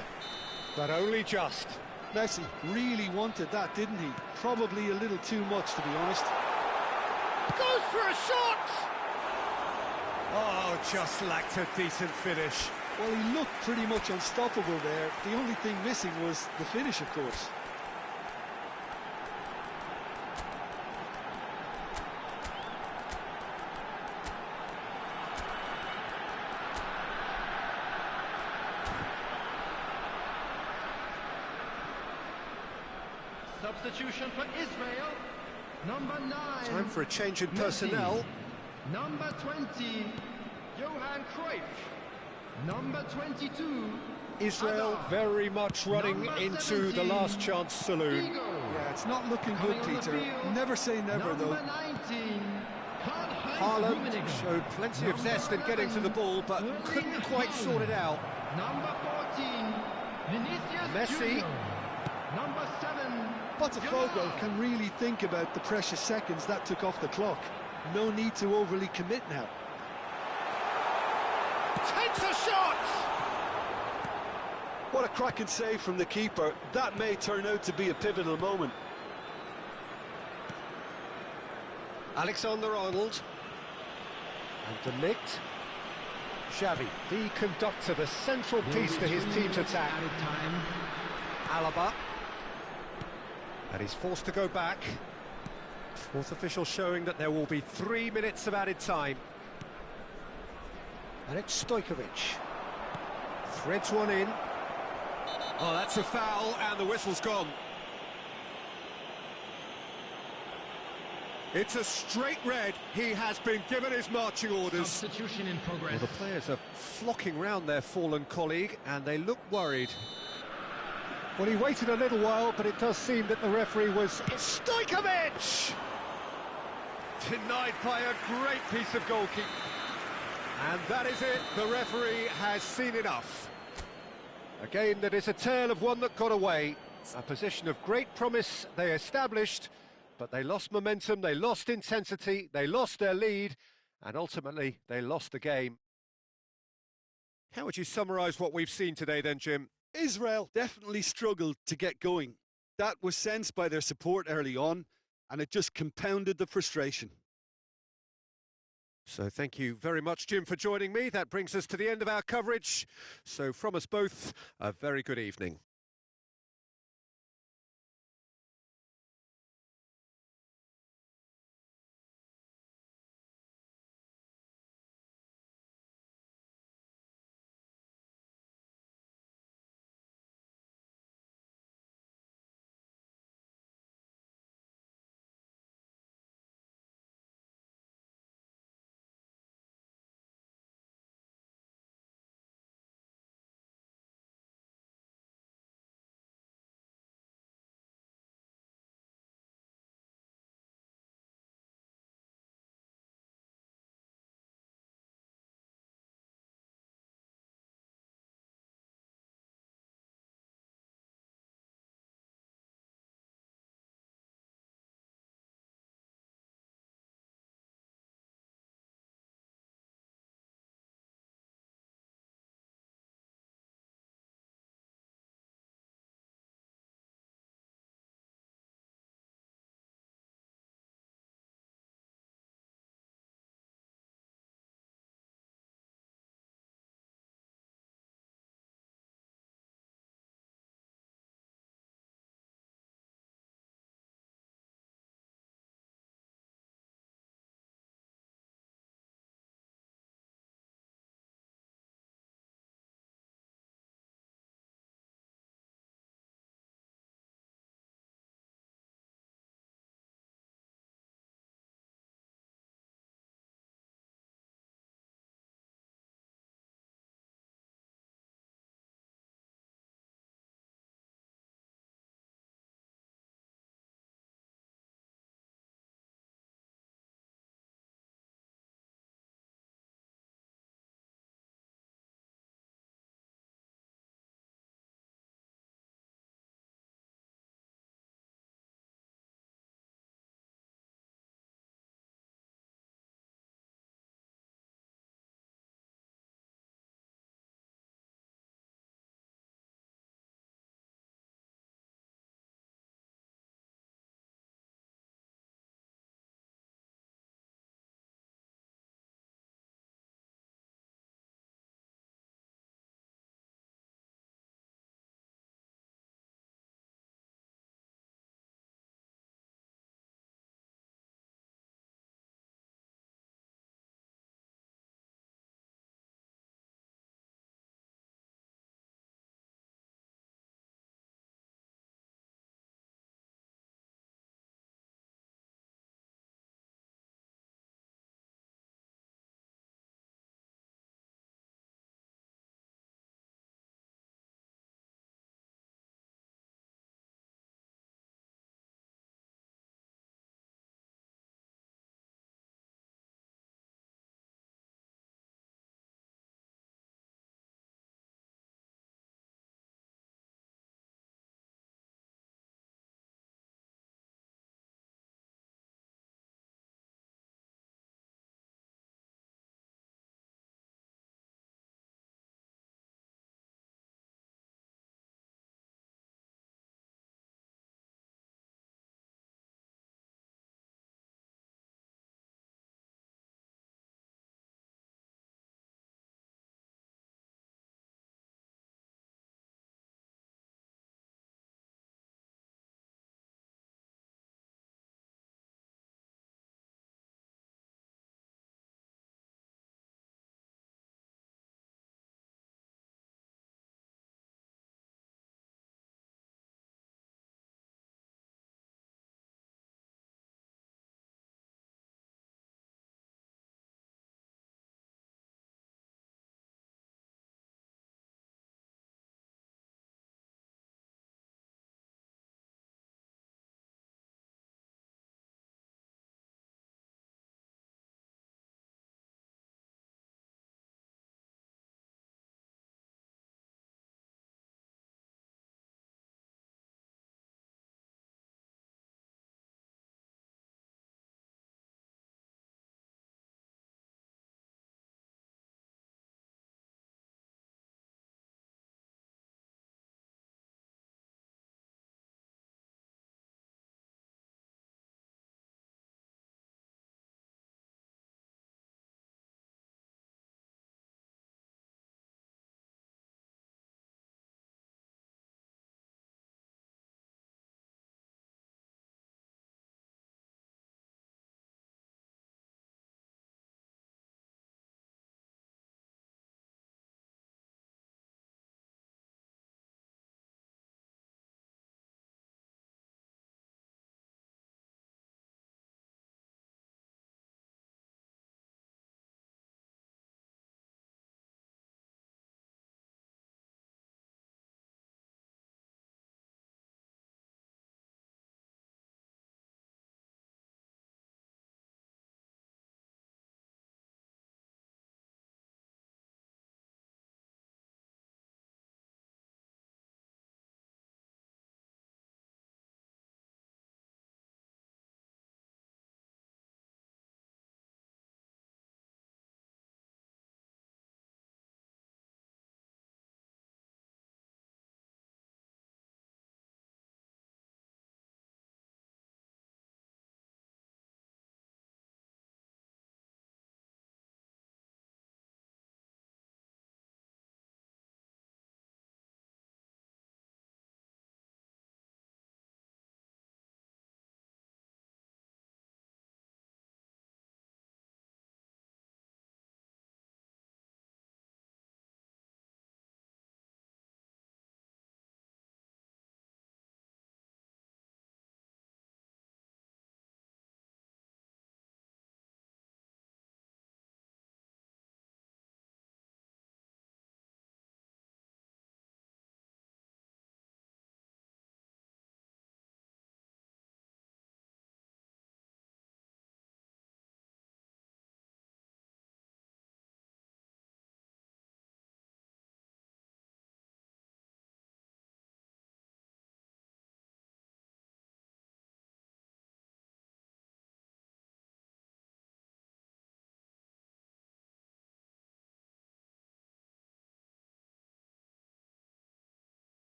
but only just. Messi really wanted that, didn't he? Probably a little too much, to be honest. Goes for a shot! Oh, just lacked a decent finish. Well, he looked pretty much unstoppable there. The only thing missing was the finish, of course. Substitution for Israel. Number 9. Time for a change in personnel. Number 20, Johan Cruyff. Number 22, Israel Hazard. very much running Number into 17, the last chance saloon. Figo. Yeah, it's not looking Coming good, on the Peter. field, Never say never, though. Number 19, Haaland showed plenty of zest in getting to the ball, but couldn't quite sort it out. Number 14, Vinicius Messi. Junior. Number 7, Botafogo can really think about the precious seconds that took off the clock. No need to overly commit now. Takes a shot! What a cracking save from the keeper. That may turn out to be a pivotal moment. Alexander-Arnold. And the licked. Xavi, the conductor, the central piece to his team's attack. Alaba. And he's forced to go back. Fourth official showing that there will be 3 minutes of added time. And it's Stojkovic. Threads one in. Oh, that's a foul, and the whistle's gone. It's a straight red. He has been given his marching orders. Substitution in progress. Well, the players are flocking round their fallen colleague, and they look worried. Well, he waited a little while, but it does seem that the referee was... It's Stojkovic! Denied by a great piece of goalkeeping. And that is it. The referee has seen enough. Again, that is a tale of one that got away. A position of great promise they established, but they lost momentum, they lost intensity, they lost their lead, and ultimately they lost the game. How would you summarise what we've seen today then, Jim? Israel definitely struggled to get going. That was sensed by their support early on, and it just compounded the frustration. So thank you very much, Jim, for joining me. That brings us to the end of our coverage. So from us both, a very good evening.